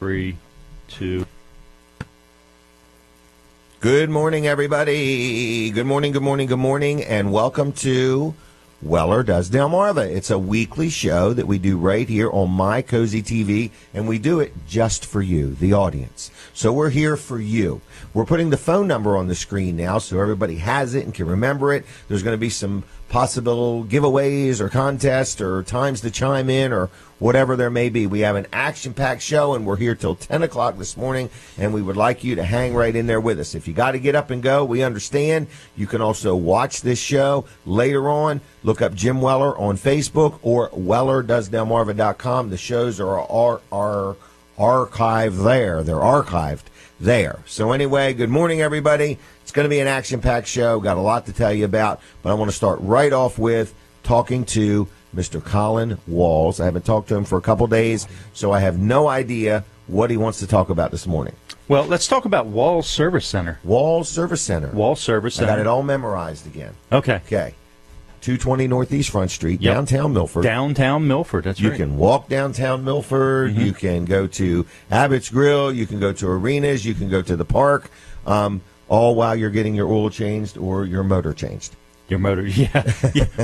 3, 2. Good morning, everybody. Good morning, good morning, good morning, and welcome to Weller Does Delmarva. It's a weekly show that we do right here on My Cozy TV, and we do it just for you, the audience. So we're here for you. We're putting the phone number on the screen now so everybody has it and can remember it. There's going to be some possible giveaways or contests or times to chime in or whatever there may be. We have an action-packed show, and we're here till 10 o'clock this morning, and we would like you to hang right in there with us. If you got to get up and go, we understand. You can also watch this show later on. Look up Jim Weller on Facebook or WellerDoesDelmarva.com. The shows are archived there. They're archived there. So anyway, good morning, everybody. It's going to be an action-packed show. Got a lot to tell you about, but I want to start right off with talking to Mr. Colin Walls. I haven't talked to him for a couple days, so I have no idea what he wants to talk about this morning. Well, let's talk about Walls Service Center. Walls Service Center. Walls Service Center. I got it all memorized again. Okay. 220 Northeast Front Street, Yep. downtown Milford. Downtown Milford, that's You right. can walk downtown Milford. Mm-hmm. You can go to Abbott's Grill. You can go to arenas. You can go to the park, all while you're getting your oil changed or your motor changed. Your motor, yeah.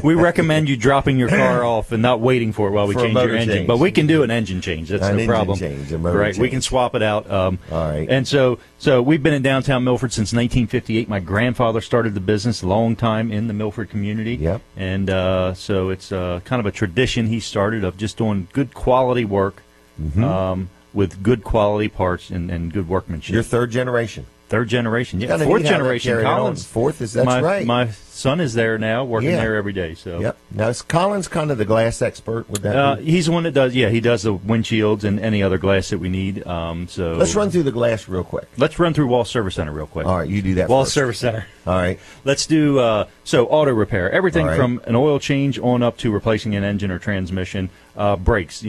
We recommend you dropping your car off and not waiting for it while we change your engine. Change. But we can do an engine change. That's no problem. Change, a motor right, change. we can swap it out. All right. And so we've been in downtown Milford since 1958. My grandfather started the business a long time in the Milford community. Yep. And so it's kind of a tradition he started of just doing good quality work with good quality parts and good workmanship. You're third generation. Third generation, yeah. Kinda Fourth neat how that generation, carried Collins. on. Fourth is that's right. My son is there now, working there every day. So. Yep. Now is Collins kind of the glass expert? Would that be? He's the one that does. Yeah, he does the windshields and any other glass that we need. So Let's run through the glass real quick. Let's run through Wall Service Center real quick. All right, you do that. Wall first. Service Center. All right. Let's do auto repair. Everything All right. from an oil change on up to replacing an engine or transmission. Brakes,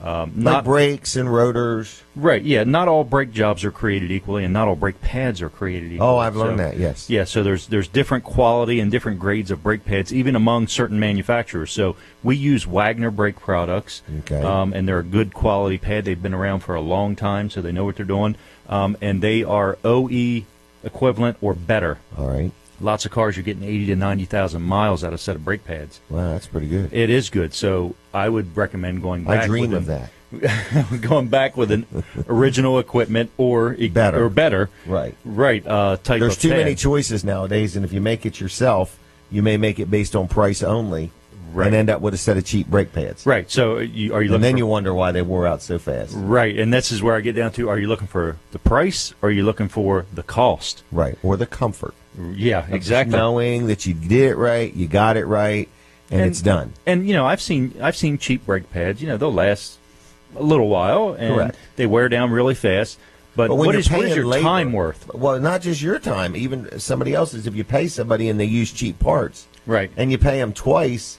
Like brakes and rotors. Right, yeah. Not all brake jobs are created equally, and not all brake pads are created equally. Oh, I've learned that, yes. Yeah, so there's different quality and different grades of brake pads, even among certain manufacturers. So we use Wagner brake products, Okay. And they're a good quality pad. They've been around for a long time, so they know what they're doing. And they are OE equivalent or better. All right. Lots of cars, you're getting 80 to 90,000 miles out of a set of brake pads. Wow, that's pretty good. It is good, so I would recommend going back. I dream of that. Going back with an original equipment or better. Right. Right. Type There's of too pad. many choices nowadays, and if you make it yourself, you may make it based on price only and end up with a set of cheap brake pads. Right. So are you looking And then for, you wonder why they wore out so fast. Right. And this is where I get down to, are you looking for the price or are you looking for the cost? Right. Or the comfort. Yeah, Of exactly. just knowing that you did it right, you got it right, and it's done. And I've seen cheap brake pads. They'll last a little while, and Correct. they wear down really fast. But when what you're is paying your labor, time worth? Well, not just your time, even somebody else's. If you pay somebody and they use cheap parts, Right. and you pay them twice,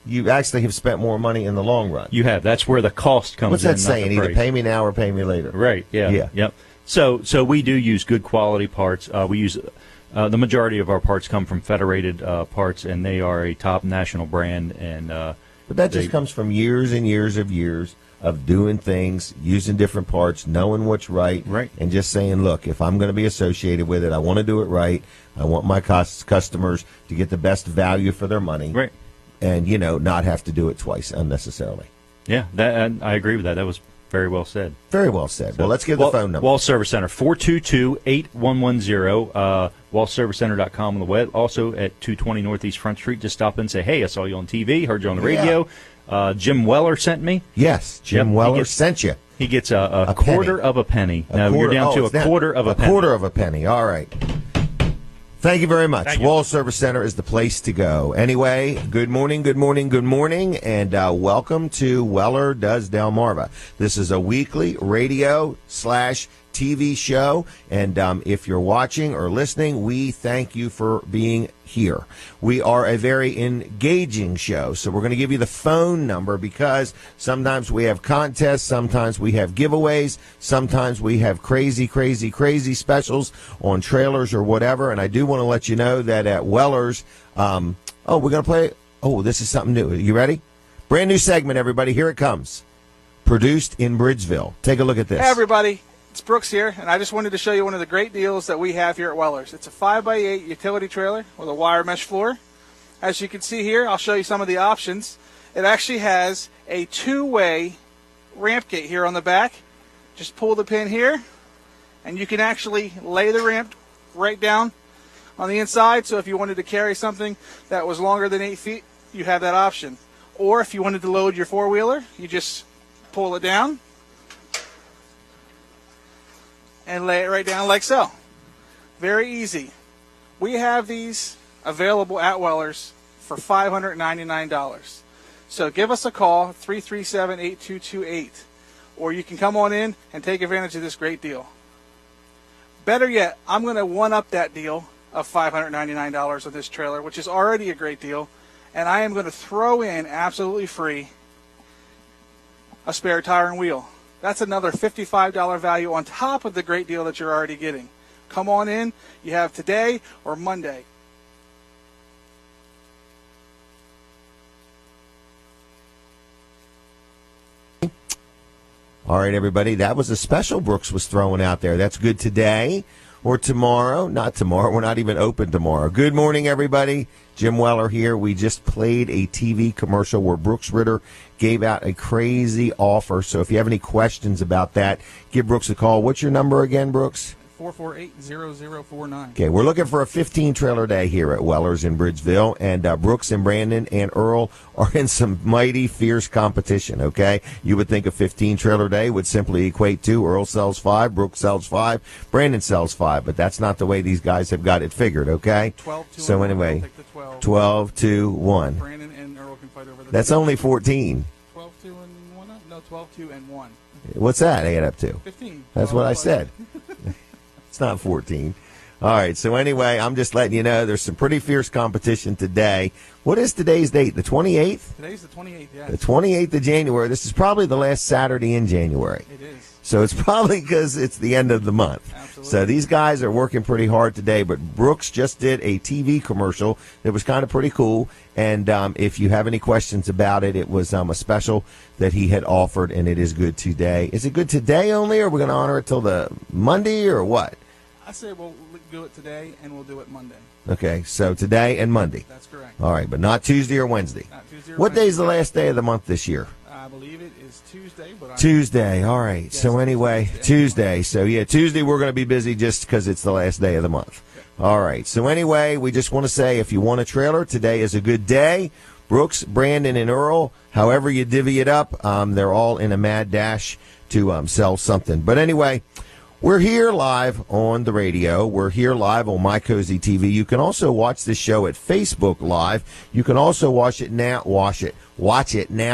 you actually have spent more money in the long run. You have. That's where the cost comes What's in. that saying? not the Either price. pay me now or pay me later. Right. Yeah. Yeah. Yep. So we do use good quality parts. We use the majority of our parts come from Federated Parts, and they are a top national brand. And But that just comes from years and years of doing things, using different parts, knowing what's right, and just saying, look, if I'm going to be associated with it, I want to do it right. I want my customers to get the best value for their money, right, and not have to do it twice unnecessarily. Yeah, and I agree with that. That was very well said. Very well said. Well, let's give the phone number. Wall Service Center, 422-8110, wallservicecenter.com on the web. Also at 220 Northeast Front Street. Just stop in and say, hey, I saw you on TV, heard you on the radio. Jim Weller sent me. Yes, Jim Weller sent you. He gets a quarter of a penny. Now you're down to a quarter of a penny. A quarter of a penny. All right. Thank you very much. Wall Service Center is the place to go. Anyway, good morning, good morning, good morning, and welcome to Weller Does Delmarva. This is a weekly radio / TV show, and if you're watching or listening, we thank you for being here. We are a very engaging show, so we're going to give you the phone number because sometimes we have contests, sometimes we have giveaways, sometimes we have crazy specials on trailers or whatever, and I do want to let you know that at Weller's, we're going to play, this is something new. Are you ready? Brand new segment, everybody. Here it comes. produced in Bridgeville. Take a look at this. Hey everybody, it's Brooks here, and I just wanted to show you one of the great deals that we have here at Weller's. It's a 5x8 utility trailer with a wire mesh floor. As you can see here, I'll show you some of the options. It actually has a two-way ramp gate here on the back. Just pull the pin here, and you can actually lay the ramp right down on the inside. So if you wanted to carry something that was longer than 8 feet, you have that option. Or if you wanted to load your four-wheeler, you just pull it down and lay it right down like so. Very easy. We have these available at Weller's for $599. So give us a call, 337-8228, or you can come on in and take advantage of this great deal. Better yet, I'm going to one-up that deal of $599 on this trailer, which is already a great deal, and I am going to throw in absolutely free a spare tire and wheel. That's another $55 value on top of the great deal that you're already getting. Come on in. You have today or Monday. All right, everybody. That was a special Brooks was throwing out there. That's good today or tomorrow. Not tomorrow. We're not even open tomorrow. Good morning, everybody. Jim Weller here. We just played a TV commercial where Brooks Ritter gave out a crazy offer. So if you have any questions about that, give Brooks a call. What's your number again, Brooks? 448-0049. Okay, we're looking for a 15-trailer day here at Weller's in Bridgeville, and Brooks and Brandon and Earl are in some mighty fierce competition, okay? You would think a 15-trailer day would simply equate to Earl sells 5, Brooks sells 5, Brandon sells 5, but that's not the way these guys have got it figured, okay? 12, 2, so and anyway, 12. 12, 2, 1. Brandon and Earl can fight over the That's only 14. 12, 2, and 1? No, 12, 2, and 1. What's that add up to? 15. That's what I said. It's not 14. All right, so anyway, I'm just letting you know there's some pretty fierce competition today. What is today's date, the 28th? Today's the 28th, yes. The 28th of January. This is probably the last Saturday in January. It is. So it's probably because it's the end of the month. Absolutely. So these guys are working pretty hard today, but Brooks just did a TV commercial that was kind of pretty cool. And if you have any questions about it, it was a special that he had offered, and it is good today. Is it good today only, or are we going to honor it till the Monday, or what? I say we'll do it today, and we'll do it Monday. Okay, so today and Monday. That's correct. All right, but not Tuesday or Wednesday. Not Tuesday or What Wednesday. day is the last day of the month this year? I believe it is Tuesday. But Tuesday. All right. Yes, So anyway, Tuesday. So yeah, Tuesday we're going to be busy just because it's the last day of the month. Okay. All right. So anyway, we just want to say if you want a trailer, today is a good day. Brooks, Brandon, and Earl, however you divvy it up, they're all in a mad dash to sell something. But anyway, we're here live on the radio. We're here live on My Cozy TV. You can also watch this show at Facebook Live. You can also watch it now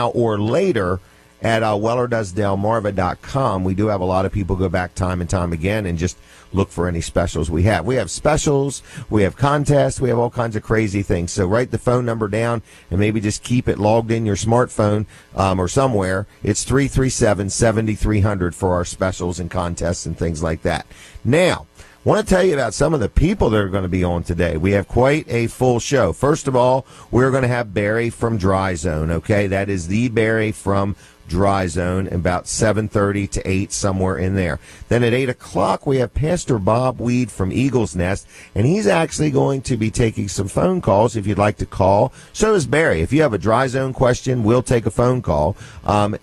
or later at WellerDoesDelmarva.com. We do have a lot of people go back time and time again and just look for any specials we have. We have specials, we have contests, we have all kinds of crazy things. So write the phone number down and maybe just keep it logged in your smartphone or somewhere. It's 337-7300 for our specials and contests and things like that. Now, I want to tell you about some of the people that are going to be on today. We have quite a full show. First of all, we're going to have Barry from Dry Zone, okay? That is the Barry from Dry Zone, about 7:30 to 8, somewhere in there. Then at 8 o'clock, we have Pastor Bob Weed from Eagle's Nest, and he's actually going to be taking some phone calls if you'd like to call. So is Barry. If you have a Dry Zone question, we'll take a phone call.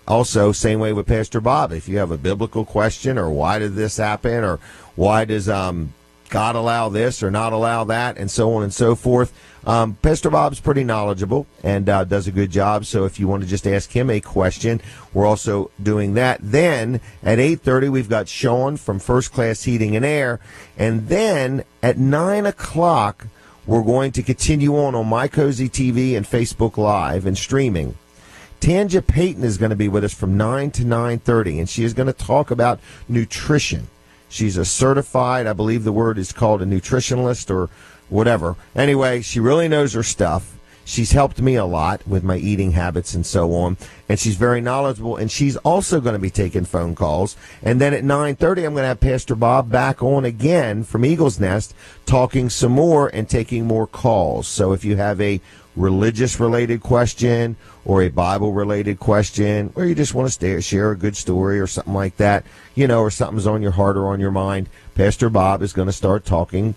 Also, same way with Pastor Bob. If you have a biblical question, or why did this happen, or why does God allow this or not allow that, and so on and so forth. Pastor Bob's pretty knowledgeable and does a good job, so if you want to just ask him a question, we're also doing that. Then at 8:30, we've got Sean from First Class Heating and Air, and then at 9 o'clock, we're going to continue on My Cozy TV and Facebook Live and streaming. Tanja Payton is going to be with us from 9 to 9:30, and she is going to talk about nutrition. She's a certified, I believe the word is called a nutritionalist or whatever. Anyway, she really knows her stuff. She's helped me a lot with my eating habits and so on, and she's very knowledgeable, and she's also going to be taking phone calls. And then at 9:30, I'm going to have Pastor Bob back on again from Eagle's Nest, talking some more and taking more calls. So if you have a religious-related question or a Bible-related question, or you just want to share a good story or something like that, or something's on your heart or on your mind, Pastor Bob is going to start talking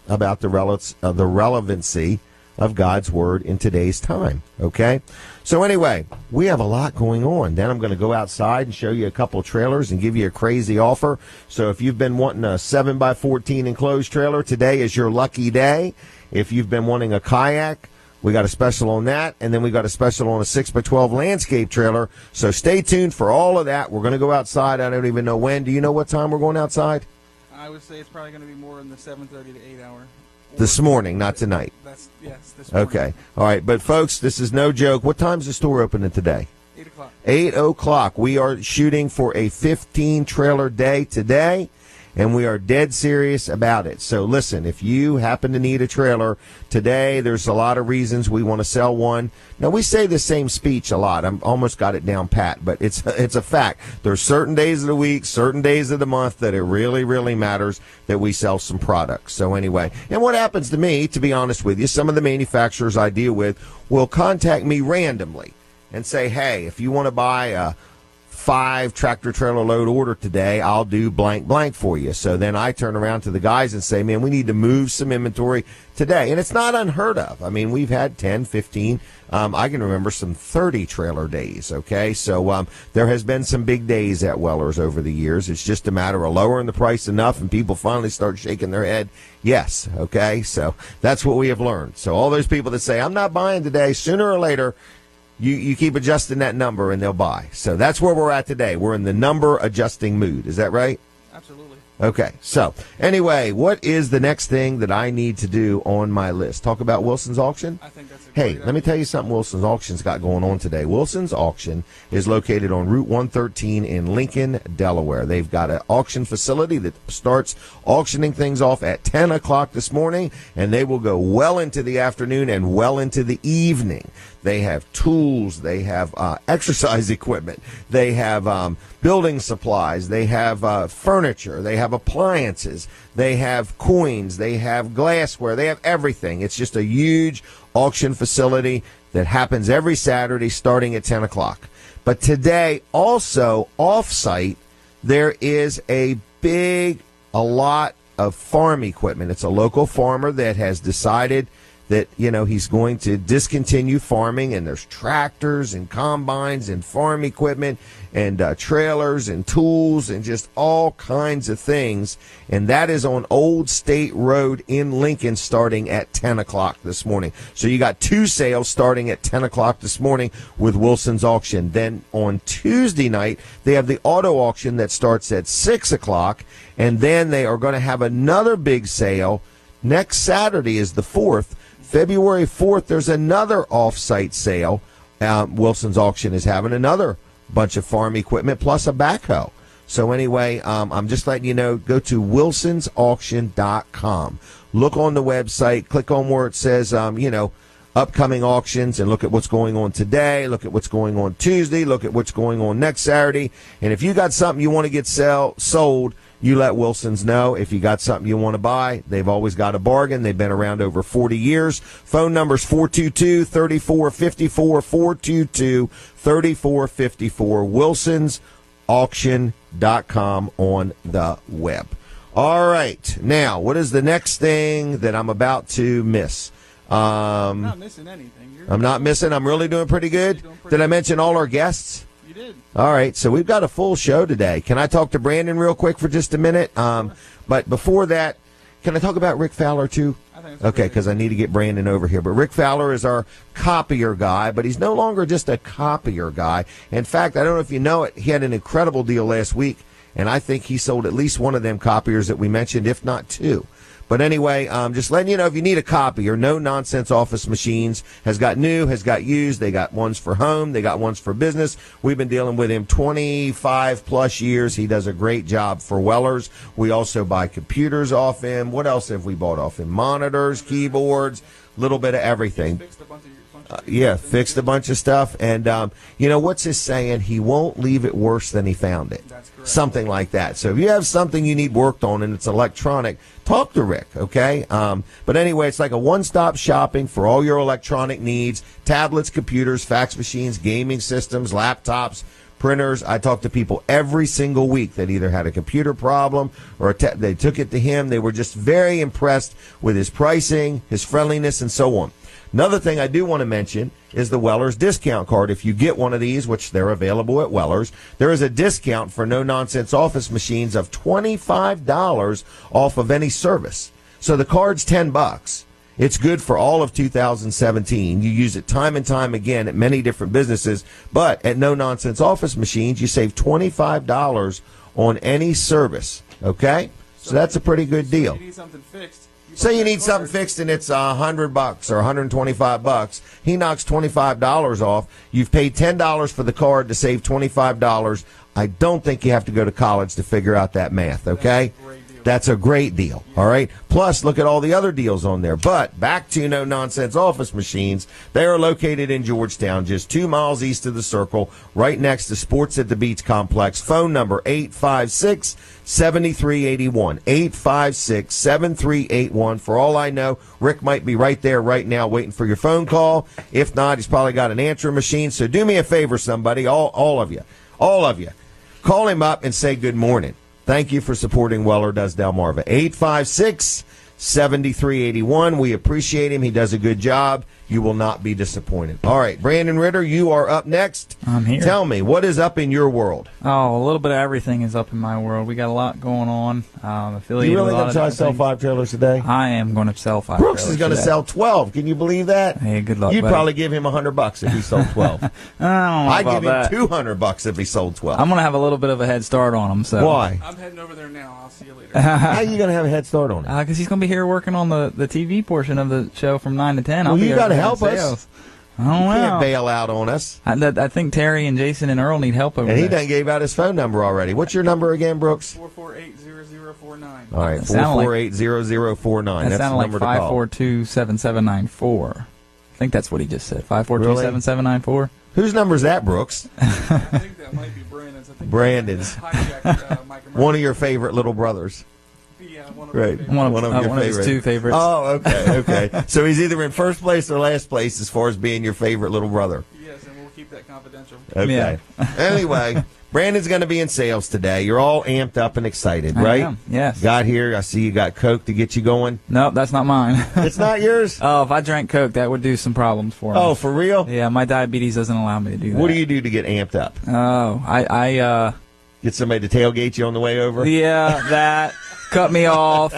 about the relevancy of God's Word in today's time, okay? So anyway, we have a lot going on. Then I'm going to go outside and show you a couple trailers and give you a crazy offer. So if you've been wanting a 7x14 enclosed trailer, today is your lucky day. If you've been wanting a kayak, we got a special on that, and then we got a special on a 6x12 landscape trailer. So stay tuned for all of that. We're going to go outside. I don't even know when. Do you know what time we're going outside? I would say it's probably going to be more in the 7:30 to 8 hour. This morning, not tonight. Yes, this morning. Okay. All right. But, folks, this is no joke. What time's the store opening today? 8 o'clock. 8 o'clock. We are shooting for a 15-trailer day today, and we are dead serious about it. So, listen, if you happen to need a trailer today, there's a lot of reasons we want to sell one. Now, we say the same speech a lot. I'm almost got it down pat, but it's a fact. There's certain days of the week, certain days of the month that it really, really matters that we sell some products. So, anyway, and what happens to me, to be honest with you, some of the manufacturers I deal with will contact me randomly and say, hey, if you want to buy a 5 tractor trailer load order today, I'll do blank blank for you. So then I turn around to the guys and say, man, we need to move some inventory today. And it's not unheard of. I mean, we've had 10, 15, I can remember some 30 trailer days, okay? So there has been some big days at Weller's over the years. It's just a matter of lowering the price enough and people finally start shaking their head. Yes, okay? So that's what we have learned. So all those people that say, I'm not buying today, sooner or later, You keep adjusting that number and they'll buy. So that's where we're at today. We're in the number adjusting mood. Is that right? Absolutely. Okay. So anyway, what is the next thing that I need to do on my list? Talk about Wilson's Auction? I think that's a Hey, great let me idea. tell you something Wilson's Auction's got going on today. Wilson's Auction is located on Route 113 in Lincoln, Delaware. They've got an auction facility that starts auctioning things off at 10 o'clock this morning, and they will go well into the afternoon and well into the evening. They have tools. They have exercise equipment. They have building supplies. They have furniture. They have appliances. They have coins. They have glassware. They have everything. It's just a huge auction facility that happens every Saturday starting at 10 o'clock. But today, also off-site, there is a lot of farm equipment. It's a local farmer that has decided that, he's going to discontinue farming, and there's tractors and combines and farm equipment and trailers and tools and just all kinds of things. And that is on Old State Road in Lincoln starting at 10 o'clock this morning. So you got 2 sales starting at 10 o'clock this morning with Wilson's Auction. Then on Tuesday night, they have the auto auction that starts at 6 o'clock. And then they are going to have another big sale. Next Saturday is the 4th. February 4th, there's another off-site sale. Wilson's Auction is having another bunch of farm equipment plus a backhoe. So anyway, I'm just letting you know, go to wilsonsauction.com. Look on the website, click on where it says, upcoming auctions, and look at what's going on today, look at what's going on Tuesday, look at what's going on next Saturday. And if you got something you want to get sold, you let Wilson's know. If you got something you want to buy, they've always got a bargain. They've been around over 40 years. Phone number's 422-3454, 422-3454, wilsonsauction.com on the web. All right. Now, what is the next thing that I'm about to miss? I'm not missing anything. I'm not missing. I'm really doing pretty good. Did I mention all our guests? You did. All right, so we've got a full show today. Can I talk to Brandon real quick for just a minute? But before that, can I talk about Rick Fowler too? I think Okay, because I need to get Brandon over here. But Rick Fowler is our copier guy, but he's no longer just a copier guy. In fact, I don't know if you know it, he had an incredible deal last week, and I think he sold at least one of them copiers that we mentioned, if not 2. But anyway, just letting you know, if you need a copier, No Nonsense Office Machines has got new, has got used. They got ones for home. They got ones for business. We've been dealing with him 25 plus years. He does a great job for Weller's. We also buy computers off him. What else have we bought off him? Monitors, keyboards, little bit of everything. Fixed a bunch of Yeah, fixed a bunch of stuff. And, what's his saying? He won't leave it worse than he found it. That's correct. Something like that. So if you have something you need worked on and it's electronic, talk to Rick, okay? But anyway, it's like a one-stop shopping for all your electronic needs, tablets, computers, fax machines, gaming systems, laptops, printers. I talk to people every single week that either had a computer problem or they took it to him. They were just very impressed with his pricing, his friendliness, and so on. Another thing I do want to mention is the Weller's discount card. If you get one of these, which they're available at Weller's, there is a discount for no-nonsense office machines of $25 off of any service. So the card's $10. It's good for all of 2017. You use it time and time again at many different businesses, but at no-nonsense office machines, you save $25 on any service, okay? So that's a pretty good deal. If you need something fixed. Say you need something fixed and it's $100 or $125. He knocks $25 off. You've paid $10 for the card to save $25. I don't think you have to go to college to figure out that math, okay? That's a great deal, all right? Plus, look at all the other deals on there. But back to No Nonsense Office Machines. They are located in Georgetown, just 2 miles east of the Circle, right next to Sports at the Beach Complex. Phone number 856-7381. 856-7381. For all I know, Rick might be right there right now waiting for your phone call. If not, he's probably got an answering machine. So do me a favor, somebody, all of you. Call him up and say good morning. Thank you for supporting Weller Does Delmarva. 856-7381. We appreciate him. He does a good job. You will not be disappointed. All right, Brandon Ritter, you are up next. I'm here. Tell me, what is up in your world? Oh, a little bit of everything is up in my world. We got a lot going on. Affiliated You really with a lot going to of try to different sell things. 5 trailers today? I am going to sell 5 Brooks trailers is going to today. sell 12. Can you believe that? Hey, good luck, You'd buddy. probably give him $100 if he sold 12. I don't know I'd about give him that. $200 if he sold 12. I'm going to have a little bit of a head start on him. So. Why? I'm heading over there now. I'll see you later. How are you going to have a head start on it? Because he's going to be here working on the TV portion of the show from 9 to 10. Well, I'll be you over gotta there in help us. sales. I don't You can't know. bail out on us. I think Terry and Jason and Earl need help over And he there. done gave out his phone number already. What's your number again, Brooks? 448-0049. All right, That sounded 448-0049. That That's the sounded like number to call. 542-7794. I think that's what he just said. 542-7794. Whose number is that, Brooks? I think that might be Brandon's. I think Brandon's. hijacked, Mike and One of your favorite little brothers. Yeah, one of Right. my favorites. One One of, of your one of his favorite. 2 favorites. Oh, okay. So he's either in first place or last place as far as being your favorite little brother. Yes, and we'll keep that confidential. Okay. Anyway, Brandon's going to be in sales today. You're all amped up and excited, I right? am, yes. Got here. I see you got Coke to get you going. Nope, that's not mine. It's not yours? Oh, if I drank Coke, that would do some problems for me. Oh, for real? Yeah, my diabetes doesn't allow me to do that. What do you do to get amped up? Oh, I Get somebody to tailgate you on the way over? yeah, that cut me off,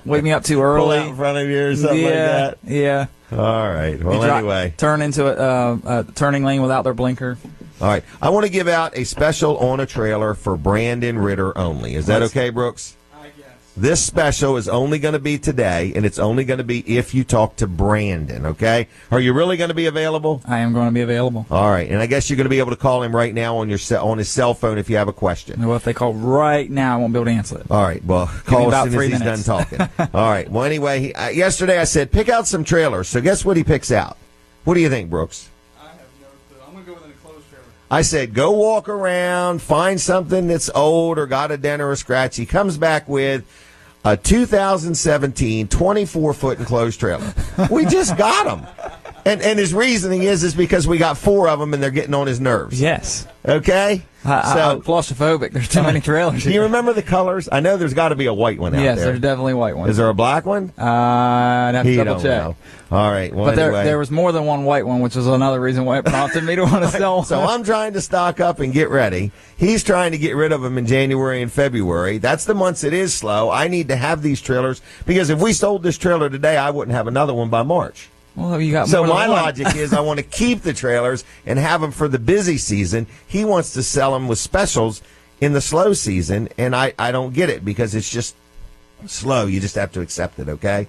wake me up too Pull early. out in front of you or something like that? Yeah. All right. Well, anyway. Turn into a turning lane without their blinker. All right. I want to give out a special on a trailer for Brandon Ritter only. Is that okay, Brooks? I guess. This special is only going to be today, and it's only going to be if you talk to Brandon, okay? Are you really going to be available? I am going to be available. All right. And I guess you're going to be able to call him right now on your on his cell phone if you have a question. Well, if they call right now, I won't be able to answer it. All right. Well, me call about as soon 3 as he's minutes. done talking. All right. Well, anyway, yesterday I said pick out some trailers. So guess what he picks out? What do you think, Brooks? I have no clue. I'm going to go with an enclosed trailer. I said, go walk around, find something that's old or got a dent or a scratch. He comes back with a 2017 24-foot enclosed trailer. We just got them. And his reasoning is because we got 4 of them and they're getting on his nerves. Yes. Okay? I'm claustrophobic. There's too many trailers. Do you remember the colors? I know there's got to be a white one out Yes, there. there's definitely white ones. Is there a black one? I'd have to He double don't check. know. All right. Well, But anyway. there was more than one white one, which was another reason why it prompted me to want to sell one. So I'm trying to stock up and get ready. He's trying to get rid of them in January and February. That's the months it is slow. I need to have these trailers because if we sold this trailer today, I wouldn't have another one by March. Well, you got So more than my one. logic is I want to keep the trailers and have them for the busy season. He wants to sell them with specials in the slow season, and I don't get it because it's just slow. You just have to accept it, okay?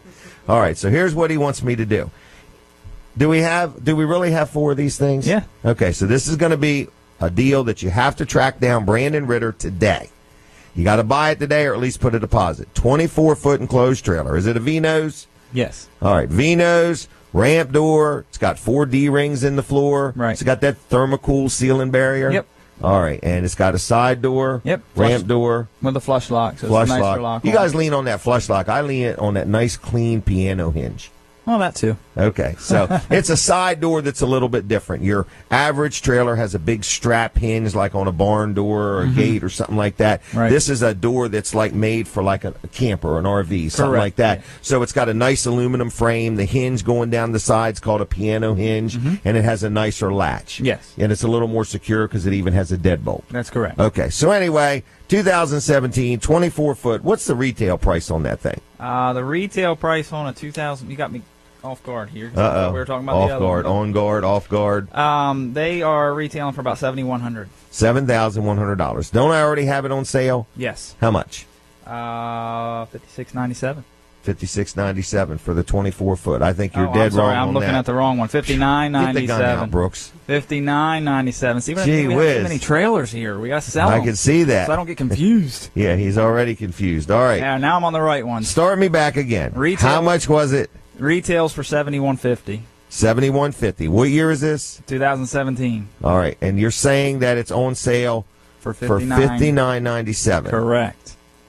All right, so here's what he wants me to do. Do we really have 4 of these things? Yeah. Okay, so this is going to be a deal that you have to track down Brandon Ritter today. You got to buy it today or at least put a deposit. 24-foot enclosed trailer. Is it a V-nose? Yes. All right, V-nose, ramp door. It's got 4 D-rings in the floor. Right. It's got that thermocool sealing barrier. Yep. All right, and it's got a side door. Yep. Ramp door. With a flush lock. So Flush it's a nicer lock. lock You on guys it. lean on that flush lock. I lean on that nice, clean piano hinge. Well, that too. Okay, so it's a side door that's a little bit different. Your average trailer has a big strap hinge like on a barn door or a gate or something like that. Right. This is a door that's like made for like a camper or an RV, something Correct. like that. Yeah. So it's got a nice aluminum frame. The hinge going down the side's called a piano hinge, and it has a nicer latch. Yes. And it's a little more secure because it even has a deadbolt. That's correct. Okay, so anyway, 2017, 24-foot. What's the retail price on that thing? The retail price on a 2000. You got me off guard here. Uh-oh. We were talking about Off the other guard, one. on guard, off guard. They are retailing for about $7,100. $7,100. Don't I already have it on sale? Yes. How much? $56.97. $56.97 for the 24-foot. I think you're Oh, dead I'm sorry, wrong I'm on looking that. at the wrong one. Get the gun out, $59.97. Brooks. $59.97. See, Gee we have whiz. too many trailers here. We got to sell I them. can see that. So I don't get confused. Yeah, he's already confused. All right. Yeah, now I'm on the right one. Start me back again. Retail- How much was it? Retails for $71.50. $71.50. What year is this? 2017 All right. And you're saying that it's on sale for for $59.97. Correct.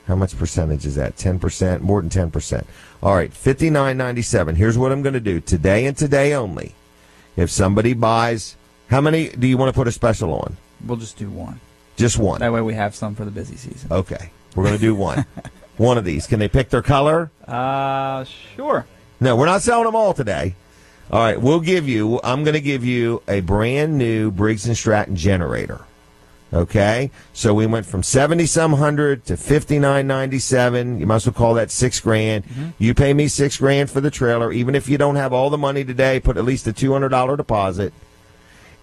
How much percentage is that? 10%? More than 10%. All right, $59.97. Here's what I'm going to do. Today and today only. If somebody buys, how many do you want to put a special on? We'll just do one. Just one. That way we have some for the busy season. Okay. We're going to do one. One of these. Can they pick their color? Sure. No, we're not selling them all today. All right, I'm going to give you a brand new Briggs & Stratton generator. Okay, so we went from 70-some hundred to $59.97. You might as well call that $6,000. You pay me $6,000 for the trailer, even if you don't have all the money today. Put at least a $200 deposit,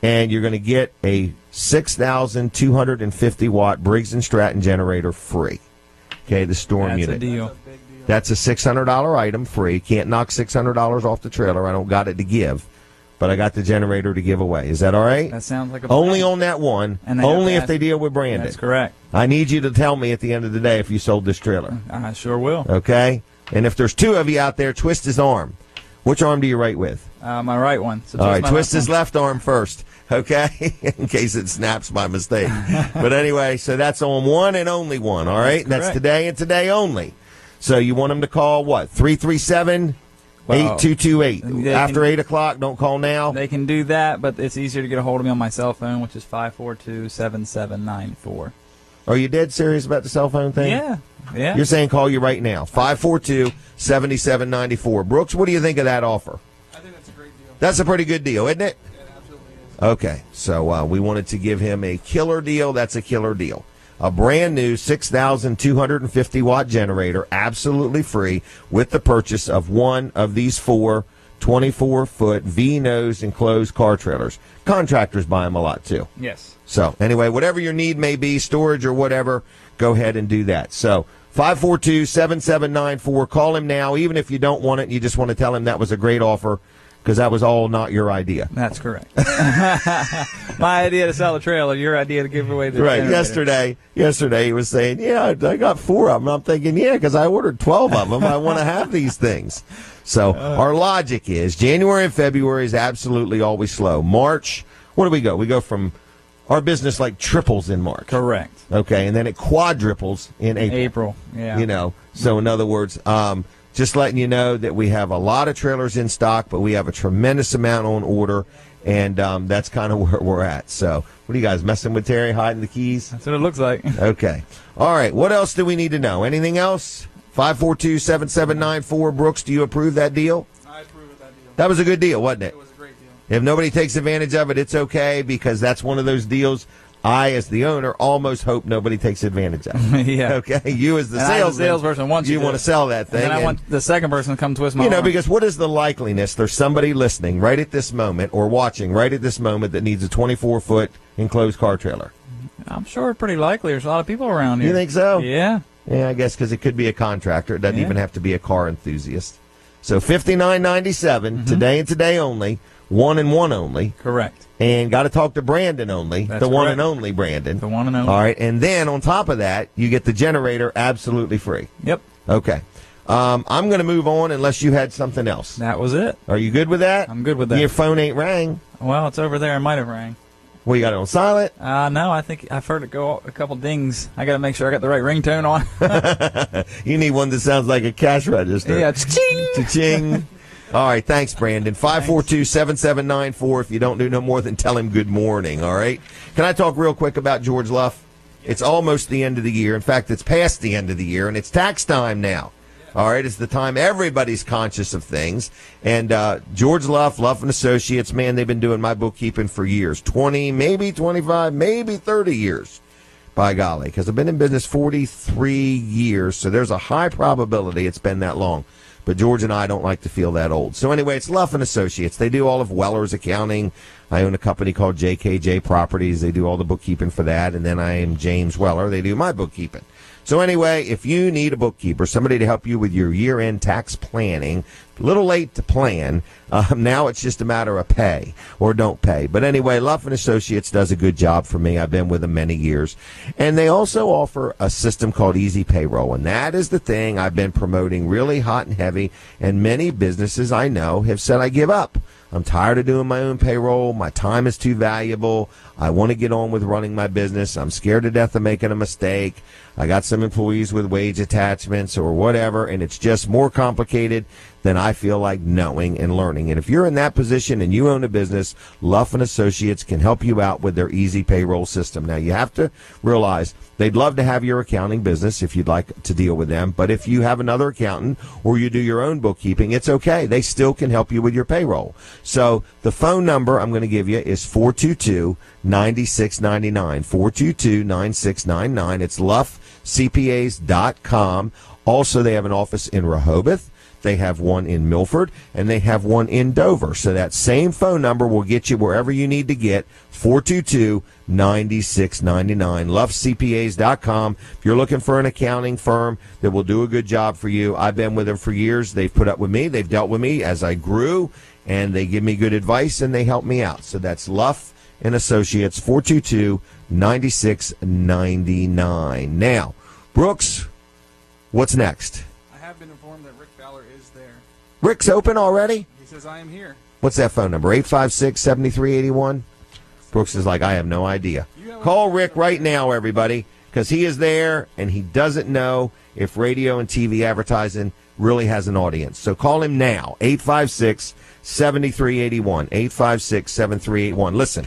and you're going to get a 6,250 watt Briggs & Stratton generator free. Okay, the storm That's unit. a deal. That's a $600 item free. Can't knock $600 off the trailer. I don't got it to give, but I got the generator to give away. Is that all right? That sounds like a Only plan. on that one. And they Only have if to they ask- deal with Brandon. That's correct. I need you to tell me at the end of the day if you sold this trailer. I sure will. Okay? And if there's 2 of you out there, twist his arm. Which arm do you write with? My right one. So All right, my twist left his one. left arm first, okay? In case it snaps by mistake. But anyway, so that's on one and only one, all right? That's correct. today and today only. So you want them to call what? 337-8228. They After can- 8 o'clock, don't call now. They can do that, but it's easier to get a hold of me on my cell phone, which is 542-7794. Are you dead serious about the cell phone thing? Yeah. Yeah. You're saying call you right now. 542-7794. Brooks, what do you think of that offer? I think that's a great deal. That's a pretty good deal, isn't it? It absolutely is. Okay, so we wanted to give him a killer deal. That's a killer deal. A brand new 6,250 watt generator, absolutely free, with the purchase of one of these 4 24-foot V-nose enclosed car trailers. Contractors buy them a lot too. Yes. So anyway, whatever your need may be, storage or whatever, go ahead and do that. So 542-7794. Call him now, even if you don't want it and you just want to tell him that was a great offer, because that was all not your idea. That's correct. My idea to sell a trailer, your idea to give away the Right. generator. Yesterday he was saying, yeah, I got 4 of them. I'm thinking, yeah, because I ordered 12 of them. I want to have these things. So our logic is January and February is absolutely always slow. March, where do we go? We go from our business like triples in March. Correct. Okay, and then it quadruples in April. April. Yeah. You know, so in other words, just letting you know that we have a lot of trailers in stock, but we have a tremendous amount on order, and that's kind of where we're at. So what are you guys, messing with Terry, hiding the keys? That's what it looks like. Okay. All right, what else do we need to know? Anything else? 542-7794. Brooks, do you approve that deal? I approve of that deal. That was a good deal, wasn't it? It was a great deal. If nobody takes advantage of it, it's okay, because that's one of those deals I, as the owner, almost hope nobody takes advantage of. Yeah. Okay, you as the And I, as a salesman, salesperson, want you to want to sell that thing. And then I and- want the second person to come twist my You know, arm. because what is the likeliness there's somebody listening right at this moment or watching right at this moment that needs a 24-foot enclosed car trailer? I'm sure it's pretty likely. There's a lot of people around here. You think so? Yeah. Yeah, I guess because it could be a contractor. It doesn't Yeah. even have to be a car enthusiast. So $59.97 today and today only, one and one only. Correct. And got to talk to Brandon only, That's the one correct. and only Brandon. The one and only. All right, and then on top of that, you get the generator absolutely free. Yep. Okay. I'm going to move on unless you had something else. That was it. Are you good with that? I'm good with that. Your phone ain't rang. Well, it's over there. It might have rang. Well, you got it on silent? No, I think I've heard it go a couple dings. I got to make sure I got the right ringtone on. You need one that sounds like a cash register. Yeah, ching. Cha-ching. All right, thanks, Brandon. 542-7794. If you don't do no more than tell him good morning, all right? Can I talk real quick about George Luff? It's almost the end of the year. In fact, it's past the end of the year, and it's tax time now. All right, it's the time everybody's conscious of things. And George Luff and Associates, man, they've been doing my bookkeeping for years. 20, maybe 25, maybe 30 years, by golly, because I've been in business 43 years, so there's a high probability it's been that long. But George and I don't like to feel that old. So anyway, it's Luff and Associates. They do all of Weller's accounting. I own a company called JKJ Properties. They do all the bookkeeping for that. And then I am James Weller. They do my bookkeeping. So anyway, if you need a bookkeeper, somebody to help you with your year-end tax planning, a little late to plan. Now it's just a matter of pay or don't pay. But anyway, Luff and Associates does a good job for me. I've been with them many years. And they also offer a system called Easy Payroll. And that is the thing I've been promoting really hot and heavy. And many businesses I know have said, I give up. I'm tired of doing my own payroll. My time is too valuable. I want to get on with running my business. I'm scared to death of making a mistake. I got some employees with wage attachments or whatever, and it's just more complicated than I feel like knowing and learning. And if you're in that position and you own a business, Luff and Associates can help you out with their Easy Payroll system. Now, you have to realize they'd love to have your accounting business if you'd like to deal with them. But if you have another accountant or you do your own bookkeeping, it's okay. They still can help you with your payroll. So the phone number I'm going to give you is 422-9699, 422-9699. It's luffcpas.com. Also, they have an office in Rehoboth. They have one in Milford, and they have one in Dover. So that same phone number will get you wherever you need to get, 422-9699, luffcpas.com. If you're looking for an accounting firm that will do a good job for you, I've been with them for years. They've put up with me. They've dealt with me as I grew, and they give me good advice, and they help me out. So that's Luff and Associates, 422-9699. Now, Brooks, what's next? I have been informed that Rick Fowler is there. Rick's open already? He says, I am here. What's that phone number? 856-7381? Brooks is like, I have no idea. Call Rick right now, everybody, because he is there, and he doesn't know if radio and TV advertising really has an audience. So call him now, 856-7381, 856-7381. Listen,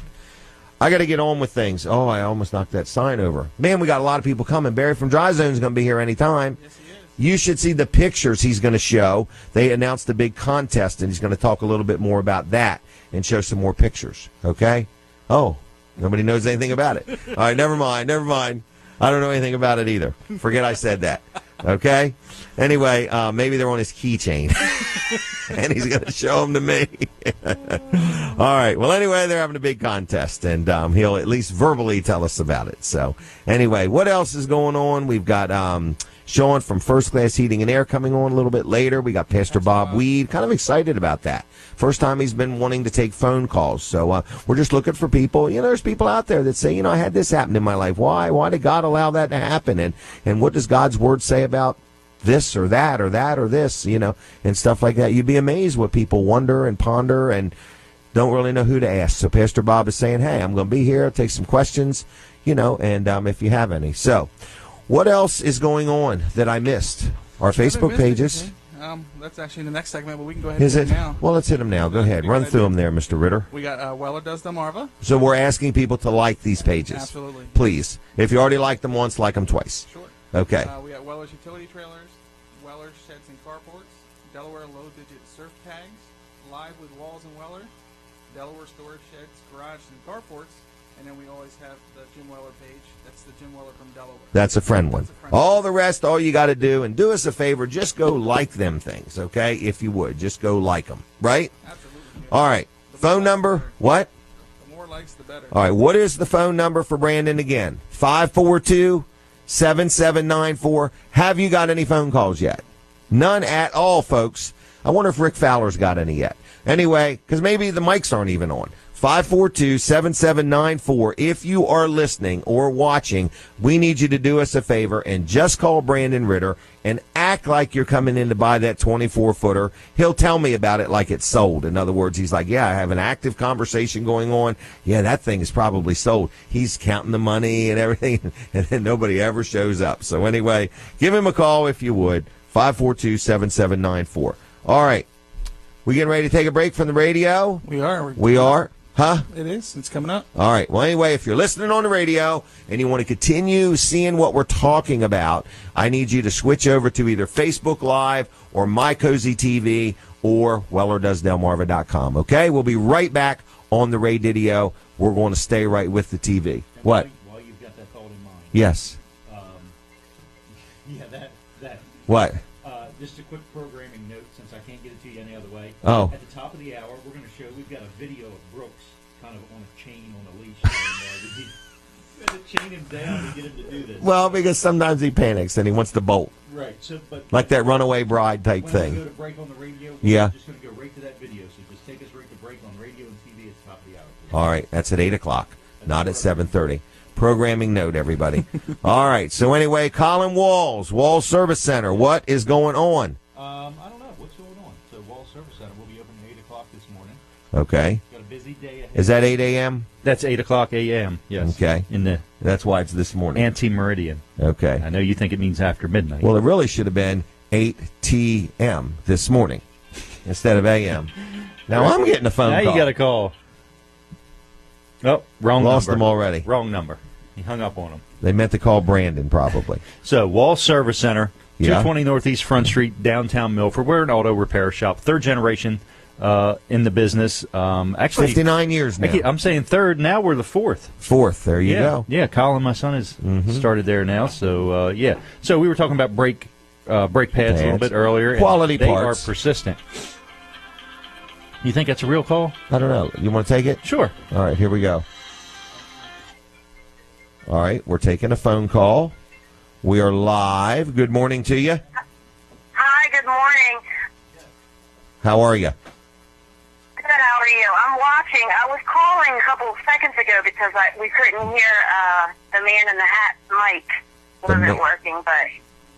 I got to get on with things. Oh, I almost knocked that sign over. Man, we got a lot of people coming. Barry from Dry Zone is going to be here anytime. Yes, he is. You should see the pictures he's going to show. They announced the big contest, and he's going to talk a little bit more about that and show some more pictures. Okay? Oh, nobody knows anything about it. All right, never mind. I don't know anything about it either. Forget I said that. Okay? Anyway, maybe they're on his keychain, and he's going to show them to me. All right. Well, anyway, they're having a big contest, and he'll at least verbally tell us about it. So, anyway, what else is going on? We've got Sean from First Class Heating and Air coming on a little bit later. We got Pastor Bob Weed. Kind of excited about that. First time he's been wanting to take phone calls. So we're just looking for people. You know, there's people out there that say, I had this happen in my life. Why? Why did God allow that to happen? And what does God's word say about this or that or that or this, and stuff like that. You'd be amazed what people wonder and ponder and don't really know who to ask. So Pastor Bob is saying, hey, I'm going to be here, take some questions, and if you have any. So what else is going on that I missed? Our Facebook pages. That's actually in the next segment, but we can go ahead and hit it now. Well, let's hit them now. Go ahead. Run through them there, Mr. Ritter. We got Weller Does Delmarva. So we're asking people to like these pages. Absolutely. Please. If you already liked them once, like them twice. Sure. Okay. We got Weller's Utility Trailers, Weller's Sheds and Carports, Delaware Low-Digit Surf Tags, Live with Walls and Weller, Delaware Storage Sheds, Garages, and Carports, and then we always have the Jim Weller page. That's the Jim Weller from Delaware. That's a friend one. All the rest, all you got to do, and do us a favor, just go like them things, okay? If you would. Just go like them, right? Absolutely. All right. Phone number, what? The more likes, the better. All right. What is the phone number for Brandon again? 542-7794. Have you got any phone calls yet? None at all, folks. I wonder if Rick Fowler's got any yet. Anyway, because maybe the mics aren't even on. 542-7794. If you are listening or watching, we need you to do us a favor and just call Brandon Ritter and act like you're coming in to buy that 24-footer. He'll tell me about it like it's sold. In other words, he's like, yeah, I have an active conversation going on. Yeah, that thing is probably sold. He's counting the money and everything, and then nobody ever shows up. So anyway, give him a call if you would, 542-7794. All right. We getting ready to take a break from the radio? We are. We are? Huh? It is. It's coming up. All right. Well, anyway, if you're listening on the radio and you want to continue seeing what we're talking about, I need you to switch over to either Facebook Live or My Cozy TV or WellerDoesDelmarva.com. Okay? We'll be right back on the radio. We're going to stay right with the TV. What? While you've got that thought in mind. Yes. Yeah, that. What? Just a quick programming note, since I can't get it to you any other way. Oh. At the top of the hour, we're going to show, we've got a video of Brooks kind of on a chain, on a leash. And, we had to chain him down to get him to do this. Well, because sometimes he panics and he wants to bolt. Right. So, but Like that runaway bride type when thing. we go to break on the radio, Yeah. we're just going to go right to that video. So just take us right to break on radio and TV at the top of the hour. Please. All right, that's at 8 o'clock, not at 7:30. Programming note, everybody. All right, so anyway, Colin Walls Service Center, what is going on? I don't know. What's going on? So Wall Service Center will be open at 8 o'clock this morning. Okay. Got a busy day ahead. Is that 8 a.m.? That's 8 o'clock a.m., yes. Okay. In the That's why it's this morning. anti-meridian. Okay. I know you think it means after midnight. Well, it really should have been 8 t.m. this morning instead of a.m. Now I'm getting a phone now call. you got a call. Oh, wrong Lost number. them already. Wrong number. He hung up on him. They meant to call Brandon, probably. So, Wall Service Center, Yeah. 220 Northeast Front Street, downtown Milford. We're an auto repair shop, third generation in the business. Actually, 59 years now. I'm saying third. Now we're the fourth. Fourth, there you Yeah, go. yeah. Colin, my son, has started there now. So yeah. So we were talking about brake pads a little bit earlier. and Quality they parts. are persistent. You think that's a real call? I don't know. You want to take it? Sure. All right, here we go. All right, we're taking a phone call. We are live. Good morning to you. Hi, good morning. How are you? Good, how are you? I'm watching. I was calling a couple of seconds ago because we couldn't hear the man in the hat mic wasn't working, but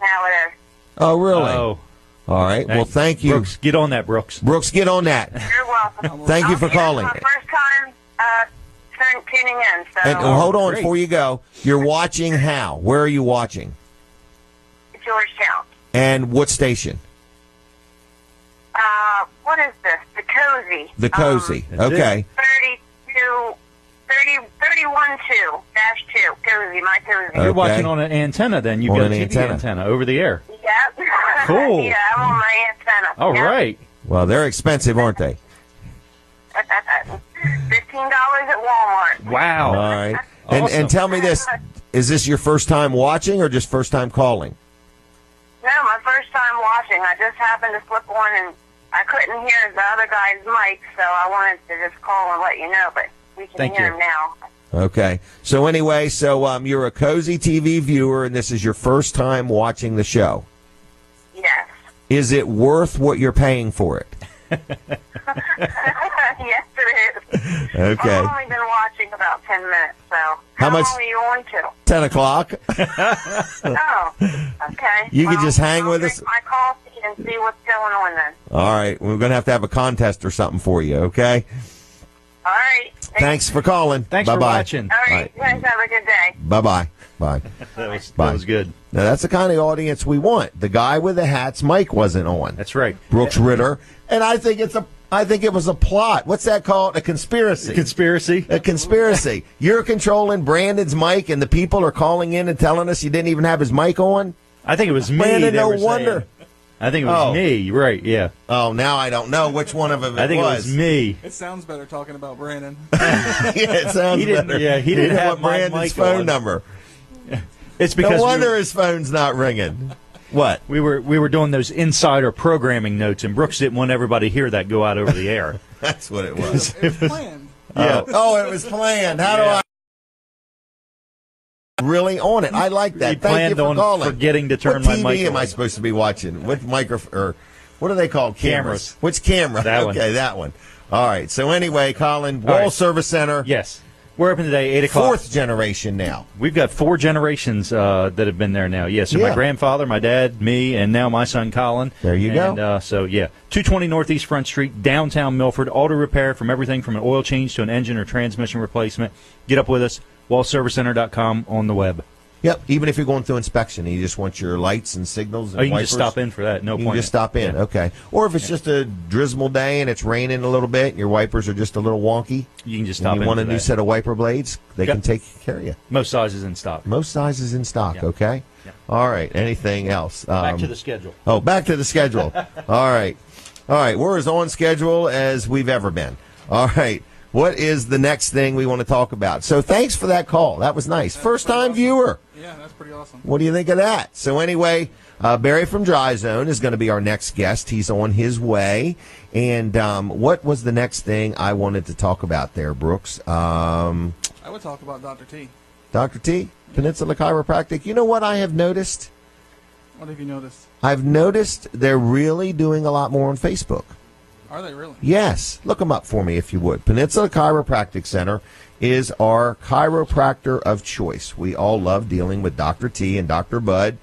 now it is. Oh, really? Oh. All right. Well, thank you. Brooks, get on that, Brooks. Brooks, get on that. You're welcome. Thank you for calling. It's my first time tuning in, so And hold on great. before you go. You're watching how? Where are you watching? Georgetown. And what station? What is this? The Cozy. The Cozy. That's it. Okay. 31-2, Cozy, my Cozy. Okay. You're watching on an antenna then. You've On got an a TV antenna. antenna over the air. Yep. Cool. Yeah, I'm on my antenna. All Yep. right. Well, they're expensive, aren't they? $15 at Walmart. Wow. All right. And Awesome. tell me this. Is this your first time watching or just first time calling? No, my first time watching. I just happened to flip on and I couldn't hear the other guy's mic, so I wanted to just call and let you know, but we can Thank hear you. him now. Okay. So anyway, you're a Cozy TV viewer, and this is your first time watching the show. Yes. Is it worth what you're paying for it? Yes, it is. Okay. I've only been watching about 10 minutes, so. How much- long are you on to? 10 o'clock. Oh, okay. You could just hang with I'll us. drink my coffee and see what's going on then. All right. We're going to have a contest or something for you, okay? All right. Thanks for calling. Thanks Bye-bye. for watching. All All right. right. You guys have a good day. Bye-bye. Bye. That Bye. was good. Now, that's the kind of audience we want. The guy with the hat's mic wasn't on. That's right. Brooks Ritter. And I think it was a plot. What's that called? A conspiracy. Conspiracy. A conspiracy. You're controlling Brandon's mic, and the people are calling in and telling us you didn't even have his mic on? I think it was me. Brandon, they no were saying. wonder. I think it was Oh. me. Right, yeah. Oh, now I don't know which one of them I think it was me. It sounds better talking about Brandon. Yeah, it sounds He didn't- better. yeah, he didn't have want my Brandon's mic phone on. number. It's because No wonder his phone's not ringing. What? we were doing those insider programming notes, and Brooks didn't want everybody to hear that go out over the air. That's what it was. It was planned. Yeah. Oh, it was planned. How do I really on it? I like that. He Thank you planned for on calling. forgetting to turn what my TV mic am I on. supposed to be watching? What microphone? Or What are they called? Cameras. Which camera? That one. Okay, that one. All right. So anyway, Colin, Wall Service Center. Yes. We're open today, 8 o'clock. Fourth generation now. We've got 4 generations that have been there now. Yeah, so my grandfather, my dad, me, and now my son Colin. There you go. 220 Northeast Front Street, downtown Milford. Auto repair from everything from an oil change to an engine or transmission replacement. Get up with us, wallservicecenter.com on the web. Yep, even if you're going through inspection and you just want your lights and signals and you can wipers, just stop in for that. No you point. can just stop in, okay. Or if it's just a drizzle day and it's raining a little bit and your wipers are just a little wonky, you can just stop in. You want a for new that. set of wiper blades, they can take care of you. Most sizes in stock. Most sizes in stock, okay? All right, anything else? Back to the schedule. Oh, back to the schedule. All right. We're as on schedule as we've ever been. All right. What is the next thing we want to talk about? So thanks for that call. That was nice. First-time viewer. Yeah, that's pretty awesome. What do you think of that? So anyway, Barry from Dry Zone is going to be our next guest. He's on his way. And what was the next thing I wanted to talk about there, Brooks? I would talk about Dr. T. Dr. T, Peninsula Chiropractic. You know what I have noticed? What have you noticed? I've noticed they're really doing a lot more on Facebook. Are they really? Yes. Look them up for me if you would. Peninsula Chiropractic Center is our chiropractor of choice. We all love dealing with Dr. T and Dr. Bud.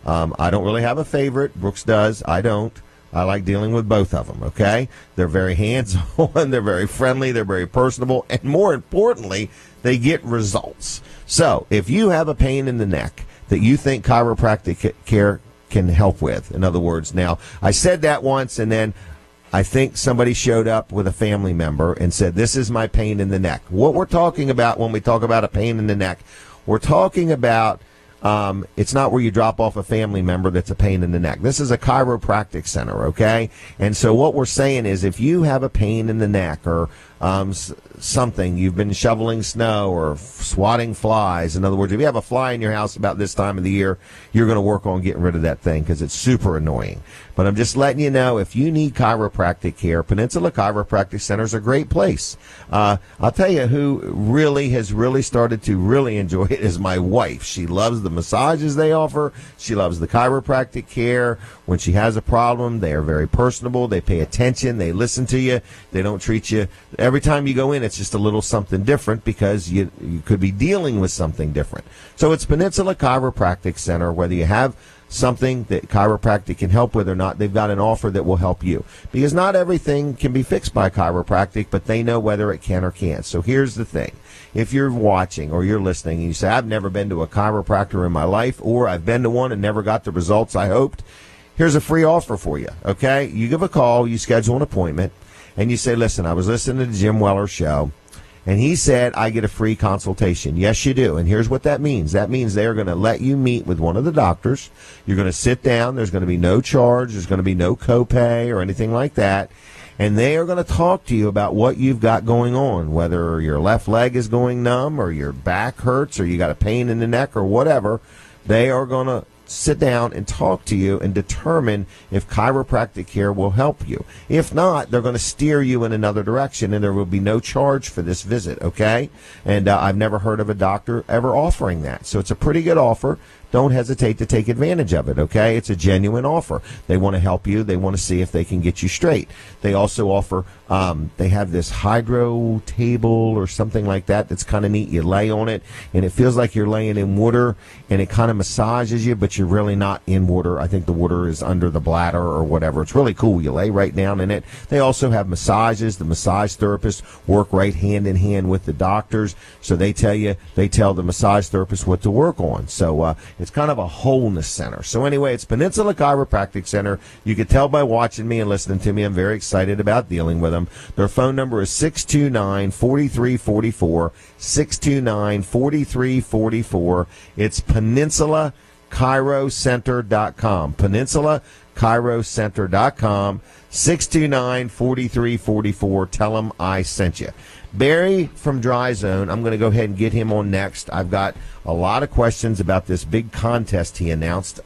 I don't really have a favorite. Brooks does. I don't. I like dealing with both of them, okay? They're very hands-on. They're very friendly. They're very personable. And more importantly, they get results. So if you have a pain in the neck that you think chiropractic care can help with, in other words, now, I said that once and then I think somebody showed up with a family member and said, this is my pain in the neck. What we're talking about when we talk about a pain in the neck, we're talking about it's not where you drop off a family member that's a pain in the neck. This is a chiropractic center, okay? And so what we're saying is if you have a pain in the neck or something, you've been shoveling snow or swatting flies. In other words, if you have a fly in your house about this time of the year, you're going to work on getting rid of that thing because it's super annoying. But I'm just letting you know, if you need chiropractic care, Peninsula Chiropractic Center is a great place. I'll tell you who really has started to really enjoy it is my wife. She loves the massages they offer. She loves the chiropractic care. When she has a problem, they are very personable. They pay attention. They listen to you. They don't treat you. Every time you go in, it's just a little something different because you could be dealing with something different. So it's Peninsula Chiropractic Center. Whether you have something that chiropractic can help with or not, they've got an offer that will help you. Because not everything can be fixed by chiropractic, but they know whether it can or can't. So here's the thing. If you're watching or you're listening and you say, I've never been to a chiropractor in my life, or I've been to one and never got the results I hoped, here's a free offer for you, okay? You give a call, you schedule an appointment, and you say, listen, I was listening to Jim Weller's show, and he said I get a free consultation. Yes, you do. And here's what that means. That means they're going to let you meet with one of the doctors. You're going to sit down. There's going to be no charge. There's going to be no copay or anything like that. And they are going to talk to you about what you've got going on, whether your left leg is going numb or your back hurts or you got a pain in the neck or whatever. They are going to sit down and talk to you and determine if chiropractic care will help you. If not, they're going to steer you in another direction, and there will be no charge for this visit, okay? And I've never heard of a doctor ever offering that. So it's a pretty good offer. Don't hesitate to take advantage of it, okay? It's a genuine offer. They want to help you. They want to see if they can get you straight. They also offer, they have this hydro table or something like that that's kind of neat. You lay on it, and it feels like you're laying in water, and it kind of massages you, but you're really not in water. I think the water is under the bladder or whatever. It's really cool. You lay right down in it. They also have massages. The massage therapists work right hand in hand with the doctors, so they tell the massage therapist what to work on. So it's kind of a wholeness center. So anyway, it's Peninsula Chiropractic Center. You can tell by watching me and listening to me, I'm very excited about dealing with them. Their phone number is 629-4344, 629-4344. It's PeninsulaChiroCenter.com, PeninsulaChiroCenter.com, 629-4344. Tell them I sent you. Barry from Dry Zone, I'm going to go ahead and get him on next. I've got a lot of questions about this big contest he announced.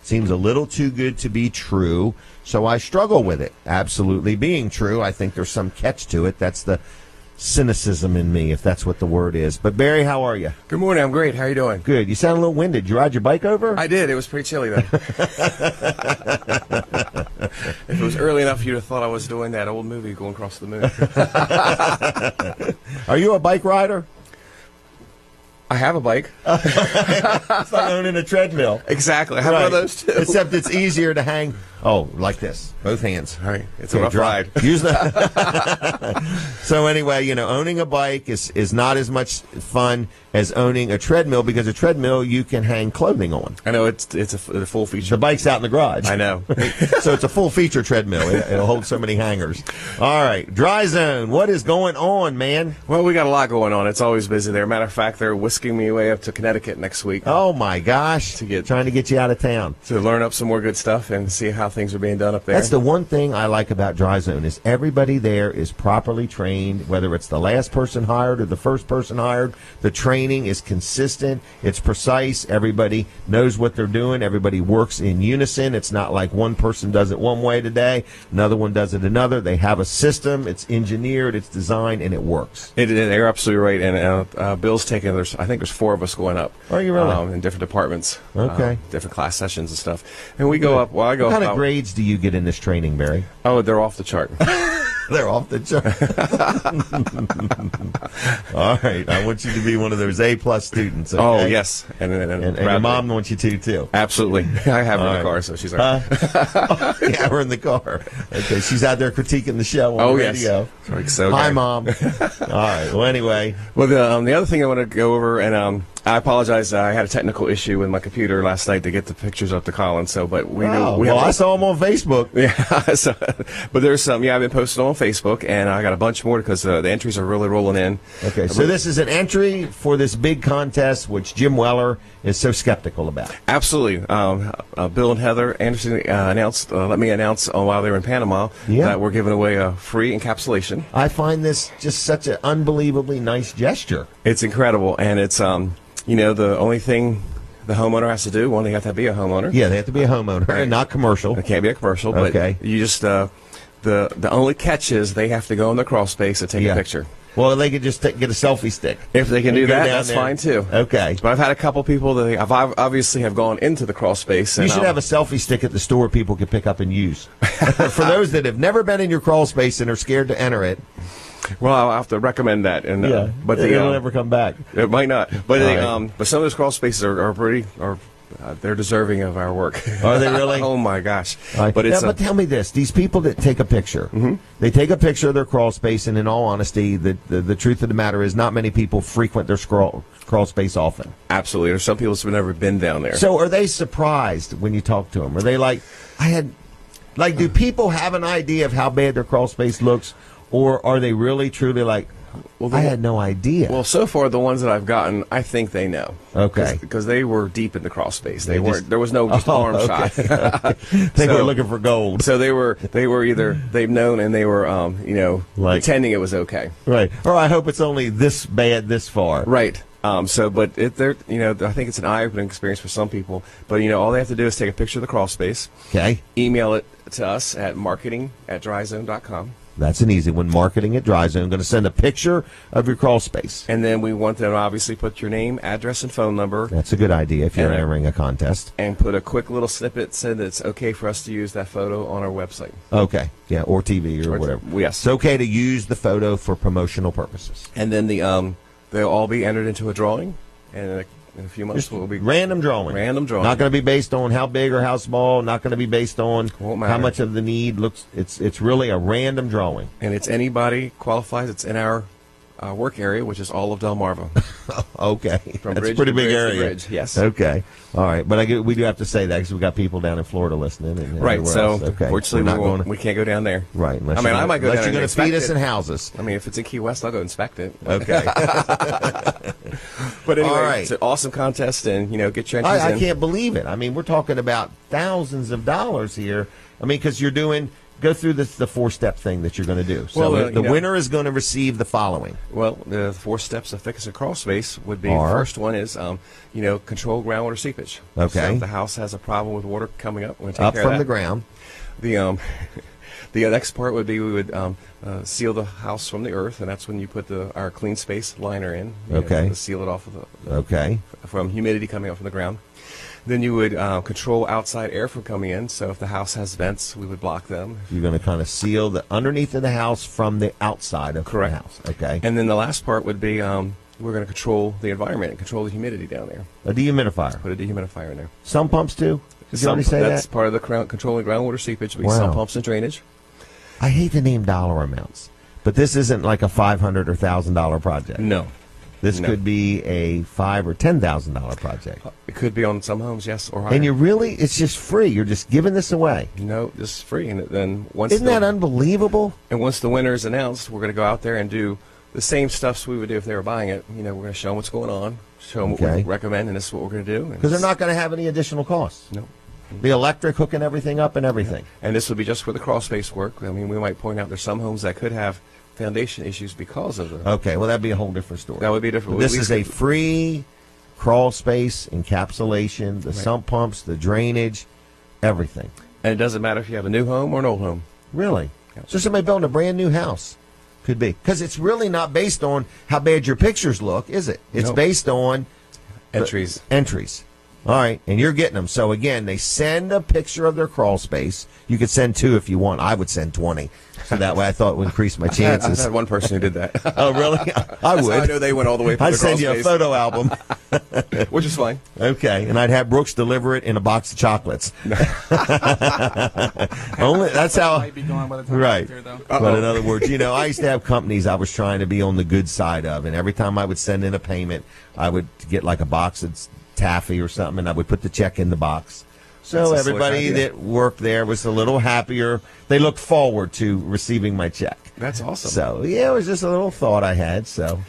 Seems a little too good to be true, so I struggle with it absolutely being true. I think there's some catch to it. That's the cynicism in me, if that's what the word is. But Barry, how are you? Good morning. I'm great. How are you doing? Good. You sound a little winded. Did you ride your bike over? I did. It was pretty chilly though. If it was early enough, you'd have thought I was doing that old movie, Going Across the Moon. Are you a bike rider? I have a bike. It's like owning a treadmill. Exactly. I have one of those too. Except it's easier to hang. Oh, like this, both hands. All right. It's a rough ride. Use the. So anyway, owning a bike is not as much fun as owning a treadmill, because a treadmill you can hang clothing on. I know it's a full feature. The bike's out in the garage. I know. So it's a full feature treadmill. It'll hold so many hangers. All right, Dry Zone. What is going on, man? Well, we got a lot going on. It's always busy there. Matter of fact, they're whisking me away up to Connecticut next week. Oh my gosh! Trying to get you out of town to learn up some more good stuff and see how things are being done up there. That's the one thing I like about Dry Zone is everybody there is properly trained, whether it's the last person hired or the first person hired. The training is consistent. It's precise. Everybody knows what they're doing. Everybody works in unison. It's not like one person does it one way today, another one does it another. They have a system. It's engineered. It's designed, and it works. They're absolutely right. And Bill's taking. I think there's 4 of us going up. Are you really? In different departments. Okay. Different class sessions and stuff. And we go up. Well, I go. What kind of grades do you get in this training, Barry? Oh, they're off the chart. They're off the chart. All right. I want you to be one of those A+ students. Okay? Oh, yes. And your mom wants you to, too. Absolutely. I have her in the car, so she's all right. Yeah, we're in the car. Okay. She's out there critiquing the show on the radio. Yes. So hi, Mom. All right. Well, anyway. Well, the other thing I want to go over, and I apologize. I had a technical issue with my computer last night to get the pictures up to Colin. I saw them on Facebook. Yeah. But there's some. Yeah, I've been posting on Facebook, and I got a bunch more because the entries are really rolling in. Okay. So this is an entry for this big contest, which Jim Weller is so skeptical about. Absolutely. Bill and Heather Anderson let me announce while they were in Panama that we're giving away a free encapsulation. I find this just such an unbelievably nice gesture. It's incredible, and it's the only thing the homeowner has to do, they have to be a homeowner. Yeah, they have to be a homeowner, right. And not commercial. It can't be a commercial, but you just the only catch is they have to go in the crawl space and take a picture. Well, they could just get a selfie stick. If they can do that, that's fine too. Okay. But I've had a couple people that I've obviously have gone into the crawl space. You should have a selfie stick at the store people can pick up and use. For those that have never been in your crawl space and are scared to enter it. Well, I'll have to recommend that, but it'll never come back. It might not, but but some of those crawl spaces they're deserving of our work. Are they really? Oh my gosh! But tell me this: these people that take a picture, they take a picture of their crawl space, and in all honesty, the truth of the matter is, not many people frequent their crawl space often. Absolutely, there's some people who've never been down there. So, are they surprised when you talk to them? Are they like, do people have an idea of how bad their crawl space looks? Or are they really, truly like, I had no idea? Well, so far, the ones that I've gotten, I think they know. Okay. Because they were deep in the crawl space. There was no arm shot. They were looking for gold. So they were either, they've known and they were, pretending it was okay. Right. Or I hope it's only this bad this far. Right. I think it's an eye-opening experience for some people. But, all they have to do is take a picture of the crawl space. Okay. Email it to us at marketing@dryzone.com. That's an easy one. Marketing at Dry Zone. I'm going to send a picture of your crawl space. And then we want them to obviously put your name, address, and phone number. That's a good idea if you're entering a contest. And put a quick little snippet saying that it's okay for us to use that photo on our website. Okay. Yeah, or TV or whatever. Yes. It's okay to use the photo for promotional purposes. And then they'll all be entered into a drawing. And in a few months, we'll be random drawing. Random drawing. Not going to be based on how big or how small. Not going to be based on how much of the need looks. It's really a random drawing. And it's anybody qualifies. It's in our work area, which is all of Delmarva. Okay, that's a pretty big area. Bridge, yes. Okay. All right, but we do have to say that because we got people down in Florida listening. And right. So, fortunately, we can't go down there. Right. I might go down there. You're going to feed us and house us. I mean, if it's in Key West, I'll go inspect it. Okay. But anyway, it's an awesome contest, and get your entries in. I can't believe it. I mean, we're talking about thousands of dollars here. I mean, because you're doing. Go through the 4-step thing that you're going to do. So the winner is going to receive the following. Well, the 4 steps of thickest crawl space would be the first one is, control groundwater seepage. Okay. So if the house has a problem with water coming up, we're going to take up care from of that. the ground. The next part would be we would seal the house from the earth, and that's when you put our clean space liner in. To seal it off of from humidity coming up from the ground. Then you would control outside air from coming in. So if the house has vents, we would block them. You're going to kind of seal the underneath of the house from the outside of the house. Okay. And then the last part would be we're going to control the environment and control the humidity down there. A dehumidifier. Put a dehumidifier in there. Sump pumps too? Did you already say that's part of the controlling groundwater seepage. We sump pumps and drainage. I hate to name dollar amounts, but this isn't like a $500 or $1,000 project. No. This could be a $5,000 or $10,000 project. It could be on some homes, yes, or higher. And it's just free. You're just giving this away. No, this is free. And then isn't that unbelievable? And once the winner is announced, we're going to go out there and do the same stuff we would do if they were buying it. We're going to show them what's going on, show them what we recommend, and this is what we're going to do. Because they're not going to have any additional costs. No. The electric hooking everything up and everything. Yeah. And this would be just for the crawl space work. I mean, we might point out there's some homes that could have foundation issues because of the... Okay, well, that'd be a whole different story. That would be different. This is a free crawl space, encapsulation, the sump pumps, the drainage, everything. And it doesn't matter if you have a new home or an old home. Really? Yeah. So somebody building a brand new house could be. Because it's really not based on how bad your pictures look, is it? It's based on... Entries. Entries. All right, and you're getting them. So, again, they send a picture of their crawl space. You could send 2 if you want. I would send 20. So that way I thought it would increase my chances. I've had one person who did that. Oh, really? I would. I know they went all the way for I'd the crawl send you space. a photo album. Which is fine. Okay, and I'd have Brooks deliver it in a box of chocolates. Only that's how. Might be gone by the time Right. I get there, though. But in other words, I used to have companies I was trying to be on the good side of, and every time I would send in a payment, I would get like a box of taffy or something, and I would put the check in the box. So everybody that worked there was a little happier. They looked forward to receiving my check. That's awesome. So, yeah, it was just a little thought I had. So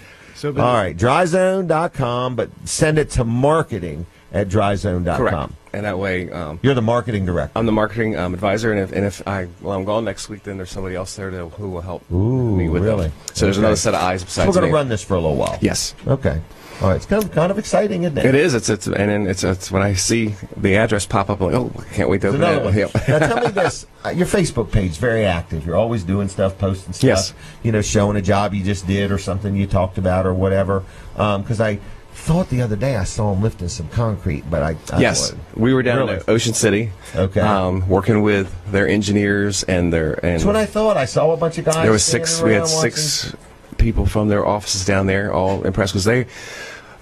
all right, dryzone.com, but send it to marketing at dryzone.com. Correct. And that way... you're the marketing director. I'm the marketing advisor, and if I'm gone next week, then there's somebody else there who will help me with really? them. So there's another set of eyes besides me. We're going to run this for a little while. Yes. Okay. All right, it's kind of exciting, isn't it? It is. It's when I see the address pop up, I'm like, oh, I can't wait to open it. Yep. Now tell me this: your Facebook page is very active. You're always doing stuff, posting stuff. Yes. Showing a job you just did or something you talked about or whatever. Because I thought the other day I saw them lifting some concrete, but I yes, we were down in Ocean City. Okay. Working with their engineers and that's what I thought. I saw a bunch of guys. There was 6. We had 6 people from their offices down there, all impressed because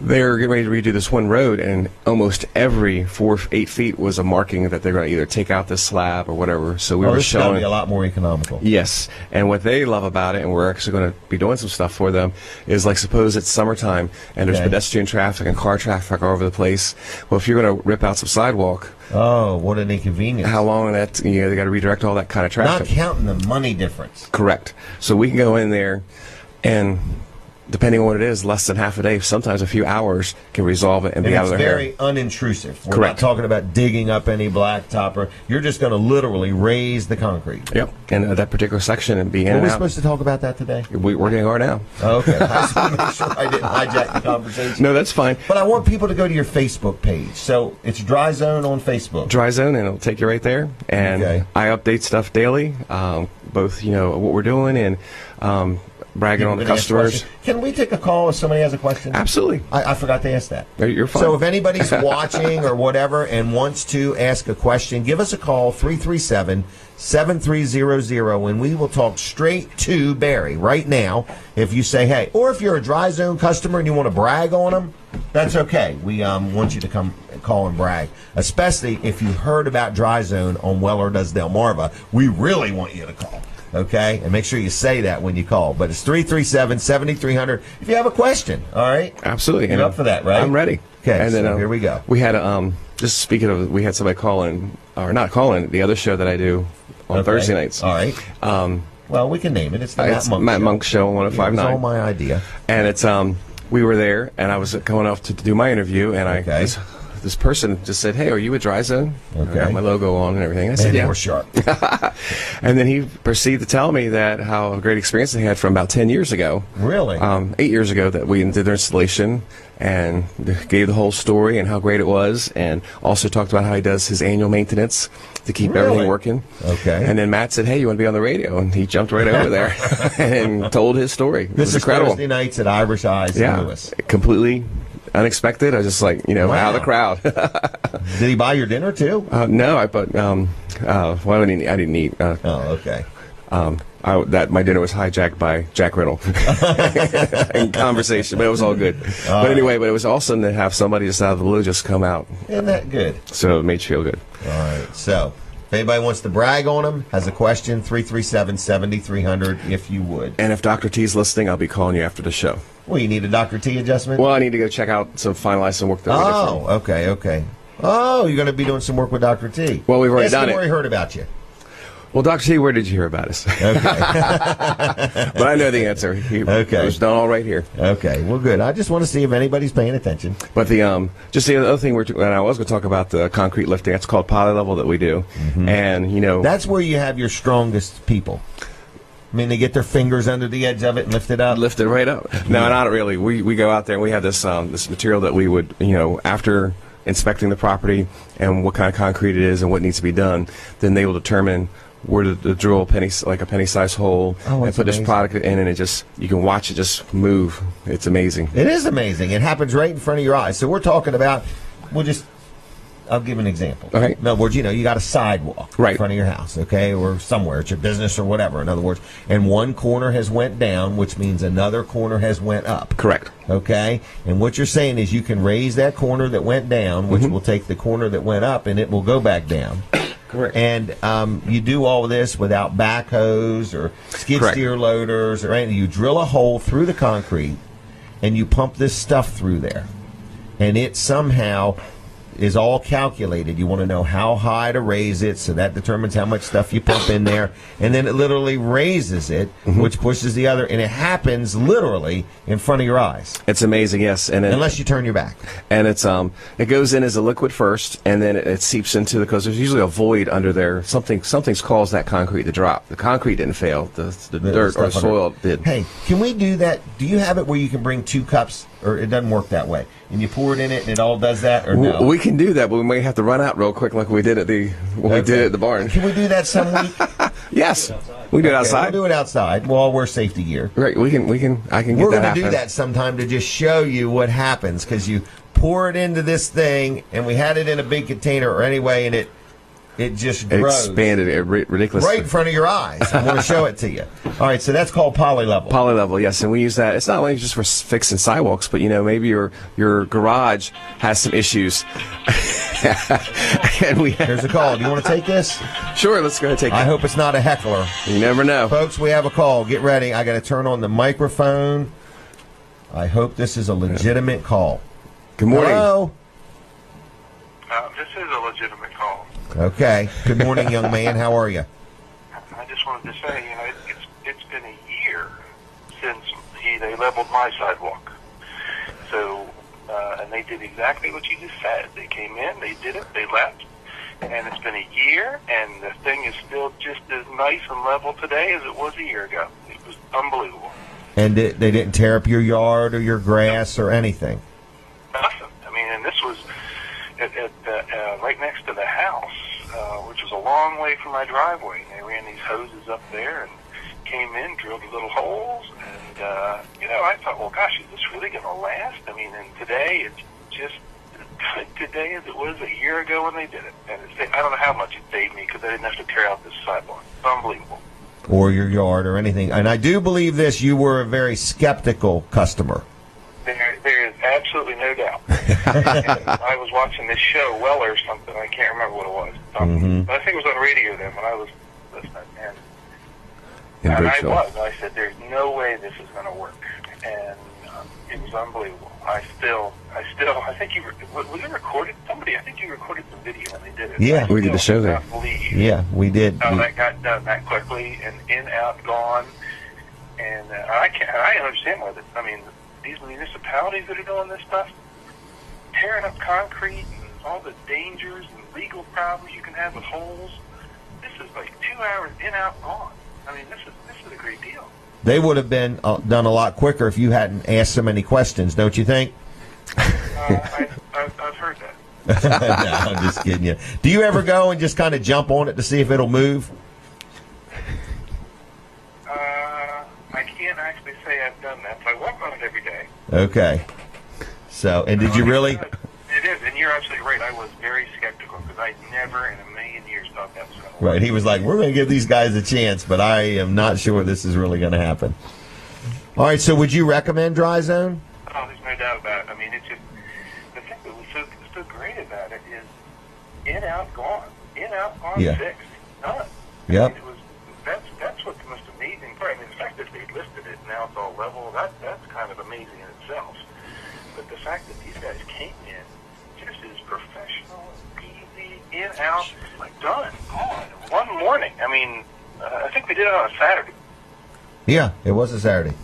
they're getting ready to redo this one road, and almost every 8 feet was a marking that they're going to either take out this slab or whatever. So we were showing. This is going to be a lot more economical. Yes, and what they love about it, and we're actually going to be doing some stuff for them, is like suppose it's summertime and there's pedestrian traffic and car traffic all over the place. Well, if you're going to rip out some sidewalk. Oh, what an inconvenience! How long they got to redirect all that kind of traffic. Not counting the money difference. Correct. So we can go in there and, depending on what it is, less than half a day, sometimes a few hours, can resolve it and be out of their hair. It's very unintrusive. We're Correct. not talking about digging up any blacktop. You're just going to literally raise the concrete. Yep. And that particular section and be in and out. Were we supposed to talk about that today? We're going to now. Okay. I just want to make sure I didn't hijack the conversation. No, that's fine. But I want people to go to your Facebook page. So it's Dry Zone on Facebook. Dry Zone, and it'll take you right there. And I update stuff daily, both what we're doing and bragging on the customers. Can we take a call if somebody has a question? Absolutely. I forgot to ask that. You're fine. So if anybody's watching or whatever and wants to ask a question, give us a call, 337-7300, and we will talk straight to Barry right now. If you say, hey, or if you're a Dry Zone customer and you want to brag on them, that's okay. We want you to come call and brag, especially if you heard about Dry Zone on Weller Does Delmarva. We really want you to call. Okay, and make sure you say that when you call. But it's 337-7300 if you have a question. All right, absolutely. You're up for that, right? I'm ready. Okay, and so then here we go. We had just speaking of, we had somebody call in, or not call in, the other show that I do on Thursday nights. All right. Well, we can name it. It's the Matt Monk Show on 105.9. It's all my idea. And it's we were there, and I was going off to do my interview, and I was this person just said, "Hey, are you a Dry Zone?" Okay. I got my logo on and everything. I said, They "Yeah." were sharp. And then he proceeded to tell me that how a great experience they had from about 10 years ago. Really? 8 years ago that we did their installation, and gave the whole story and how great it was, and also talked about how he does his annual maintenance to keep everything working. Okay. And then Matt said, "Hey, you want to be on the radio?" And he jumped right over there and told his story. It This was is incredible. Thursday nights at Irish Eyes in Lewis. Completely unexpected. I was just like, out of the crowd. Did he buy your dinner too? No, I didn't eat. Okay. My dinner was hijacked by Jack Riddle in conversation, but it was all good. But anyway, but it was awesome to have somebody just out of the blue just come out. Isn't that good? So it made you feel good. All right. So if anybody wants to brag on him, has a question, 337-7300 if you would. And if Dr. T's listening, I'll be calling you after the show. Well, you need a Dr. T adjustment? Well, I need to go check out finalize some work that we did for him. Okay. Oh, you're going to be doing some work with Dr. T. Well, we've already done it. Where he heard about you. Well, Dr. T, where did you hear about us? Okay. But I know the answer. It was done all right here. Okay. Well, good. I just want to see if anybody's paying attention. But the just the other thing and I was going to talk about the concrete lifting. That's called poly level that we do, and that's where you have your strongest people. I mean, they get their fingers under the edge of it and lift it up. Lift it right up. No, not really. We go out there and we have this this material that we would after inspecting the property and what kind of concrete it is and what needs to be done, then they will determine where to drill a penny-sized hole and put this product in, and you can watch it just move. It's amazing. It is amazing. It happens right in front of your eyes. So we're talking about, I'll give an example. Okay. In other words, you got a sidewalk in front of your house, okay, or somewhere, it's your business or whatever, in other words, and one corner has went down, which means another corner has went up. Correct. Okay? And what you're saying is you can raise that corner that went down, which will take the corner that went up, and it will go back down. Correct. And you do all of this without backhoes or skid steer loaders or anything. You drill a hole through the concrete, and you pump this stuff through there. And it somehow is all calculated. You want to know how high to raise it, so that determines how much stuff you pump in there. And then it literally raises it, which pushes the other. And it happens literally in front of your eyes. It's amazing, yes. And unless you turn your back. And it goes in as a liquid first, and then it seeps into because there's usually a void under there. Something's caused that concrete to drop. The concrete didn't fail. The dirt or the soil did. Hey, can we do that? Do you have it where you can bring 2 cups, or it doesn't work that way? And you pour it in it, and it all does that, or no? We can do that, but we may have to run out real quick, like we did at the barn. Can we do that some week? Yes, we do it outside. We'll do it outside. We'll all wear safety gear. Right. I can get that happen. We're going to do that sometime to just show you what happens, because you pour it into this thing, and we had it in a big container, or anyway, and it just grows. Expanded ridiculously. Right in front of your eyes. I want to show it to you. All right, so that's called poly level. Poly level, yes, and we use that. It's not only just for fixing sidewalks, but maybe your garage has some issues. And here's a call. Do you want to take this? Sure, let's go ahead and take it. I hope it's not a heckler. You never know. Folks, we have a call. Get ready. I got to turn on the microphone. I hope this is a legitimate call. Good morning. Hello? This is a legitimate call. Okay. Good morning, young man. How are you? I just wanted to say, it's been a year since they leveled my sidewalk. So, and they did exactly what you just said. They came in, they did it, they left, and it's been a year, and the thing is still just as nice and level today as it was a year ago. It was unbelievable. And they didn't tear up your yard or your grass or anything? Nothing. And this was right next to the house, which was a long way from my driveway. And they ran these hoses up there and came in, drilled little holes, and I thought, well, gosh, is this really going to last? And today it's just as good today as it was a year ago when they did it. And I don't know how much it saved me because I didn't have to tear out this sidewalk. It's unbelievable. Or your yard or anything. And I do believe this, you were a very skeptical customer. There is absolutely no doubt. And I was watching this show, Weller or something. I can't remember what it was. But I think it was on radio then when I was listening. And I said, there's no way this is going to work. And it was unbelievable. I think was it recorded? I think you recorded the video when they did it. Yeah, we did the show there. Yeah, we did. How that got done that quickly and in, out, gone. And I understand why these municipalities that are doing this stuff, tearing up concrete and all the dangers and legal problems you can have with holes. This is like 2 hours in, out, gone. I mean, this is a great deal. They would have been done a lot quicker if you hadn't asked so many questions, don't you think? I've heard that. No, I'm just kidding you. Do you ever go and just kind of jump on it to see if it'll move? I can't actually say I've done that. So I walk on it every day. Okay. So, and did you really? It is, and you're absolutely right. I was very skeptical because I never in a million years thought that was going to work. Right. He was like, we're going to give these guys a chance, but I am not sure this is really going to happen. All right, so would you recommend Dry Zone? Oh, there's no doubt about it. I mean, it's just, the thing that was so great about it is in, out, gone. In, out, gone, Yeah. fixed. Done. Yep. I mean, that's what's the most amazing part. I mean, the fact that they listed it, now it's all level, that's kind of amazing in itself. But the fact that these guys came in just as professional, easy, in, out, like done, gone, one morning. I mean, I think we did it on a Saturday. Yeah, it was a Saturday.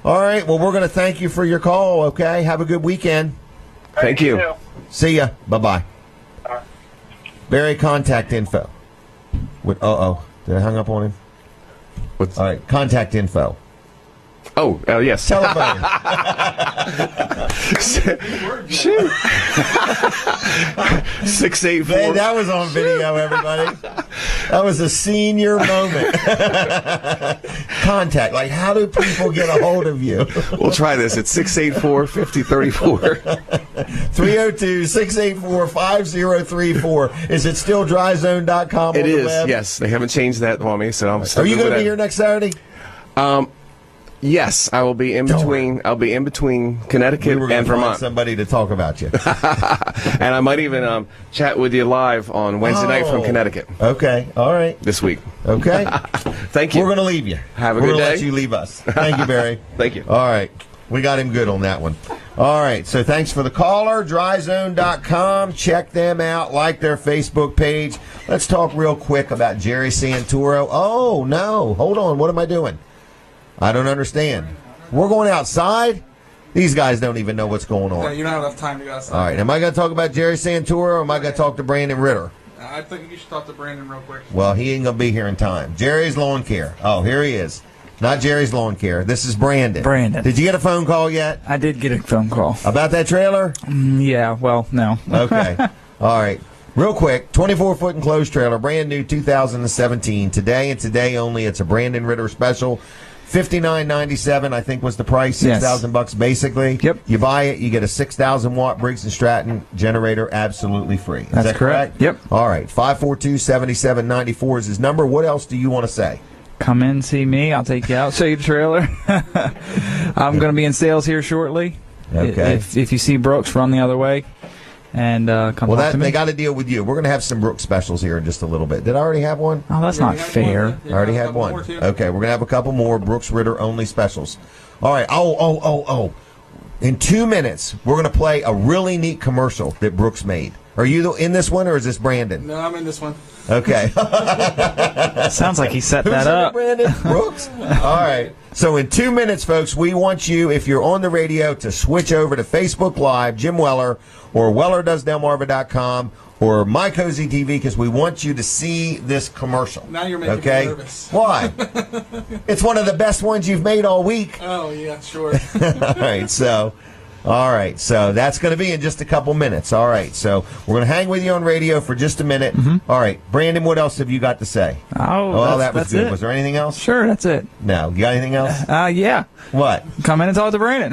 All right, well, we're going to thank you for your call, okay? Have a good weekend. Thank you. too. See ya. Bye-bye. Barry, contact info. Did I hang up on him? What's All right, contact info. Oh, yes. Telephone. Shoot. 684. Man, that was on video, everybody. That was a senior moment. Contact. Like, how do people get a hold of you? We'll try this. It's 684-5034. 302-684-5034. Is it still dryzone.com? It on the is, web? yes. They haven't changed that for me, so I'm still Are you good going to with be that. here next Saturday? Yes, I will be in between. I'll be in between Connecticut We were going and to find Vermont, somebody to talk about you. and I might even chat with you live on Wednesday night from Connecticut Okay. All right. this week. Okay. Thank you. We're going to leave you. Have a We're good gonna day. let you leave us. Thank you, Barry. Thank you. All right. We got him good on that one. All right. So thanks for the caller. Dryzone.com. Check them out. Like their Facebook page. Let's talk real quick about Jerry Santoro. Oh, no. Hold on. What am I doing? I don't understand. We're going outside? These guys don't even know what's going on. No, you don't have enough time to go outside. All right. Am I going to talk about Jerry Santoro or am I going to talk to Brandon Ritter? I think you should talk to Brandon real quick. Well, he ain't going to be here in time. Jerry's Lawn Care. Oh, here he is. Not Jerry's Lawn Care. This is Brandon. Brandon. Did you get a phone call yet? I did get a phone call. About that trailer? Yeah, well, no. Okay. All right. Real quick, 24-foot enclosed trailer, brand new 2017. Today and today only. It's a Brandon Ritter special. $59.97, I think, was the price. Yes. $6,000 basically. Yep. You buy it, you get a 6,000 watt Briggs & Stratton generator absolutely free. Is That's that correct? Yep. All right. 542-7794 is his number. What else do you want to say? Come in, see me. I'll take you out, show you the trailer. I'm going to be in sales here shortly. Okay. If you see Brooks, run the other way. And come talk to me. They got to deal with you. We're going to have some Brooks specials here in just a little bit. Did I already have one? Oh, that's not fair. I already had one. Okay, we're going to have a couple more Brooks Ritter only specials. All right. Oh. In 2 minutes, we're going to play a really neat commercial that Brooks made. Are you in this one or is this Brandon? No, I'm in this one. Okay. Sounds like he set Who's that in it, up. Brandon? Brooks? All right. So in 2 minutes, folks, we want you, if you're on the radio, to switch over to Facebook Live, Jim Weller, or WellerDoesDelmarva.com, or My Cozy TV, because we want you to see this commercial. Now you're making me nervous. Why? It's one of the best ones you've made all week. Oh, yeah, sure. All right, so that's going to be in just a couple minutes. All right, so we're going to hang with you on radio for just a minute. Mm-hmm. All right, Brandon, what else have you got to say? Oh, that was good. It. Was there anything else? Sure, that's it. No, you got anything else? Yeah. What? Come in and talk to Brandon.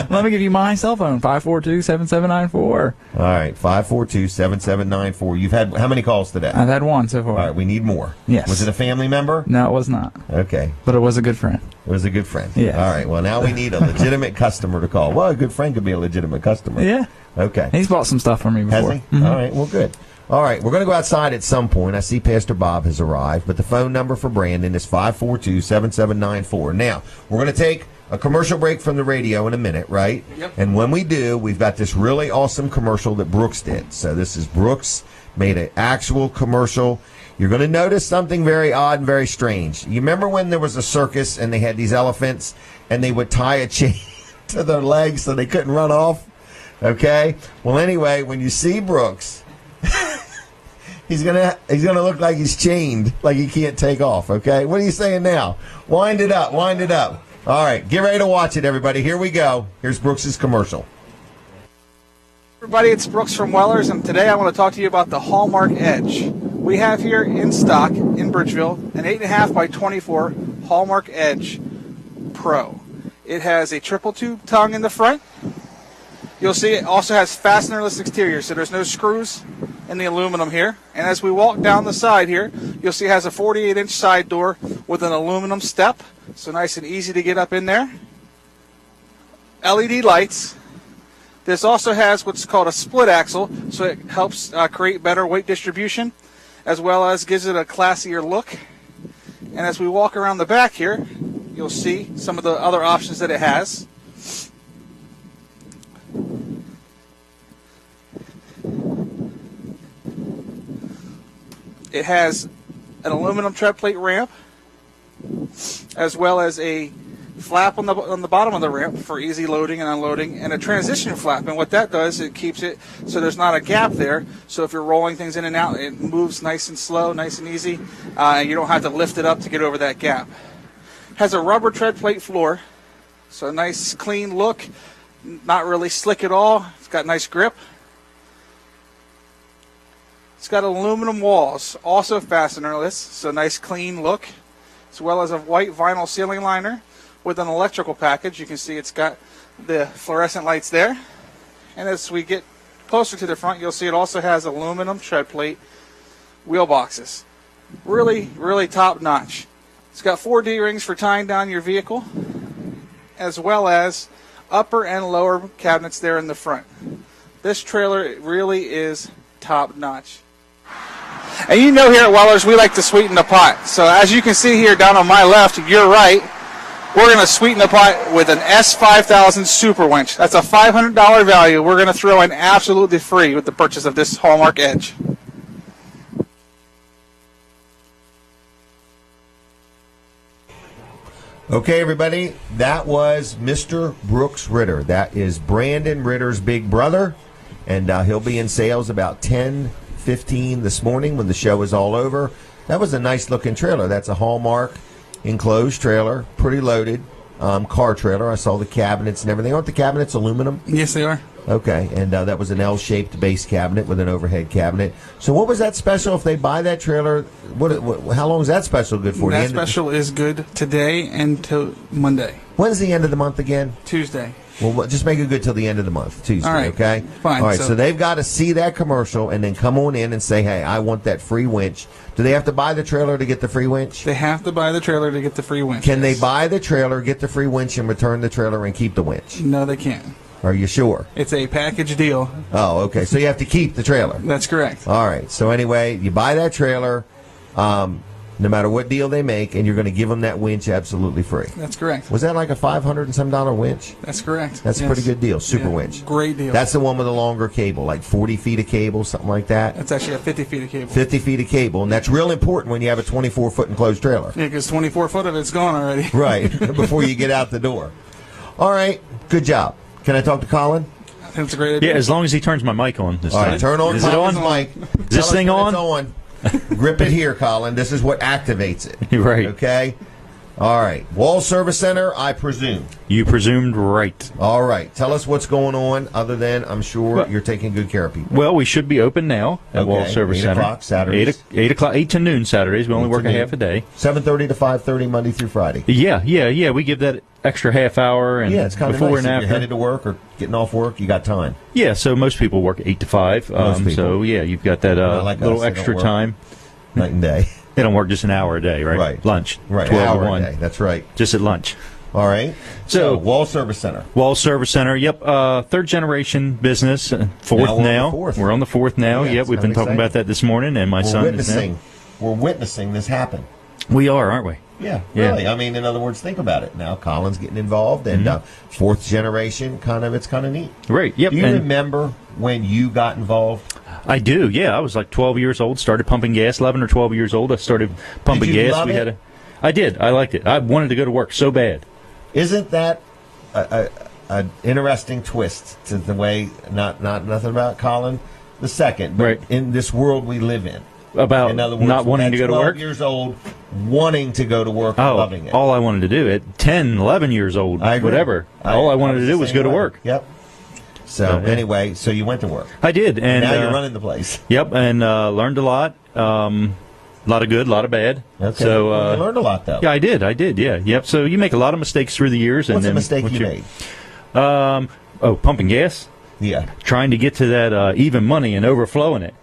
Let me give you my cell phone, 542-7794. All right, 542-7794. You've had how many calls today? I've had one so far. All right, we need more. Yes. Was it a family member? No, it was not. Okay. But it was a good friend. It was a good friend. Yeah. All right, well, now we need a legitimate customer to call. Well, a good friend could be a legitimate customer. Yeah. Okay. He's bought some stuff from me before. Has he? Mm-hmm. All right, well, good. All right, we're going to go outside at some point. I see Pastor Bob has arrived, but the phone number for Brandon is 542-7794. Now, we're going to take a commercial break from the radio in a minute, right? Yep. And when we do, we've got this really awesome commercial that Brooks did. So this is Brooks made an actual commercial. You're going to notice something very odd and very strange. You remember when there was a circus and they had these elephants and they would tie a chain to their legs so they couldn't run off? Okay? Well, anyway, when you see Brooks, he's gonna look like he's chained, like he can't take off, okay? What are you saying now? Wind it up, wind it up. All right, get ready to watch it, everybody. Here we go. Here's Brooks's commercial. Everybody, it's Brooks from Wellers, and today I want to talk to you about the Hallmark Edge. We have here in stock in Bridgeville an 8.5 by 24 Hallmark Edge Pro. It has a triple tube tongue in the front. You'll see it also has fastenerless exterior, so there's no screws in the aluminum here. And as we walk down the side here, you'll see it has a 48-inch side door with an aluminum step, so nice and easy to get up in there. LED lights. This also has what's called a split axle, so it helps create better weight distribution, as well as gives it a classier look. And as we walk around the back here, you'll see some of the other options that it has. It has an aluminum tread plate ramp, as well as a flap on the bottom of the ramp for easy loading and unloading, and a transition flap. And what that does, it keeps it so there's not a gap there. So if you're rolling things in and out, it moves nice and slow, nice and easy, and you don't have to lift it up to get over that gap. Has a rubber tread plate floor, so a nice clean look, not really slick at all. It's got nice grip. It's got aluminum walls, also fastenerless, so nice clean look, as well as a white vinyl ceiling liner with an electrical package. You can see it's got the fluorescent lights there. And as we get closer to the front, you'll see it also has aluminum tread plate wheel boxes. Really, really top notch. It's got 4 D-rings for tying down your vehicle, as well as upper and lower cabinets there in the front. This trailer really is top notch. And you know here at Wellers, we like to sweeten the pot. So as you can see here down on my left, you're right, we're going to sweeten the pot with an S5000 Super Winch. That's a $500 value we're going to throw in absolutely free with the purchase of this Hallmark Edge. Okay, everybody, that was Mr. Brooks Ritter. That is Brandon Ritter's big brother, and he'll be in sales about 10:15 this morning when the show is all over. That was a nice-looking trailer. That's a Hallmark enclosed trailer, pretty loaded car trailer. I saw the cabinets and everything. Aren't the cabinets aluminum? Yes, they are. Okay, and that was an L-shaped base cabinet with an overhead cabinet. So what was that special if they buy that trailer? How long is that special good for? That special is good today and till Monday. When's the end of the month again? Tuesday. Well, just make it good till the end of the month, Tuesday, all right. Okay? Fine. All right, so they've got to see that commercial and then come on in and say, hey, I want that free winch. Do they have to buy the trailer to get the free winch? They have to buy the trailer to get the free winch. Can they buy the trailer, get the free winch, and return the trailer and keep the winch? No, they can't. Are you sure? It's a package deal. Oh, okay. So you have to keep the trailer. That's correct. All right. So anyway, you buy that trailer, no matter what deal they make, and you're going to give them that winch absolutely free. That's correct. Was that like a $500 and some winch? That's correct. That's a pretty good deal. Super winch. Great deal. That's the one with the longer cable, like 40 feet of cable, something like that. That's actually a 50 feet of cable. 50 feet of cable, and that's real important when you have a 24-foot enclosed trailer. Yeah, because 24 foot of it's gone already. Right, before you get out the door. All right, good job. Can I talk to Colin? I think it's a great idea. Yeah, as long as he turns my mic on this All time. right, turn on Colin's mic. Is this thing on? It's on. Grip it here, Colin. This is what activates it. Right. Okay? All right. Wall Service Center, I presume. You presumed right. All right. Tell us what's going on, other than I'm sure you're taking good care of people. Well, we should be open now at Wall Service 8 Center. 8 o'clock Saturdays. 8 o'clock, 8 to noon Saturdays. We only work a half a day. 7:30 to 5:30 Monday through Friday. Yeah. We give that extra half hour and it's kind of before nice. and If after. you're headed to work or getting off work, you got time. Yeah, so most people work 8 to 5. So, yeah, you've got that like little us, they extra don't work time. Night and day. They don't work just an hour a day, right? Right. Lunch. Right. 12 hour to 1. a day. That's right. Just at lunch. All right. So Wall Service Center. Wall Service Center. Yep. Third generation business. Fourth now. We're on the fourth now. Yep. We've been talking about that this morning, and my son is now. We're witnessing this happen. We are, aren't we? Yeah, really. I mean, in other words, think about it. Now Colin's getting involved, and fourth generation, it's kind of neat. Right. Yep. Do you remember when you got involved? I do. Yeah, I was like 12 years old. Started pumping gas. 11 or 12 years old. I started pumping Did you gas. love it? I did. I liked it. I wanted to go to work so bad. Isn't that an interesting twist to the way, not nothing about Colin the second, but in this world we live in. About in other words, not wanting to go to work? 12 years old, wanting to go to work, loving it. All I wanted to do at 10, 11 years old, whatever. All I wanted to do was go to work. Yep. So anyway, so you went to work. I did. And now you're running the place. Yep, and learned a lot. A lot of good, a lot of bad. Okay. So, you learned a lot, though. Yeah, I did, yeah. Yep, so you make a lot of mistakes through the years. What's a mistake you made? Pumping gas. Yeah. Trying to get to that even money and overflowing it.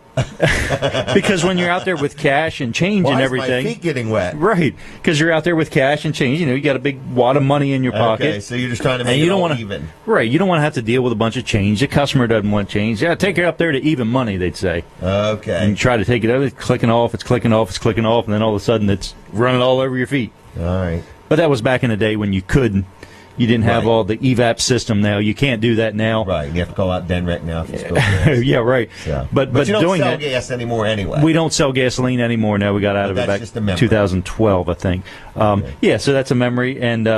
Because when you're out there with cash and change and everything, my feet getting wet? Right, because you're out there with cash and change. You got a big wad of money in your pocket. Okay, so you're just trying to make it all even. Right, you don't want to have to deal with a bunch of change. The customer doesn't want change. Yeah, take it up there to even money, they'd say. Okay. And you try to take it over, it's clicking off, and then all of a sudden it's running all over your feet. All right. But that was back in the day when you couldn't. You didn't have all the EVAP system now. You can't do that now. Right. You have to call out Denrec now if you spill gas. Yeah, right. So. But you don't doing sell that, gas anymore anyway. We don't sell gasoline anymore now. We got out of it back in 2012, I think. Yeah, so that's a memory. And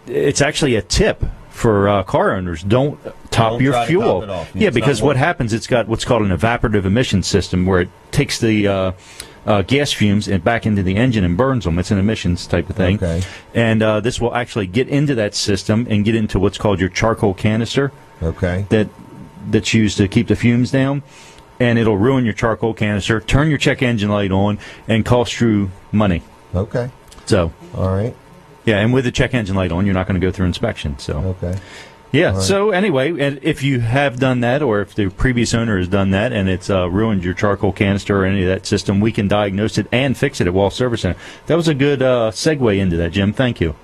it's actually a tip for car owners. Don't top your fuel. Yeah, because what happens, it's got what's called an evaporative emission system where it takes the gas fumes and back into the engine and burns them. It's an emissions type of thing. Okay. And this will actually get into that system and get into what's called your charcoal canister. Okay. That's used to keep the fumes down. And it'll ruin your charcoal canister, turn your check engine light on, and cost you money. Okay. So. All right. Yeah, and with the check engine light on, you're not going to go through inspection. So. Okay. Yeah, so anyway, and if you have done that, or if the previous owner has done that, and it's ruined your charcoal canister or any of that system, we can diagnose it and fix it at Wall Service Center. That was a good segue into that, Jim. Thank you.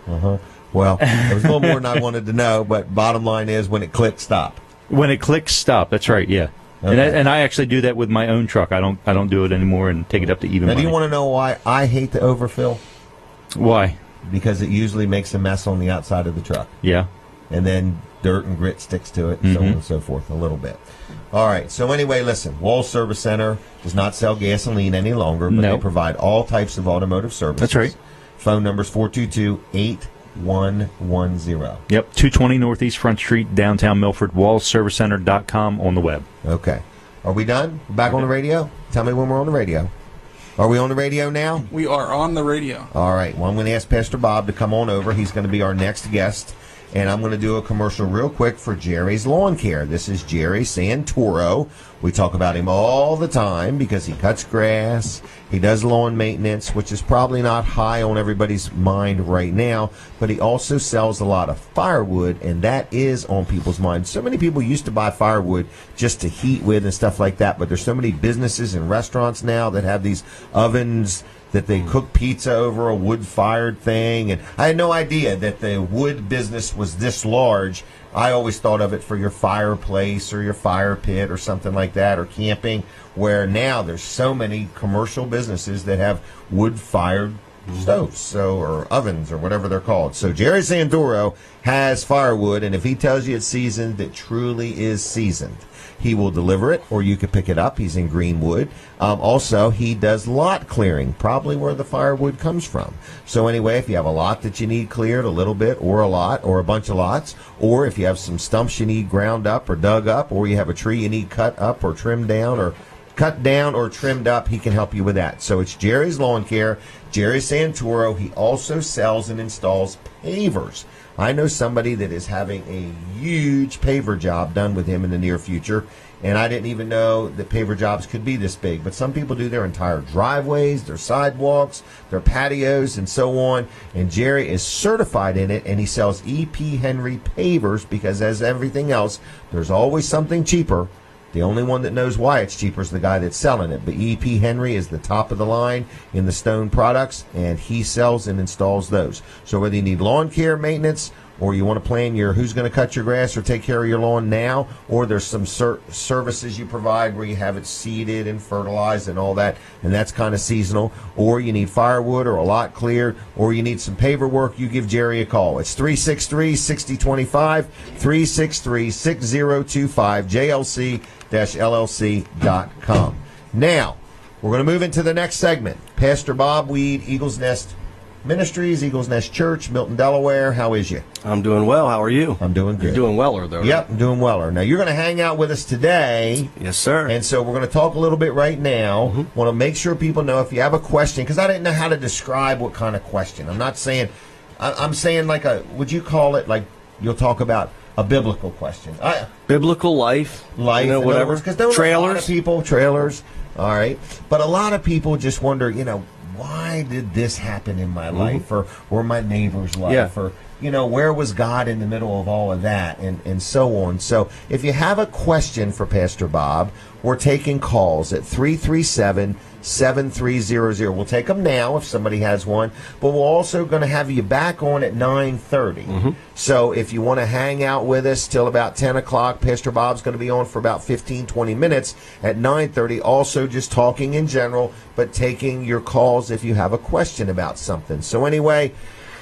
Well, it was a little more than I wanted to know, but bottom line is when it clicks, stop. When it clicks, stop. That's right, yeah. Okay. And I actually do that with my own truck. I don't do it anymore and take it up to even money. Now, do you want to know why I hate the overfill? Why? Because it usually makes a mess on the outside of the truck. Yeah. And then dirt and grit sticks to it, and so on and so forth, a little bit. All right, so anyway, listen, Wall Service Center does not sell gasoline any longer, but they provide all types of automotive services. That's right. Phone number is 422-8110. Yep, 220 Northeast Front Street, downtown Milford, wallservicecenter.com on the web. Okay. Are we done? Back on the radio? Tell me when we're on the radio. Are we on the radio now? We are on the radio. All right, well, I'm going to ask Pastor Bob to come on over. He's going to be our next guest. And I'm going to do a commercial real quick for Jerry's Lawn Care. This is Jerry Santoro. We talk about him all the time because he cuts grass, he does lawn maintenance, which is probably not high on everybody's mind right now, but he also sells a lot of firewood, and that is on people's minds. So many people used to buy firewood just to heat with and stuff like that, but there's so many businesses and restaurants now that have these ovens that they cook pizza over a wood-fired thing. And I had no idea that the wood business was this large. I always thought of it for your fireplace or your fire pit or something like that, or camping, where now there's so many commercial businesses that have wood-fired stoves, or ovens, or whatever they're called. So Jerry Santoro has firewood, and if he tells you it's seasoned, it truly is seasoned. He will deliver it, or you can pick it up. He's in Greenwood. Also, he does lot clearing, probably where the firewood comes from. So anyway, if you have a lot that you need cleared, a little bit, or a lot, or a bunch of lots, or if you have some stumps you need ground up or dug up, or you have a tree you need cut up or trimmed down, or cut down or trimmed up, he can help you with that. So it's Jerry's Lawn Care, Jerry Santoro. He also sells and installs pavers. I know somebody that is having a huge paver job done with him in the near future, and I didn't even know that paver jobs could be this big. But some people do their entire driveways, their sidewalks, their patios, and so on. And Jerry is certified in it, and he sells E.P. Henry pavers because, as everything else, there's always something cheaper. The only one that knows why it's cheaper is the guy that's selling it. But E.P. Henry is the top of the line in the stone products, and he sells and installs those. So whether you need lawn care maintenance, or you want to plan your who's going to cut your grass or take care of your lawn now, or there's some services you provide where you have it seeded and fertilized and all that, and that's kind of seasonal, or you need firewood or a lot cleared, or you need some paver work, you give Jerry a call. It's 363-6025, 363-6025, JLC-LLC.com. Now, we're going to move into the next segment. Pastor Bob Weed, Eagles Nest Ministries, Eagles Nest Church, Milton, Delaware. How is you? I'm doing well. How are you? I'm doing good. You're doing weller, though. Right? Yep, I'm doing weller. Now, you're going to hang out with us today. Yes, sir. And so we're going to talk a little bit right now. Want to make sure people know if you have a question, because I didn't know how to describe what kind of question. I'm not saying, I'm saying like would you call it like you'll talk about a biblical question? Biblical life, whatever. Because there are a lot of people, trailers, all right. But a lot of people just wonder, why did this happen in my life or my neighbor's life or where was God in the middle of all of that and so on. So if you have a question for Pastor Bob, we're taking calls at 337-7300. We'll take them now if somebody has one, but we're also going to have you back on at 9:30. So if you want to hang out with us till about 10 o'clock, Pastor Bob's going to be on for about 15-20 minutes at 9:30, also just talking in general, but taking your calls if you have a question about something. So anyway,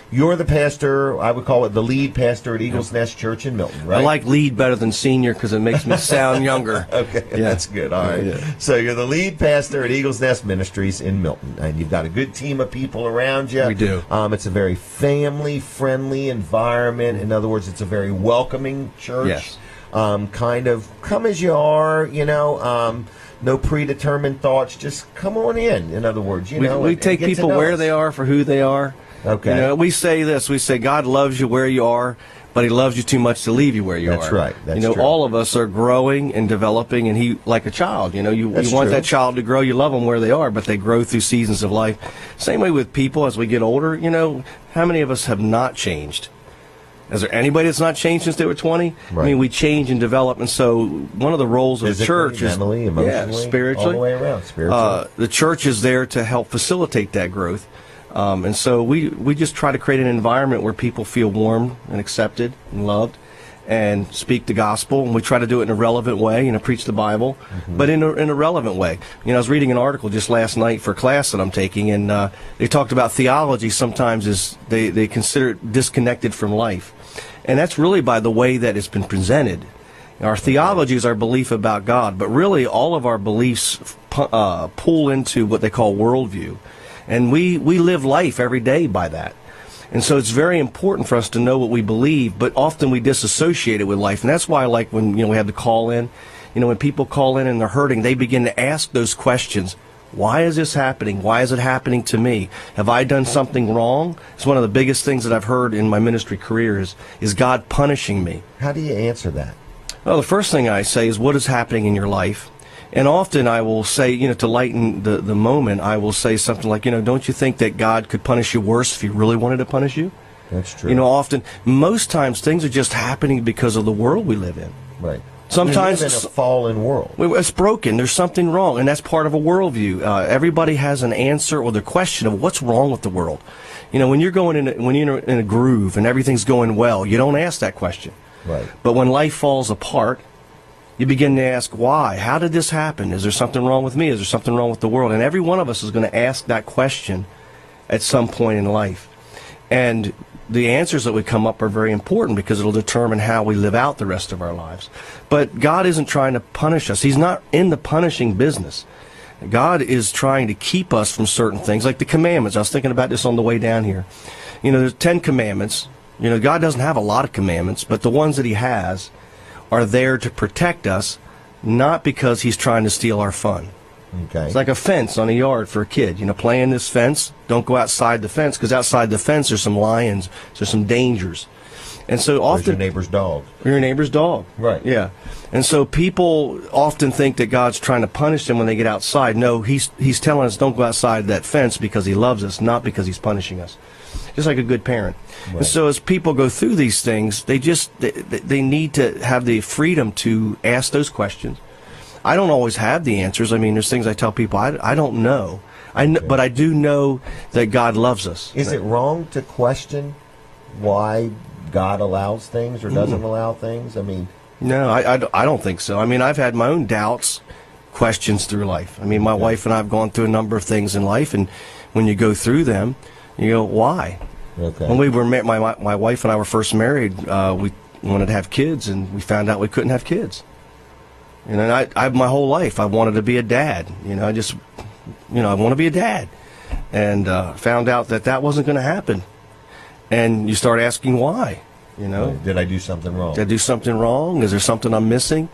you're the pastor, I would call it the lead pastor at Eagles Nest Church in Milton, right? I like lead better than senior because it makes me sound younger. Okay, that's good. All right. Yeah. So you're the lead pastor at Eagles Nest Ministries in Milton, and you've got a good team of people around you. We do. It's a very family-friendly environment. In other words, it's a very welcoming church. Yes. Kind of come as you are, no predetermined thoughts. Just come on in other words, we take people where they are for who they are. Okay. We say this. We say God loves you where you are, but He loves you too much to leave you where you are. That's right. That's true. All of us are growing and developing, and He, like a child, you want that child to grow. You love them where they are, but they grow through seasons of life. Same way with people as we get older. How many of us have not changed? Is there anybody that's not changed since they were 20? Right. I mean, we change and develop, and so one of the roles of the church is mentally, emotionally, spiritually, all the way around. Spiritually, the church is there to help facilitate that growth. And so we just try to create an environment where people feel warm and accepted and loved and speak the gospel. And we try to do it in a relevant way, preach the Bible, but in a relevant way. I was reading an article just last night for a class that I'm taking, and they talked about theology sometimes is they consider it disconnected from life. And that's really by the way that it's been presented. Our theology is our belief about God, but really all of our beliefs pull into what they call worldview. And we live life every day by that. And so it's very important for us to know what we believe, but often we disassociate it with life. And that's why I like when we have the call in. When people call in and they're hurting, they begin to ask those questions. Why is this happening? Why is it happening to me? Have I done something wrong? It's one of the biggest things that I've heard in my ministry career is God punishing me? How do you answer that? Well, the first thing I say is, what is happening in your life? And often I will say, to lighten the moment, I will say something like, don't you think that God could punish you worse if He really wanted to punish you? That's true. Most times things are just happening because of the world we live in. Right. Sometimes we live in a fallen world. It's broken. There's something wrong, and that's part of a worldview. Everybody has an answer or the question of what's wrong with the world. When you're in a groove and everything's going well, you don't ask that question. Right. But when life falls apart, you begin to ask, why? How did this happen? Is there something wrong with me? Is there something wrong with the world? And every one of us is going to ask that question at some point in life. And the answers that would come up are very important because it'll determine how we live out the rest of our lives. But God isn't trying to punish us. He's not in the punishing business. God is trying to keep us from certain things, like the commandments. I was thinking about this on the way down here. There's 10 commandments. God doesn't have a lot of commandments, but the ones that He has are there to protect us, not because He's trying to steal our fun. Okay. It's like a fence on a yard for a kid. Playing this fence, don't go outside the fence, because outside the fence there's some lions, there's some dangers. And so often... There's your neighbor's dog. Your neighbor's dog. Right. Yeah. And so people often think that God's trying to punish them when they get outside. No, He's telling us don't go outside that fence because He loves us, not because He's punishing us. Just like a good parent. Right. And so as people go through these things, they need to have the freedom to ask those questions. I don't always have the answers. There's things I tell people I don't know. But I do know that God loves us. Is it wrong to question why God allows things or doesn't allow things? No, I don't think so. I've had my own doubts, questions through life. My wife and I have gone through a number of things in life, and when you go through them, you go, why? Okay. When we were my wife and I were first married, we wanted to have kids, and we found out we couldn't have kids. I my whole life I wanted to be a dad. I want to be a dad. and found out that wasn't going to happen. And you start asking why. You know, did I do something wrong? Did I do something wrong? Is there something I'm missing?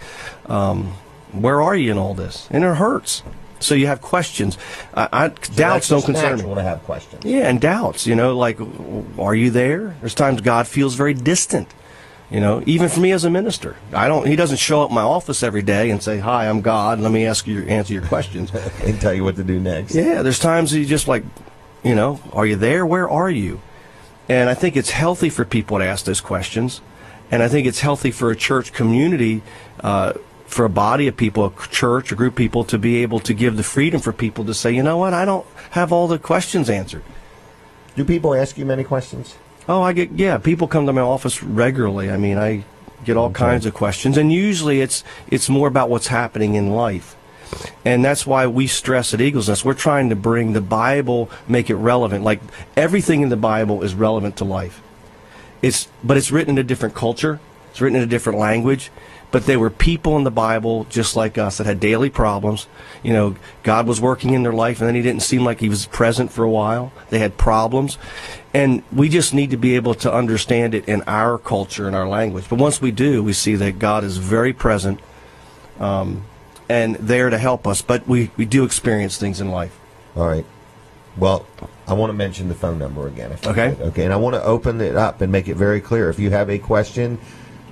Where are you in all this? And it hurts. So you have questions. Doubts don't concern me. Want to have questions? Yeah, and doubts. You know, like, are you there? There's times God feels very distant. You know, even for me as a minister, He doesn't show up in my office every day and say, "Hi, I'm God. Let me answer your questions," and tell you what to do next. Yeah, there's times you just like, you know, are you there? Where are you? And I think it's healthy for people to ask those questions, and I think it's healthy for a church community, for a body of people, a church, a group of people, to be able to give the freedom for people to say, you know what, I don't have all the questions answered. Do people ask you many questions? Oh, people come to my office regularly. I mean, I get all kinds of questions, and usually it's more about what's happening in life. And that's why we stress at Eagle's Nest, we're trying to bring the Bible, make it relevant. Like, everything in the Bible is relevant to life. But it's written in a different culture. It's written in a different language. But they were people in the Bible, just like us, that had daily problems. You know, God was working in their life, and then He didn't seem like He was present for a while. They had problems. And we just need to be able to understand it in our culture and our language. But once we do, we see that God is very present, and there to help us, but we do experience things in life. All right. Well, I want to mention the phone number again. Okay. Okay, and I want to open it up and make it very clear. If you have a question,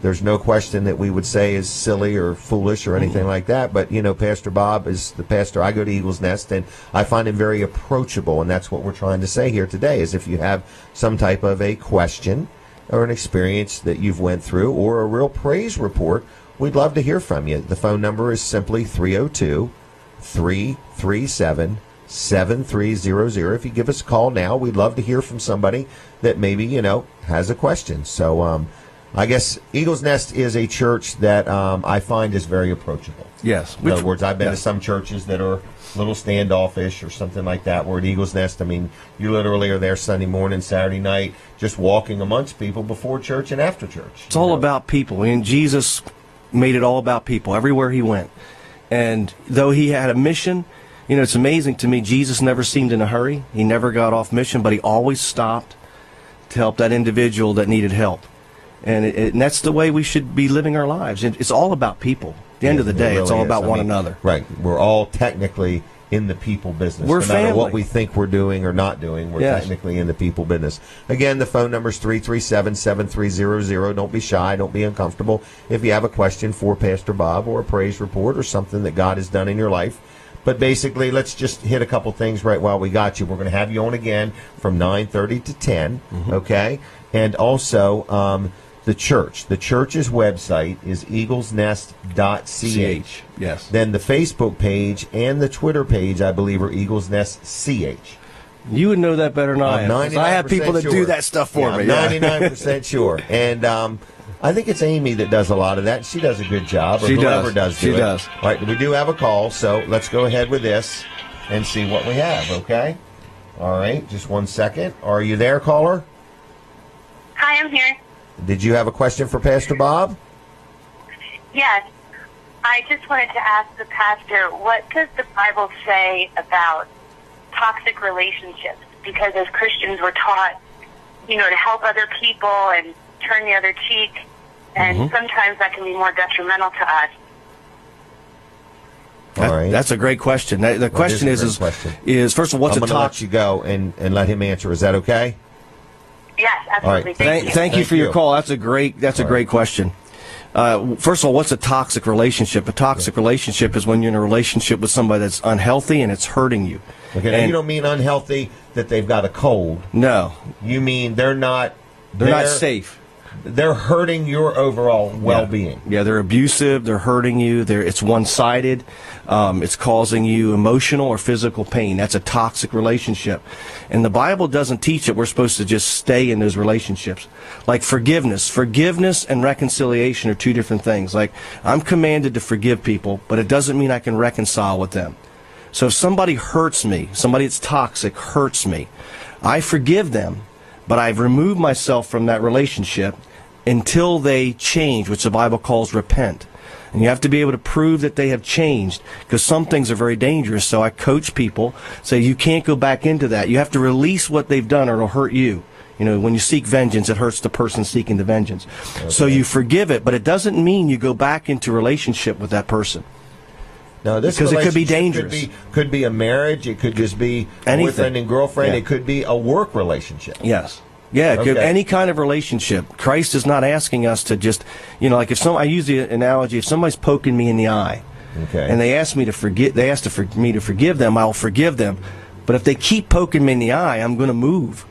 there's no question that we would say is silly or foolish or anything like that, but, you know, Pastor Bob is the pastor. I go to Eagle's Nest, and I find him very approachable, and that's what we're trying to say here today, is if you have some type of a question or an experience that you've went through or a real praise report, we'd love to hear from you. The phone number is simply 302-337-7300. If you give us a call now, we'd love to hear from somebody that maybe, you know, has a question. So I guess Eagle's Nest is a church that I find is very approachable. Yes. In other words, I've been to some churches that are a little standoffish or something like that, where at Eagle's Nest, I mean, you literally are there Sunday morning, Saturday night, just walking amongst people before church and after church. It's all about people. I mean, Jesus made it all about people everywhere He went. And though He had a mission, you know, it's amazing to me, Jesus never seemed in a hurry. He never got off mission, but He always stopped to help that individual that needed help. And that's the way we should be living our lives. It's all about people. At the end of the day, it's all about one another. Right. We're all technically in the people business. We're no matter family. what we think we're doing or not doing, we're technically in the people business. Again, the phone number is 337-7300. Don't be shy. Don't be uncomfortable. If you have a question for Pastor Bob or a praise report or something that God has done in your life. But basically, let's just hit a couple things right while we got you. We're going to have you on again from 9:30 to 10, okay? And also, the church's website is eaglesnest.ch. Yes. Then the Facebook page and the Twitter page, I believe, are Eagles Nest CH. You would know that better than I am. I have people that do that stuff for me. I'm 99% sure. And I think it's Amy that does a lot of that. She does a good job. Or she whoever does. She it. does. All right, we do have a call, so let's go ahead with this and see what we have, okay? All right, just 1 second. Are you there, caller? Hi, I'm here. Did you have a question for Pastor Bob? Yes. I just wanted to ask the pastor, what does the Bible say about toxic relationships? Because as Christians, we're taught, you know, to help other people and turn the other cheek, and sometimes that can be more detrimental to us. All right. That's a great question. The question is first of all, what's I'm a going to let you go and let him answer. Is that okay? Yes, absolutely. All right. Thank you for your call. That's a great question. First of all, what's a toxic relationship? A toxic relationship is when you're in a relationship with somebody that's unhealthy and it's hurting you. Okay, now you don't mean unhealthy that they've got a cold. No. You mean they're not safe. They're hurting your overall well-being. Yeah, they're abusive. They're hurting you. It's one-sided. It's causing you emotional or physical pain. That's a toxic relationship. And the Bible doesn't teach that we're supposed to just stay in those relationships. Like forgiveness. Forgiveness and reconciliation are two different things. Like, I'm commanded to forgive people, but it doesn't mean I can reconcile with them. So if somebody hurts me, somebody that's toxic hurts me, I forgive them, but I've removed myself from that relationship until they change, which the Bible calls repent. And you have to be able to prove that they have changed, because some things are very dangerous. So I coach people, say you can't go back into that. You have to release what they've done or it'll hurt you. You know, when you seek vengeance, it hurts the person seeking the vengeance. Okay. So you forgive it, but it doesn't mean you go back into relationship with that person. No, this because it could be dangerous. Could be a marriage. It could just be boyfriend and girlfriend. Yeah. It could be a work relationship. Yes. Yeah, it could, any kind of relationship. Christ is not asking us to just, like if I use the analogy, if somebody's poking me in the eye, and they ask me to forgive, me to forgive them, I'll forgive them. But if they keep poking me in the eye, I'm going to move.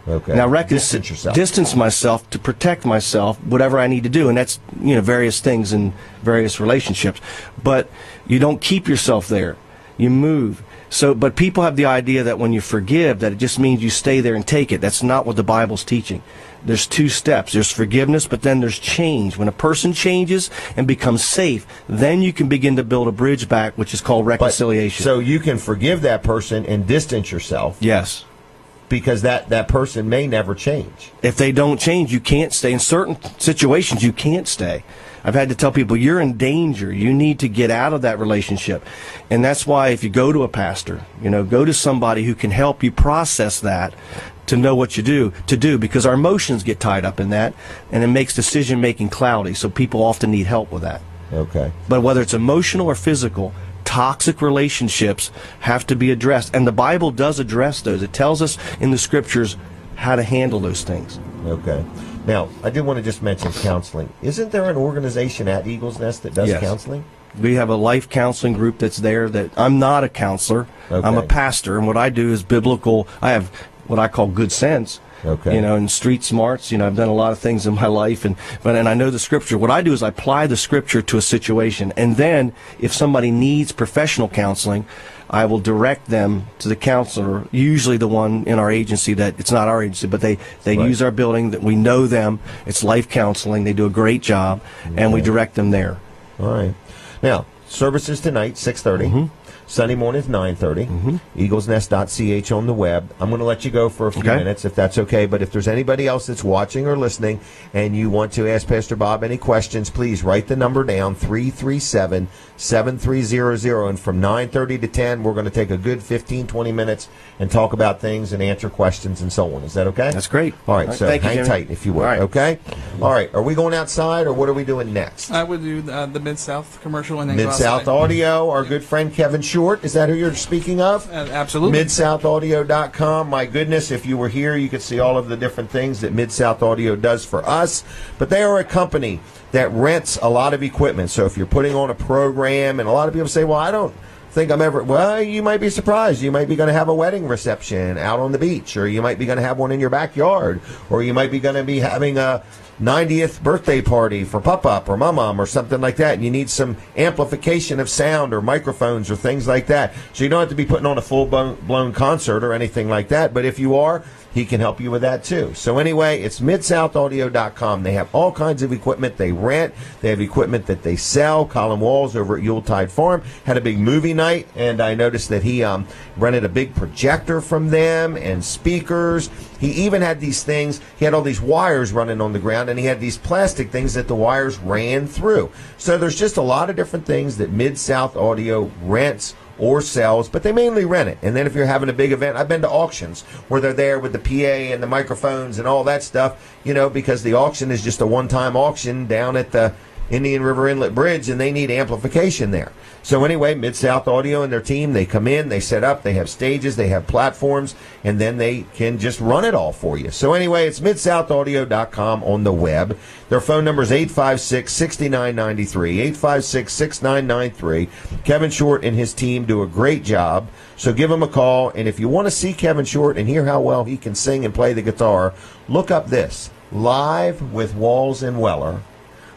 Okay. Now, distance myself to protect myself, whatever I need to do, and that's various things in various relationships. But you don't keep yourself there; you move. So, but people have the idea that when you forgive, that it just means you stay there and take it. That's not what the Bible's teaching. There's two steps. There's forgiveness, but then there's change. When a person changes and becomes safe, then you can begin to build a bridge back, which is called reconciliation. So you can forgive that person and distance yourself. Yes. Because that person may never change. If they don't change, you can't stay. In certain situations, you can't stay. I've had to tell people, you're in danger. You need to get out of that relationship. And that's why if you go to a pastor, go to somebody who can help you process that, to know what to do, because our emotions get tied up in that, and it makes decision-making cloudy. So people often need help with that. Okay. But whether it's emotional or physical, toxic relationships have to be addressed. And the Bible does address those. It tells us in the Scriptures how to handle those things. Okay. Now, I did want to just mention counseling. Isn't there an organization at Eagle's Nest that does counseling? We have a life counseling group that's there. That I'm not a counselor. Okay. I'm a pastor, and what I do is biblical. I have what I call good sense. Okay. And street smarts. I've done a lot of things in my life, and I know the Scripture. What I do is I apply the Scripture to a situation, and then if somebody needs professional counseling, I will direct them to the counselor, usually the one in our agency that it's not our agency, but they use our building, that we know them. It's life counseling. They do a great job, and we direct them there. All right. Now, services tonight, 6:30. Mm-hmm. Sunday mornings, 9:30. Mm-hmm. EaglesNest.ch on the web. I'm going to let you go for a few minutes, if that's okay. But if there's anybody else that's watching or listening and you want to ask Pastor Bob any questions, please write the number down, 337-7300. And from 9:30 to 10, we're going to take a good 15, 20 minutes and talk about things and answer questions and so on. Is that okay? That's great. All right, so hang tight, if you will. Okay? All right, are we going outside, or what are we doing next? I would do the Mid-South commercial and then Mid-South Audio, our good friend Kevin Short. Is that who you're speaking of? Absolutely. MidSouthAudio.com. My goodness, if you were here, you could see all of the different things that Mid-South Audio does for us. But they are a company that rents a lot of equipment. So if you're putting on a program, and a lot of people say, well, I don't think I'm ever, well, you might be surprised. You might be going to have a wedding reception out on the beach, or you might be going to have one in your backyard, or you might be going to be having a 90th birthday party for Pop-Up or Mom or something like that, and you need some amplification of sound or microphones or things like that. So you don't have to be putting on a full-blown concert or anything like that, but if you are, he can help you with that too. So anyway, it's MidSouthAudio.com. They have all kinds of equipment they rent. They have equipment that they sell. Colin Walls over at Yuletide Farm had a big movie night, and I noticed that he rented a big projector from them and speakers. He even had these things. He had all these wires running on the ground, and he had these plastic things that the wires ran through. So there's just a lot of different things that Mid-South Audio rents or sells, but they mainly rent it. And then if you're having a big event, I've been to auctions where they're there with the PA and the microphones and all that stuff, because the auction is just a one-time auction down at the Indian River Inlet Bridge, and they need amplification there. So anyway, Mid-South Audio and their team, they come in, they set up, they have stages, they have platforms, and then they can just run it all for you. So anyway, it's MidSouthAudio.com on the web. Their phone number is 856-6993, 856-6993. Kevin Short and his team do a great job, so give them a call. And if you want to see Kevin Short and hear how well he can sing and play the guitar, look up this, Live with Walls and Weller.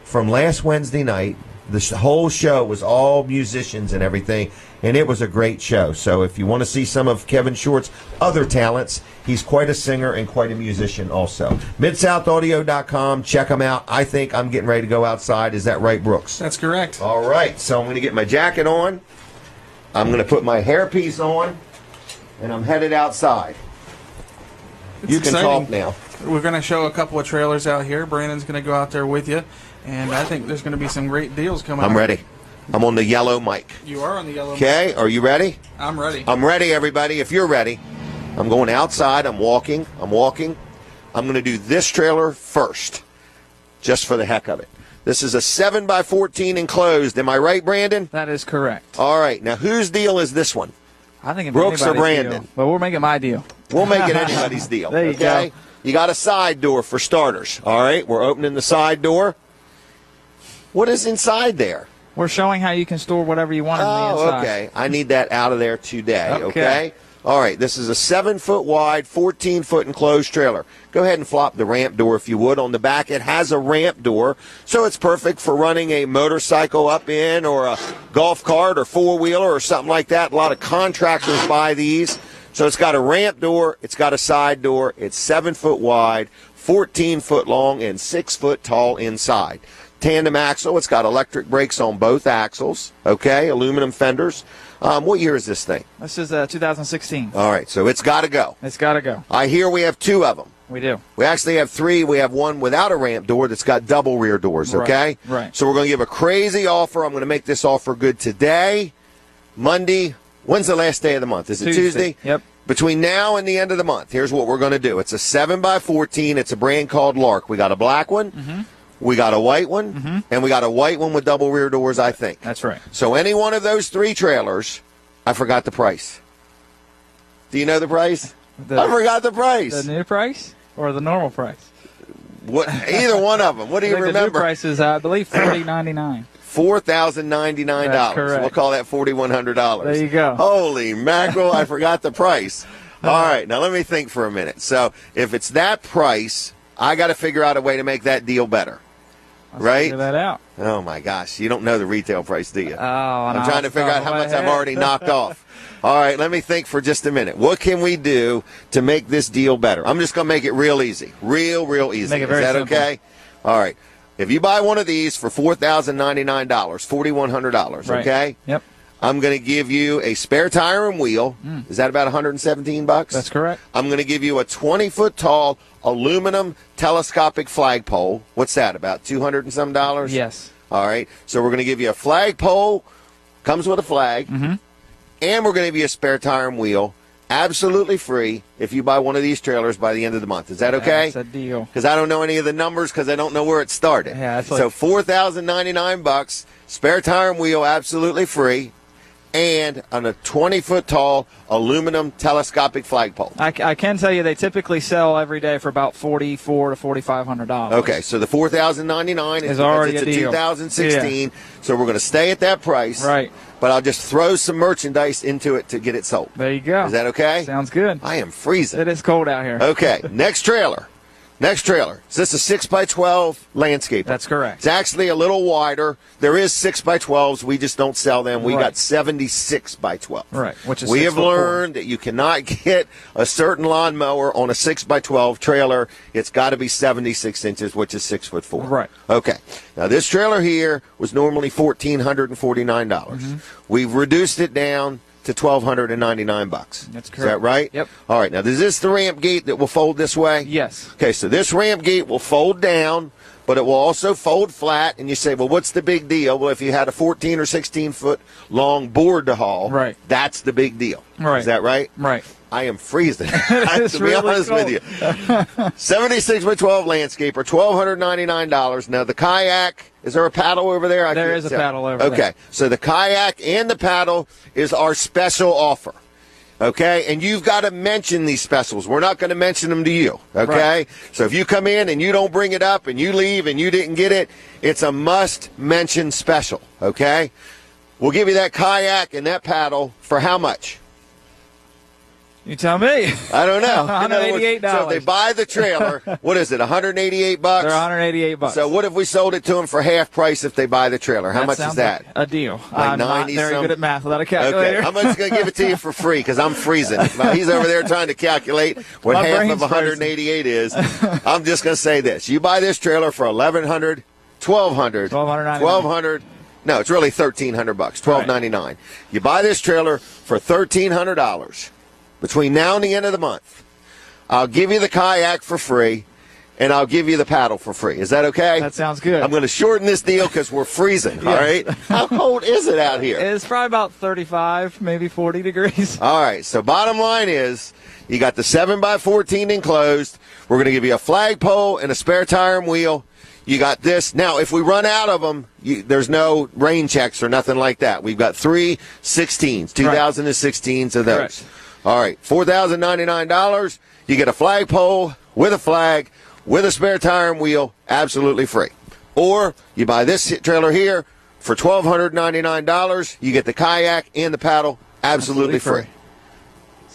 From last Wednesday night, the whole show was all musicians and everything, and it was a great show. So if you want to see some of Kevin Short's other talents, he's quite a singer and quite a musician also. MidSouthAudio.com, check him out. I think I'm getting ready to go outside. Is that right, Brooks? That's correct. All right, so I'm going to get my jacket on. I'm going to put my hairpiece on, and I'm headed outside. You can talk now. We're going to show a couple of trailers out here. Brandon's going to go out there with you, and I think there's going to be some great deals coming up. I'm ready. I'm on the yellow mic. You are on the yellow mic. Okay, are you ready? I'm ready. I'm ready, everybody. If you're ready, I'm going outside. I'm walking. I'm going to do this trailer first, just for the heck of it. This is a 7x14 enclosed. Am I right, Brandon? That is correct. All right. Now, whose deal is this one? I think it's Brooks or Brandon? Deal. Well, we're making my deal. We'll make it anybody's deal. There you go. You got a side door for starters. All right. We're opening the side door. What is inside there? We're showing how you can store whatever you want in the inside. Okay. I need that out of there today. Okay. All right. This is a 7-foot wide, 14-foot enclosed trailer. Go ahead and flop the ramp door if you would. On the back, it has a ramp door, so it's perfect for running a motorcycle up in, or a golf cart or four-wheeler or something like that. A lot of contractors buy these. So it's got a ramp door. It's got a side door. It's 7-foot wide, 14-foot long, and 6-foot tall inside. Tandem axle. It's got electric brakes on both axles. Okay, aluminum fenders. What year is this thing? This is 2016. All right, so it's got to go. It's got to go. I hear we have 2 of them. We do. We actually have 3. We have one without a ramp door that's got double rear doors, okay? Right. So we're going to give a crazy offer. I'm going to make this offer good today, Monday. When's the last day of the month? Is it Tuesday? Yep. Between now and the end of the month, here's what we're going to do. It's a 7x14. It's a brand called Lark. We got a black one. Mm-hmm. We got a white one, and we got a white one with double rear doors, I think. That's right. So any one of those 3 trailers, I forgot the price. Do you know the price? I forgot the price. The new price or the normal price? What? Either one of them. What do you remember? The new price is, I believe, $40.99. $4,099. That's correct. We'll call that $4,100. There you go. Holy mackerel, I forgot the price. All right, now let me think for a minute. So if it's that price, I got to figure out a way to make that deal better. Right? Figure that out. Oh, my gosh. You don't know the retail price, do you? Oh, I'm trying to figure out how much I've already knocked off. All right, let me think for just a minute. What can we do to make this deal better? I'm just going to make it real easy. Real easy. Make it very simple. Okay? All right. If you buy one of these for $4,099, $4,100, right. Okay? Yep. I'm going to give you a spare tire and wheel. Is that about $117? That's correct. I'm going to give you a 20-foot tall aluminum telescopic flagpole. What's that, about $200 and some dollars? Yes. All right. So we're going to give you a flagpole, comes with a flag, Mm-hmm. and we're going to give you a spare tire and wheel, absolutely free, if you buy one of these trailers by the end of the month. Is that okay? That's a deal. Because I don't know any of the numbers because I don't know where it started. Yeah, that's so $4,099, spare tire and wheel, absolutely free, and on a 20-foot tall aluminum telescopic flagpole. I can tell you they typically sell every day for about $4,400 to $4,500. Okay, so the $4,099 is already it's a deal. 2016, so we're going to stay at that price. Right. But I'll just throw some merchandise into it to get it sold. There you go. Is that okay? Sounds good. I am freezing. It is cold out here. Okay, next trailer. Next trailer. Is this a 6x12 landscaper? That's correct. It's actually a little wider. There is 6x12s. We just don't sell them. We got 76x12. Right. Which is we have learned that you cannot get a certain lawnmower on a 6x12 trailer. It's got to be 76 inches, which is 6'4". Right. Okay. Now this trailer here was normally $1,449. We've reduced it down to $1,299. That's correct. Is that right? Yep. All right. Now, is this the ramp gate that will fold this way? Yes. Okay, so this ramp gate will fold down, but it will also fold flat. And you say, well, what's the big deal? Well, if you had a 14 or 16-foot long board to haul, right, that's the big deal. Right. Is that right? Right. I am freezing. To be honest with you. 76 by 12 landscaper, $1,299. Now, the kayak, is there a paddle over there? There is a paddle over there. Okay, so the kayak and the paddle is our special offer. Okay, and you've got to mention these specials. We're not going to mention them to you. Okay, right. So if you come in and you don't bring it up and you leave and you didn't get it, it's a must-mention special. Okay, we'll give you that kayak and that paddle for how much? You tell me. I don't know. $188. So if they buy the trailer, what is it, $188? They're $188. So what if we sold it to them for half price if they buy the trailer? How much is that? Like a deal. Like I'm not very good at math without a calculator. Okay, I'm just going to give it to you for free because I'm freezing. He's over there trying to calculate what half of 188 is. I'm just going to say this. You buy this trailer for $1,100, $1,200, $1,200. No, it's really $1,300, $1,299. Right. You buy this trailer for $1,300. Between now and the end of the month, I'll give you the kayak for free, and I'll give you the paddle for free. Is that okay? That sounds good. I'm going to shorten this deal because we're freezing, all right? How cold is it out here? It's probably about 35, maybe 40 degrees. All right, so bottom line is you got the 7x14 enclosed. We're going to give you a flagpole and a spare tire and wheel. You got this. Now, if we run out of them, there's no rain checks or nothing like that. We've got 3 16s, 2016s of those. Correct. All right, $4,099. You get a flagpole with a flag, with a spare tire and wheel, absolutely free. Or you buy this trailer here for $1,299. You get the kayak and the paddle, absolutely free.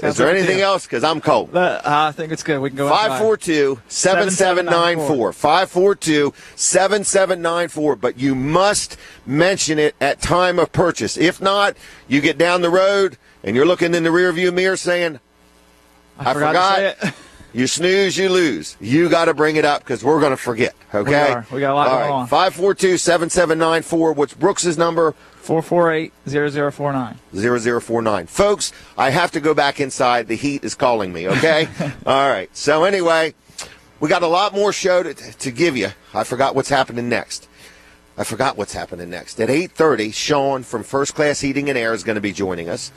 Is there anything else? Because I'm cold. I think it's good. We can go 542-7794. 542-7794. But you must mention it at time of purchase. If not, you get down the road and you're looking in the rearview mirror saying, I forgot. To say it. You snooze, you lose. You got to bring it up because we're going to forget. Okay? We got a lot going on. 542-7794. What's Brooks's number? 448-0049. 0049. Folks, I have to go back inside. The heat is calling me, okay? All right. So anyway, we got a lot more show to give you. I forgot what's happening next. At 8:30, Sean from First Class Heating and Air is going to be joining us.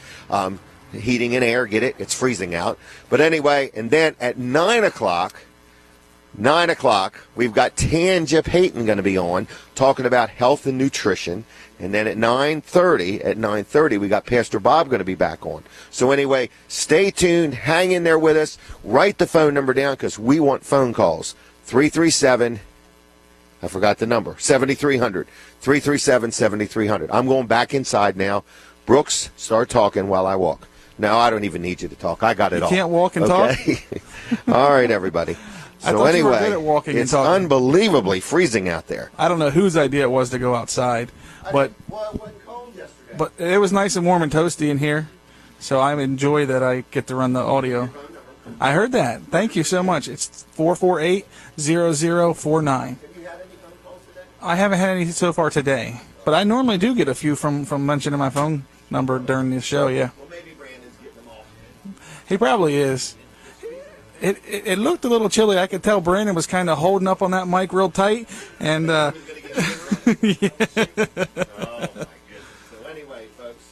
Heating and air, get it? It's freezing out. But anyway, and then at 9 o'clock, we've got Tanja Payton going to be on talking about health and nutrition. And then at 9:30, we got Pastor Bob going to be back on. So anyway, stay tuned. Hang in there with us. Write the phone number down because we want phone calls. 337, I forgot the number, 7300. 337-7300. I'm going back inside now. Brooks, start talking while I walk. No, I don't even need you to talk. I got it all. You can't walk and talk? All right, everybody. So you were anyway, good at walking it's and talking. unbelievably freezing out there. I don't know whose idea it was to go outside, but it wasn't cold yesterday. But it was nice and warm and toasty in here, so I enjoy that I get to run the audio. I heard that. Thank you so much. It's 448-0049. I haven't had any so far today, but I normally do get a few from mentioning my phone number during the show, yeah. Well, maybe Brandon's getting them all. He probably is. It looked a little chilly. I could tell Brandon was kind of holding up on that mic real tight, and Yeah. Oh, my goodness. So anyway, folks,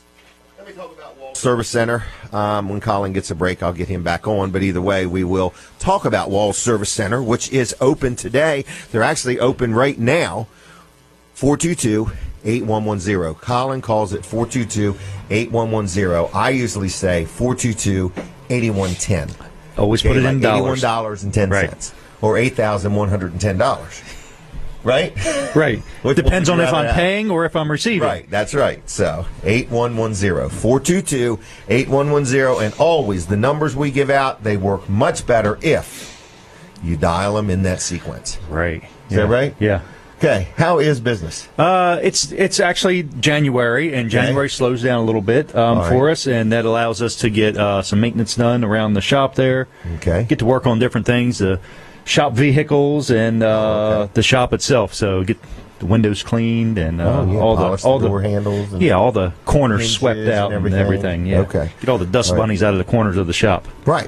let me talk about Wall Service Center. When Colin gets a break, I'll get him back on. But either way, we will talk about Wall Service Center, which is open today. They're actually open right now. 422-8110. Colin calls it 422-8110. I usually say 422-8110. Always put it in dollars. $81.10. Right. Or $8,110. Right? Right. Depends on if I'm paying or if I'm receiving. Right, that's right. So, 8110. 422-8110. And always, the numbers we give out, they work much better if you dial them in that sequence. Right. Is that right? Yeah. Okay. How is business? It's actually January, and January slows down a little bit for us, and that allows us to get some maintenance done around the shop there. Okay. Get to work on different things, the shop vehicles and the shop itself. So get the windows cleaned and all the door handles. And all the corners swept out and everything. Yeah. Okay. Get all the dust bunnies out of the corners of the shop. Right.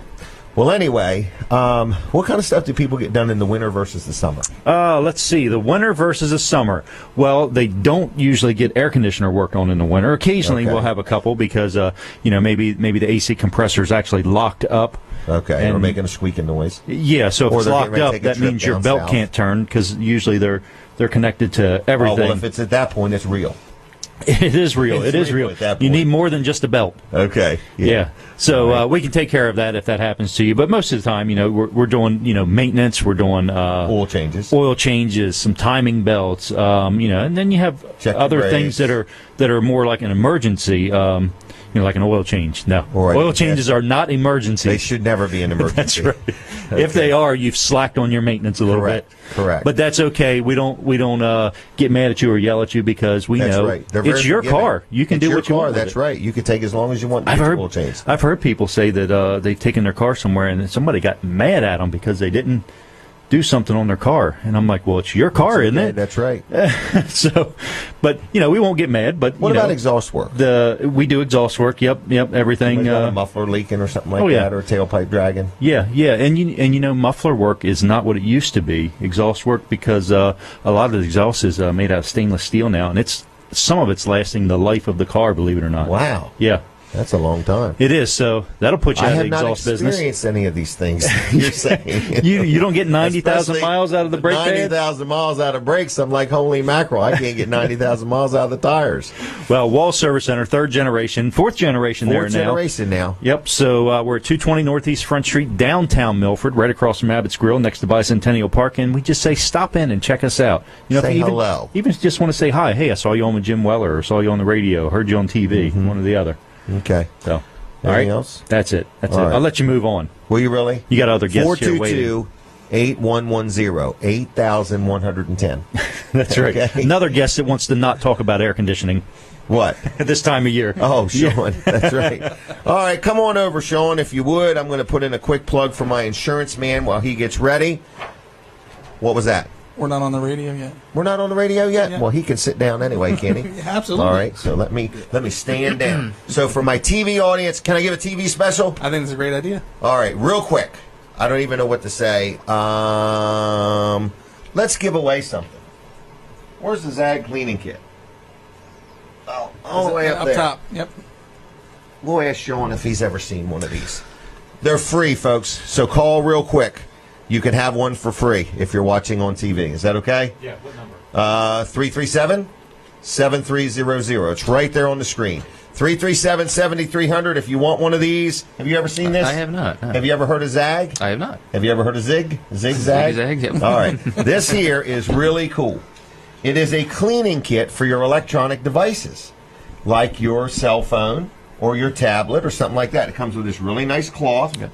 Well, anyway, what kind of stuff do people get done in the winter versus the summer? Let's see. The winter versus the summer. Well, they don't usually get air conditioner work on in the winter. Occasionally we'll have a couple because, maybe the AC compressor is actually locked up. Okay, or making a squeaking noise. Yeah, so if it's locked up, that means your belt can't turn because usually they're connected to everything. Oh, well, if it's at that point, it's real. It is real. It is real. You need more than just a belt. Okay. Yeah. So we can take care of that if that happens to you. But most of the time, we're doing maintenance. We're doing oil changes, some timing belts. And then you have other things that are more like an emergency. Like an oil change. No, oil changes are not emergencies. They should never be an emergency. That's right. Okay. If they are, you've slacked on your maintenance a little bit. Correct. But that's okay. We don't get mad at you or yell at you because we know it's your car. You can do what you want. That's right. You can take as long as you want. Oil change. I've heard people say that they've taken their car somewhere and somebody got mad at them because they didn't do something on their car. And I'm like, well, it's your car, isn't it? That's right. So, but, we won't get mad. But what about exhaust work? We do exhaust work. Yep, everything. A muffler leaking or something like that, or a tailpipe dragging. Yeah. And muffler work is not what it used to be, exhaust work, because a lot of the exhaust is made out of stainless steel now, and some of it's lasting the life of the car, believe it or not. Wow. Yeah. That's a long time. It is, so that'll put you out of the exhaust business. I have not experienced any of these things you're saying. you don't get 90,000 miles out of the brake pads? 90,000 miles out of brakes, I'm like, holy mackerel, I can't get 90,000 miles out of the tires. Well, Wall Service Center, fourth generation there now. Fourth generation now. Yep, so we're at 220 Northeast Front Street, downtown Milford, right across from Abbott's Grill, next to Bicentennial Park, and we just say stop in and check us out. Say hello. Even just want to say hi. Hey, I saw you on with Jim Weller, or saw you on the radio, heard you on TV, one or the other. Okay. So. Anything else? That's it. All right. I'll let you move on. Will you really? You got other guests here waiting. 422-8110, 8110. That's right. Okay. Another guest that wants to not talk about air conditioning. What? This time of year. Oh, Sean. That's right. All right, come on over, Sean, if you would. I'm going to put in a quick plug for my insurance man while he gets ready. What was that? We're not on the radio yet. We're not on the radio yet? Yeah. Well, he can sit down anyway, can't he? Yeah, absolutely. All right, so let me stand down. So for my TV audience, can I give a TV special? I think it's a great idea. All right, real quick. I don't even know what to say. Let's give away something. Where's the Zag cleaning kit? Oh, all the way up there. Top. Yep. We'll ask Sean if he's ever seen one of these. They're free, folks, so call real quick. You can have one for free if you're watching on TV. Is that okay? Yeah, what number? 337-7300. It's right there on the screen. 337-7300 if you want one of these. Have you ever seen this? I have not. No. Have you ever heard of Zag? I have not. Have you ever heard of Zig? Zigzag? Zigzag, yep. All right. This here is really cool. It is a cleaning kit for your electronic devices, like your cell phone or your tablet or something like that. It comes with this really nice cloth. Okay.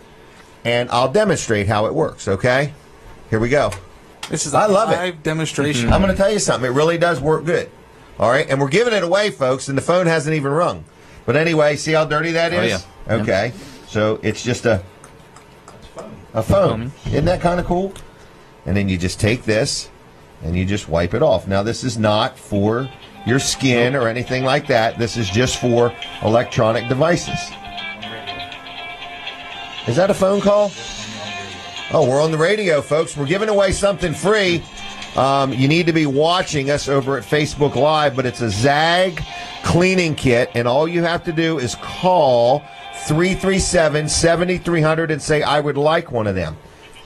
And I'll demonstrate how it works, okay? Here we go. This is a live demonstration. I'm going to tell you something. It really does work good. All right? And we're giving it away, folks, and the phone hasn't even rung. But anyway, see how dirty that is? Oh, yeah. Okay. Yep. So it's just a phone. Isn't that kind of cool? And then you just take this, and you just wipe it off. Now, this is not for your skin or anything like that. This is just for electronic devices. Is that a phone call? Oh, we're on the radio, folks. We're giving away something free. You need to be watching us over at Facebook Live, but it's a Zag cleaning kit, and all you have to do is call 337-7300 and say, I would like one of them.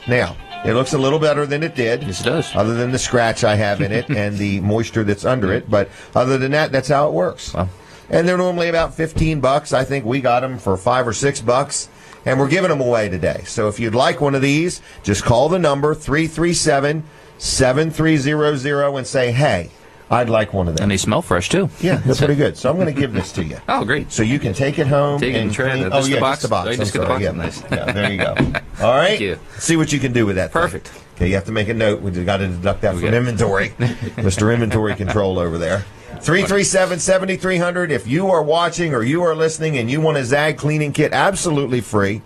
Now, it looks a little better than it did. Yes, it does. Other than the scratch I have in it and the moisture that's under it. But other than that, that's how it works. Wow. And they're normally about $15. I think we got them for $5 or $6. And we're giving them away today. So if you'd like one of these, just call the number 337-7300 and say, hey, I'd like one of them. And they smell fresh, too. Yeah, they're pretty good. So I'm going to give this to you. Oh, great. So you can take it home. Take it and try it. Oh, yeah, just the box. Oh, just get the box. Yeah. Nice. Yeah, there you go. All right. Thank you. See what you can do with that. Perfect. Thing. Okay, you have to make a note. We got to deduct that from inventory. Mr. Inventory Control over there. 337-7300. If you are watching or you are listening and you want a Zag cleaning kit absolutely free,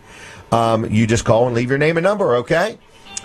you just call and leave your name and number, okay?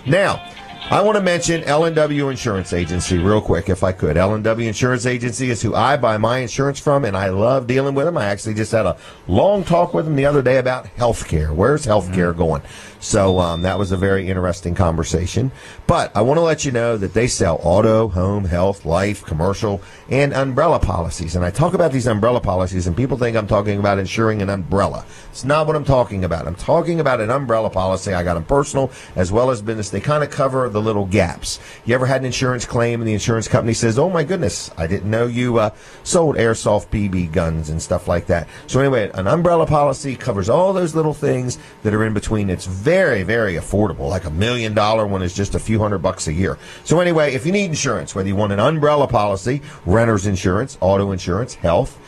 Now, I want to mention L&W Insurance Agency real quick, if I could. L&W Insurance Agency is who I buy my insurance from, and I love dealing with them. I actually just had a long talk with them the other day about health care. Where's health care going? So that was a very interesting conversation. But I want to let you know that they sell auto, home, health, life, commercial, and umbrella policies. And I talk about these umbrella policies, and people think I'm talking about insuring an umbrella. It's not what I'm talking about. I'm talking about an umbrella policy. I got them personal as well as business. They kind of cover the little gaps. You ever had an insurance claim and the insurance company says, oh, my goodness, I didn't know you sold airsoft BB guns and stuff like that. So anyway, an umbrella policy covers all those little things that are in between. It's very, very affordable. Like $1 million one is just a few $100 a year. So anyway, if you need insurance, whether you want an umbrella policy, renter's insurance, auto insurance, health,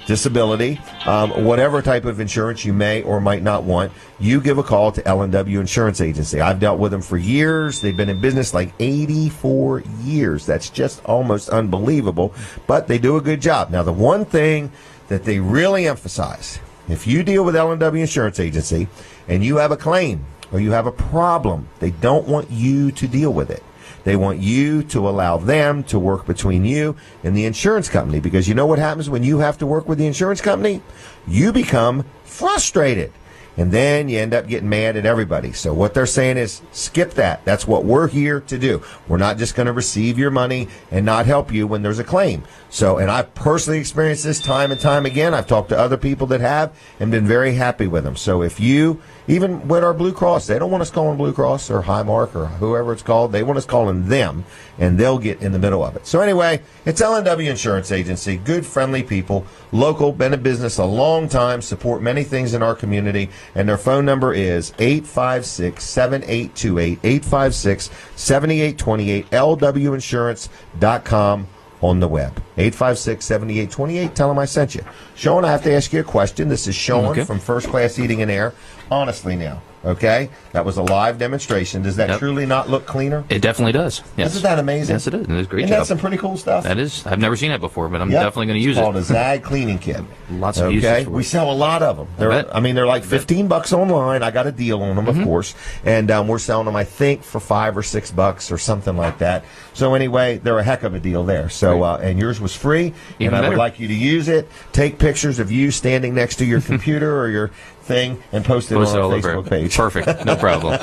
disability, whatever type of insurance you may or might not want, you give a call to L&W Insurance Agency. I've dealt with them for years. They've been in business like 84 years. That's just almost unbelievable, but they do a good job. Now, the one thing that they really emphasize, if you deal with L&W Insurance Agency and you have a claim or you have a problem, they don't want you to deal with it. They want you to allow them to work between you and the insurance company, because you know what happens when you have to work with the insurance company? You become frustrated. And then you end up getting mad at everybody. So what they're saying is, skip that. That's what we're here to do. We're not just going to receive your money and not help you when there's a claim. So, and I've personally experienced this time and time again. I've talked to other people that have and been very happy with them. So if you, even with our Blue Cross, they don't want us calling Blue Cross or Highmark or whoever it's called. They want us calling them, and they'll get in the middle of it. So anyway, it's L&W Insurance Agency. Good, friendly people. Local, been in business a long time, support many things in our community, and their phone number is 856-7828, 856-7828, lwinsurance.com on the web. 856-7828, tell them I sent you. Sean, I have to ask you a question. This is Sean from First Class Heating and Air. Honestly now, okay? That was a live demonstration. Does that truly not look cleaner? It definitely does. Yes. Isn't that amazing? Yes, it is. It is great. Isn't that some pretty cool stuff? That is. I've never seen that before, but I'm definitely going to use it. It's called a ZAG cleaning kit. Lots of uses for it. We sell a lot of them. They're like $15 online. I got a deal on them, of course, and we're selling them, I think, for $5 or $6 or something like that. So anyway, they're a heck of a deal there. So and yours was free, and I would like you to use it. Take pictures of you standing next to your computer or your thing and post it on our Facebook page. Perfect. No problem.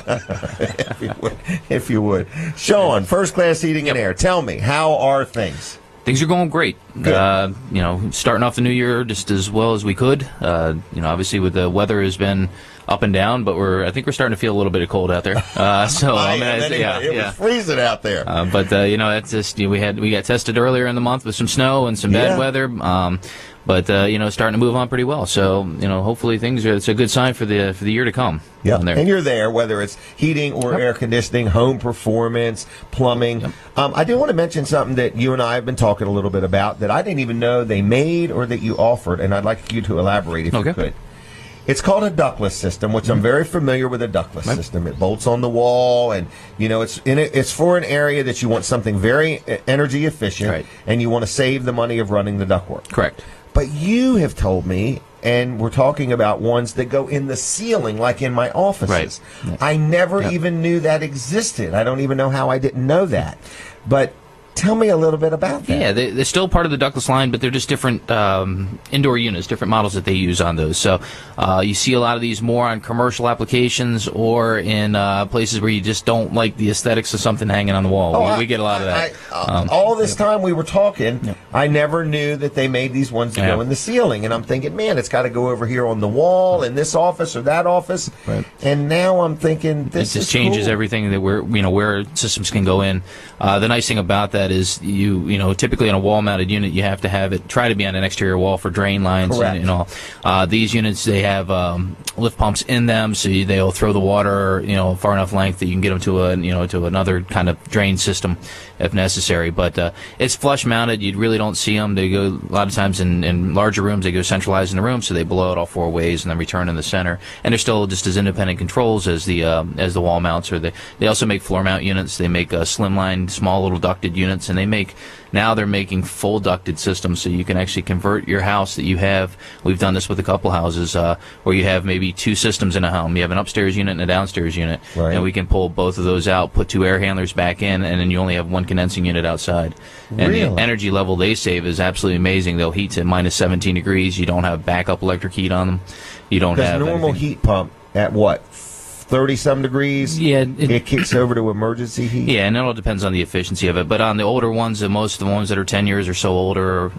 if you would. Sean, First Class Heating and Air, tell me, how are things? Things are going great. Starting off the new year just as well as we could. Obviously with the weather has been up and down, but I think we're starting to feel a little bit of cold out there. It was freezing out there. It's just we got tested earlier in the month with some snow and some bad weather. But starting to move on pretty well. So hopefully it's a good sign for the year to come. Yeah, and you're there, whether it's heating or air conditioning, home performance, plumbing. Yep. I do want to mention something that you and I have been talking a little bit about that I didn't even know they made or that you offered, and I'd like you to elaborate if you could. It's called a ductless system, which I'm very familiar with a ductless system. It bolts on the wall, and it's for an area that you want something very energy efficient, and you want to save the money of running the ductwork. Correct. But you have told me, and we're talking about ones that go in the ceiling, like in my offices. Right. I never even knew that existed. I don't even know how I didn't know that. But tell me a little bit about that. Yeah, they're still part of the ductless line, but they're just different indoor units, different models that they use on those. So you see a lot of these more on commercial applications or in places where you just don't like the aesthetics of something hanging on the wall. We get a lot of that. All this time we were talking, I never knew that they made these ones that go in the ceiling. And I'm thinking, man, it's got to go over here on the wall in this office or that office. Right. And now I'm thinking, this just changes everything that where systems can go in. The nice thing about that is typically in a wall-mounted unit you have to have it try to be on an exterior wall for drain lines and all. These units, they have lift pumps in them, so they'll throw the water far enough length that you can get them to another kind of drain system if necessary. But it's flush mounted. You really don't see them. They go a lot of times in larger rooms. They go centralized in the room, so they blow it all four ways and then return in the center. And they're still just as independent controls as the wall mounts. Or they also make floor mount units. They make slimline, small little ducted units, and they're making full ducted systems, so you can actually convert your house that you have. We've done this with a couple houses where you have maybe two systems in a home. You have an upstairs unit and a downstairs unit, and we can pull both of those out, put two air handlers back in, and then you only have one condensing unit outside. And the energy level they save is absolutely amazing. They'll heat to minus 17 degrees. You don't have backup electric heat on them. You don't have normal heat pump at what? 30-some degrees, it kicks over to emergency heat? Yeah, and it all depends on the efficiency of it. But on the older ones, most of the ones that are 10 years or so older,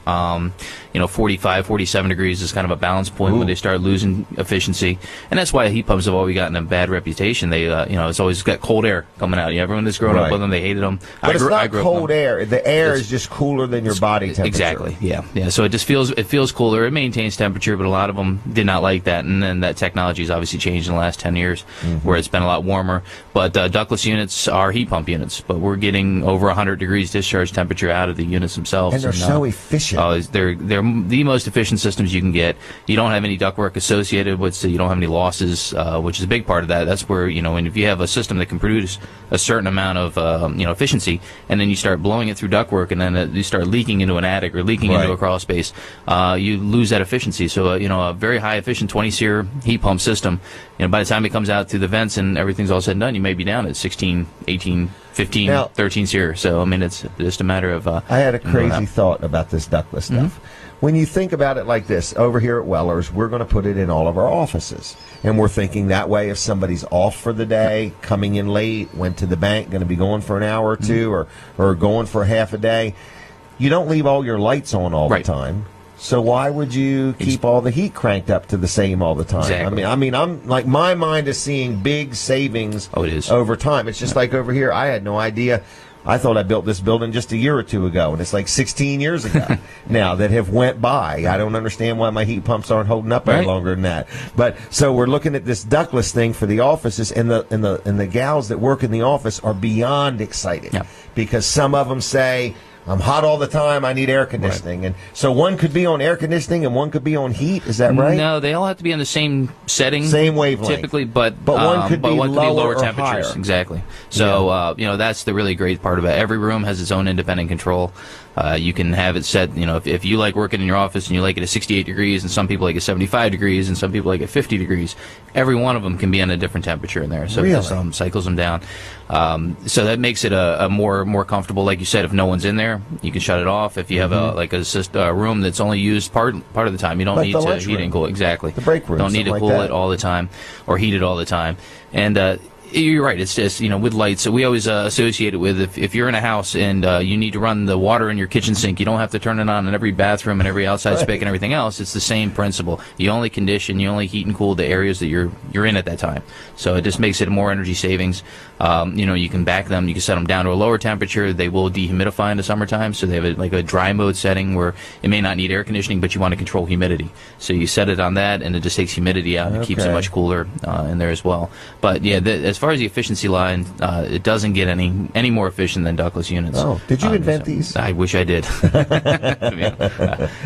45, 47 degrees is kind of a balance point when they start losing efficiency. And that's why heat pumps have always gotten a bad reputation. They, it's always got cold air coming out. Everyone that's grown up with them, they hated them. But it's not cold air. The air is just cooler than your body temperature. Exactly, yeah. So it just feels cooler. It maintains temperature, but a lot of them did not like that. And then that technology has obviously changed in the last 10 years. Where it's been a lot warmer. But ductless units are heat pump units, but we're getting over 100 degrees discharge temperature out of the units themselves. And they're so efficient. They're the most efficient systems you can get. You don't have any ductwork associated with, so you don't have any losses, which is a big part of that. That's where, and if you have a system that can produce a certain amount of, efficiency, and then you start blowing it through ductwork, and then you start leaking into an attic or leaking into a crawl space, you lose that efficiency. So, a very high efficient 20-SEER heat pump system, by the time it comes out through the events and everything's all said and done, you may be down at 16, 18, 15, now, 13 SEER. So, I mean, it's just a matter of... I had a crazy thought about this ductless stuff. When you think about it like this, over here at Weller's, we're going to put it in all of our offices. And we're thinking that way if somebody's off for the day, coming in late, went to the bank, going to be going for an hour or two, or going for half a day, you don't leave all your lights on all the time. So why would you keep all the heat cranked up to the same all the time? Exactly. I mean, I'm like, my mind is seeing big savings over time. It's just like over here, I had no idea. I thought I built this building just a year or two ago, and it's like 16 years ago now that have went by. I don't understand why my heat pumps aren't holding up any longer than that. But so we're looking at this ductless thing for the offices, and the gals that work in the office are beyond excited because some of them say, I'm hot all the time, I need air conditioning. And so one could be on air conditioning and one could be on heat, is that right? No, they all have to be on the same setting. Same wavelength. Typically, but one could be lower temperatures. Higher. Exactly. So, that's the really great part about it. Every room has its own independent control. You can have it set, if you like working in your office and you like it at 68 degrees and some people like it 75 degrees and some people like it 50 degrees, every one of them can be on a different temperature in there. So it just cycles them down. So that makes it a more comfortable. Like you said, if no one's in there, you can shut it off. If you have a room that's only used part of the time, you don't need to heat and cool it. Exactly. The break room. Don't need to cool it all the time or heat it all the time. And you're right. It's just, with lights. So we always associate it with if you're in a house and you need to run the water in your kitchen sink, you don't have to turn it on in every bathroom and every outside spigot and everything else. It's the same principle. You only condition, you only heat and cool the areas that you're in at that time. So it just makes it more energy savings. You can back them. You can set them down to a lower temperature. They will dehumidify in the summertime. So they have a dry mode setting where it may not need air conditioning, but you want to control humidity. So you set it on that, and it just takes humidity out and it keeps it much cooler in there as well. But yeah, as far as the efficiency line, it doesn't get any more efficient than ductless units. Oh, did you invent these? I wish I did.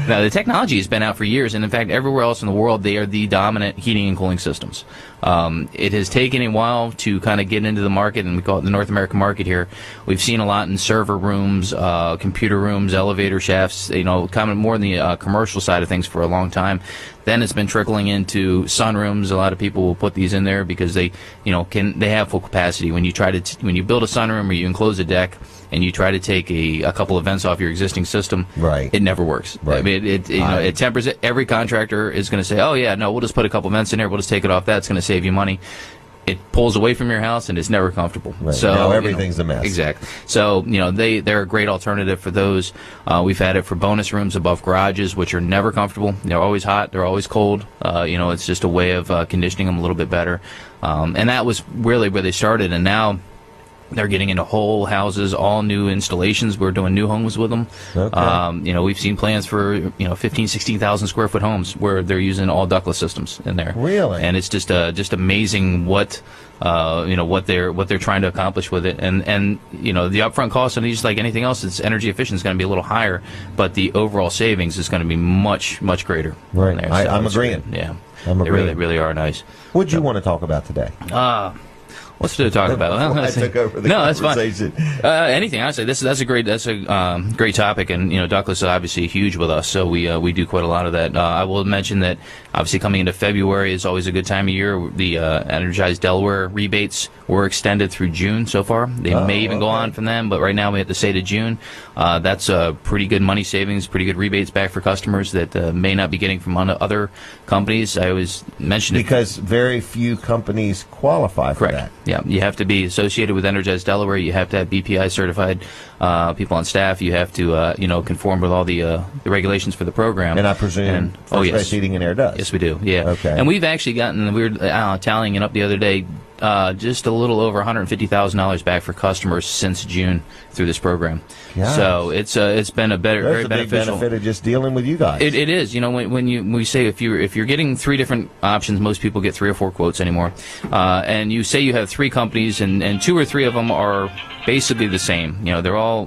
Now, the technology has been out for years, and in fact, everywhere else in the world, they are the dominant heating and cooling systems. It has taken a while to kind of get into the market, and we call it the North American market here. We've seen a lot in server rooms, computer rooms, elevator shafts, coming more in the commercial side of things for a long time. Then it's been trickling into sunrooms. A lot of people will put these in there because they have full capacity. When you build a sunroom or you enclose a deck and you try to take a couple of vents off your existing system, it never works. Right. I mean, it tempers it. Every contractor is going to say, "Oh yeah, no, we'll just put a couple vents in there. We'll just take it off. That's going to save you money." It pulls away from your house and it's never comfortable. Right. So now everything's a mess. Exactly. So they're a great alternative for those. We've had it for bonus rooms above garages, which are never comfortable. They're always hot. They're always cold. It's just a way of conditioning them a little bit better. And that was really where they started. And now they're getting into whole houses, all new installations. We're doing new homes with them. Okay. We've seen plans for 15,000, 16,000 square foot homes where they're using all ductless systems in there. Really? And it's just amazing what they're trying to accomplish with it. And the upfront cost of these, like anything else, it's energy efficient is going to be a little higher, but the overall savings is going to be much much greater. Right. There. I'm agreeing. Yeah. I'm agreeing. They really are nice. What'd you want to talk about today? What's to talk about? I took over the conversation. That's fine. Anything, honestly. That's a great topic, and ductless is obviously huge with us, so we do quite a lot of that. I will mention that obviously coming into February is always a good time of year. The Energized Delaware rebates were extended through June so far. They may even go on from then, but right now we have to say to June. That's pretty good money savings, pretty good rebates back for customers that may not be getting from other companies. I always mention it because very few companies qualify for that. Yeah, you have to be associated with Energized Delaware. You have to have BPI certified people on staff. You have to, conform with all the regulations for the program. And I presume First Base Heating and Air does. Yes, we do. Yeah. Okay. And we've actually gotten, we were tallying it up the other day, just a little over $150,000 back for customers since June through this program. Gosh. So it's been a very beneficial. Big benefit of just dealing with you guys. It is. When we say if you're getting 3 different options, most people get 3 or 4 quotes anymore, and you say you have 3 companies and 2 or 3 of them are basically the same. They're all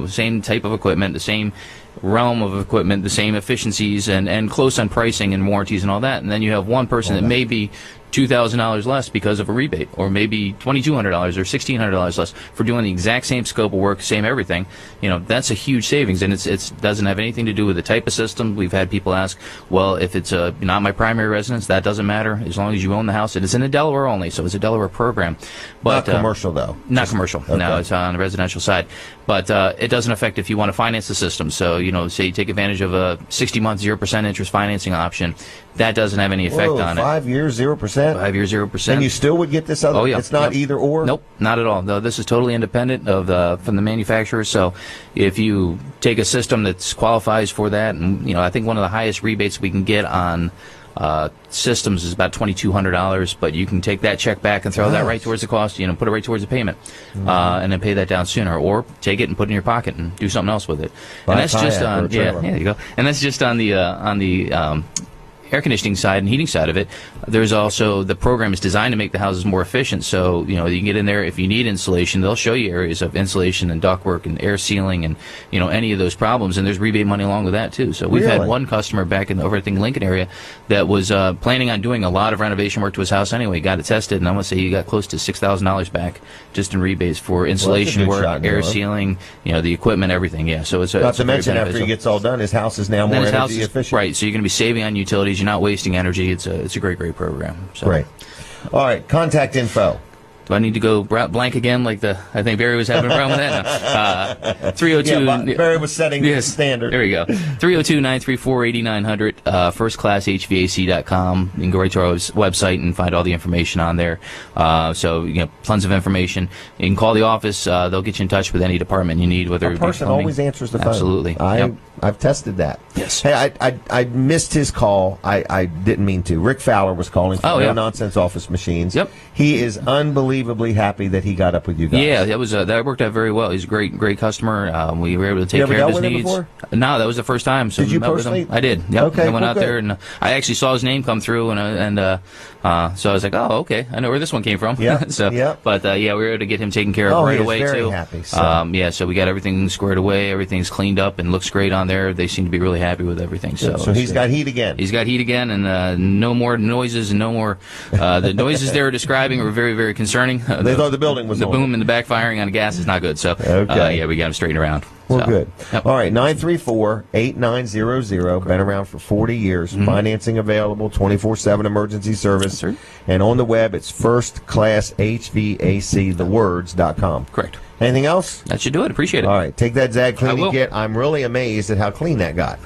same type of equipment, the same realm of equipment, the same efficiencies and close on pricing and warranties and all that. And then you have one person that may be $2,000 less because of a rebate, or maybe $2,200 or $1,600 less for doing the exact same scope of work, same everything. That's a huge savings, and it doesn't have anything to do with the type of system. We've had people ask, well, if it's not my primary residence, that doesn't matter as long as you own the house. It is in Delaware only, so it's a Delaware program. But not commercial, though. Not commercial. Okay. No, it's on the residential side. But it doesn't affect if you want to finance the system. So, say you take advantage of a 60-month 0% interest financing option. That doesn't have any effect on it. 5 years, 0%? 5 years, 0%. And you still would get this other? Oh, yeah. It's not either or? Nope, not at all. No, this is totally independent from the manufacturer. So if you take a system that qualifies for that, and I think one of the highest rebates we can get on systems is about $2,200, but you can take that check back and throw that right towards the cost, put it right towards the payment, and then pay that down sooner, or take it and put it in your pocket and do something else with it. And that's just on, there you go. And that's just on the air conditioning side and heating side of it. There's also, the program is designed to make the houses more efficient. So, you can get in there. If you need insulation, they'll show you areas of insulation and ductwork and air sealing and, any of those problems. And there's rebate money along with that, too. So we've had one customer back in the Overthink Lincoln area that was planning on doing a lot of renovation work to his house anyway. Got it tested, and I'm going to say he got close to $6,000 back just in rebates for insulation work, air sealing, the equipment, everything. Yeah, so it's not to mention, after he gets all done, his house is now more energy efficient. Right, so you're going to be saving on utilities. You're not wasting energy. It's a great program. So. Great. All right, contact info. Do I need to go blank again, like I think Barry was having a problem with that? No. 302. Barry was setting the standard. There we go. 302-934-8900, firstclasshvac.com. You can go right to our website and find all the information on there. So, tons of information. You can call the office. They'll get you in touch with any department you need, whether a person always answers the phone. Absolutely. I've tested that. Yes. Hey, I missed his call. I didn't mean to. Rick Fowler was calling from No Nonsense Office Machines. Yep. He is unbelievably happy that he got up with you guys. Yeah, that worked out very well. He's a great customer. We were able to take care of his needs. Before? No, that was the first time. So did you personally? I did. Yep. Okay. I went out there and I actually saw his name come through, and so I was like, oh, okay, I know where this one came from. Yeah. But we were able to get him taken care of right away very too. Happy. So. So we got everything squared away. Everything's cleaned up and looks great on there. They seem to be really happy with everything. So he's got heat again. He's got heat again, and no more noises and no more. The noises they were describing were very, very concerning. They thought the building was the on. boom and the backfiring on the gas is not good. So we got him straightened around. Well, good. Yep. All right, 934-8900. Been around for 40 years. Mm-hmm. Financing available, 24/7 emergency service. Yes, and on the web, it's firstclasshvacthewords.com. Correct. Anything else? That should do it. Appreciate it. All right, take that Zag cleaning kit. I'm really amazed at how clean that got.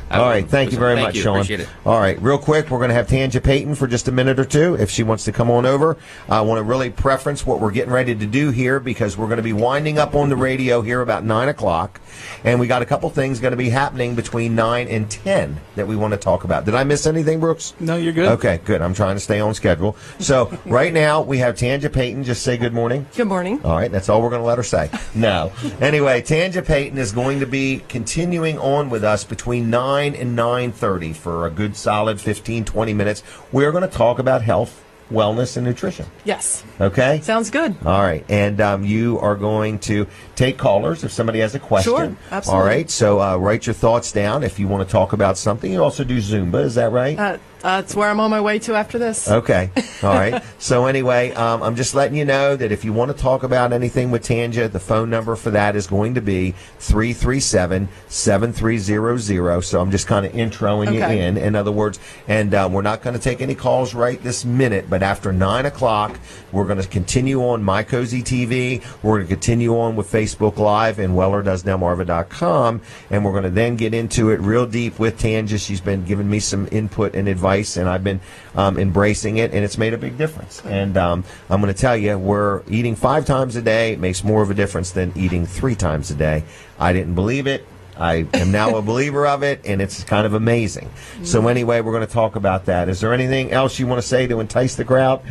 All right, thank you very much, Sean. Appreciate it. All right, real quick, we're going to have Tanja Payton for just a minute or two if she wants to come on over. I want to really preference what we're getting ready to do here because we're going to be winding up on the radio here about 9 o'clock, and we got a couple things going to be happening between 9 and 10 that we want to talk about. Did I miss anything, Brooks? No, you're good. Okay, good. I'm trying to stay on schedule. So right now we have Tanja Payton. Just say good morning. Good morning. All right, that's all we're going to let her say. No. Anyway, Tanja Payton is going to be continuing on with us between 9 and 9:30 for a good solid 15-20 minutes. We're going to talk about health, wellness, and nutrition. Yes. Okay? Sounds good. All right. And you are going to take callers if somebody has a question. Sure, absolutely. All right. So write your thoughts down if you want to talk about something. You also do Zumba. Is that right? That's where I'm on my way to after this. Okay. All right. So anyway, I'm just letting you know that if you want to talk about anything with Tanja, the phone number for that is going to be 337-7300. So I'm just kind of introing you in other words. And we're not going to take any calls right this minute, but after 9 o'clock, we're going to continue on My Cozy TV. We're going to continue on with Facebook Live and WellerDoesDelmarva.com. And we're going to then get into it real deep with Tanja. She's been giving me some input and advice, and I've been embracing it, and it's made a big difference. And I'm going to tell you, we're eating 5 times a day. It makes more of a difference than eating 3 times a day. I didn't believe it. I am now a believer of it, and it's kind of amazing. So anyway, we're going to talk about that. Is there anything else you want to say to entice the crowd?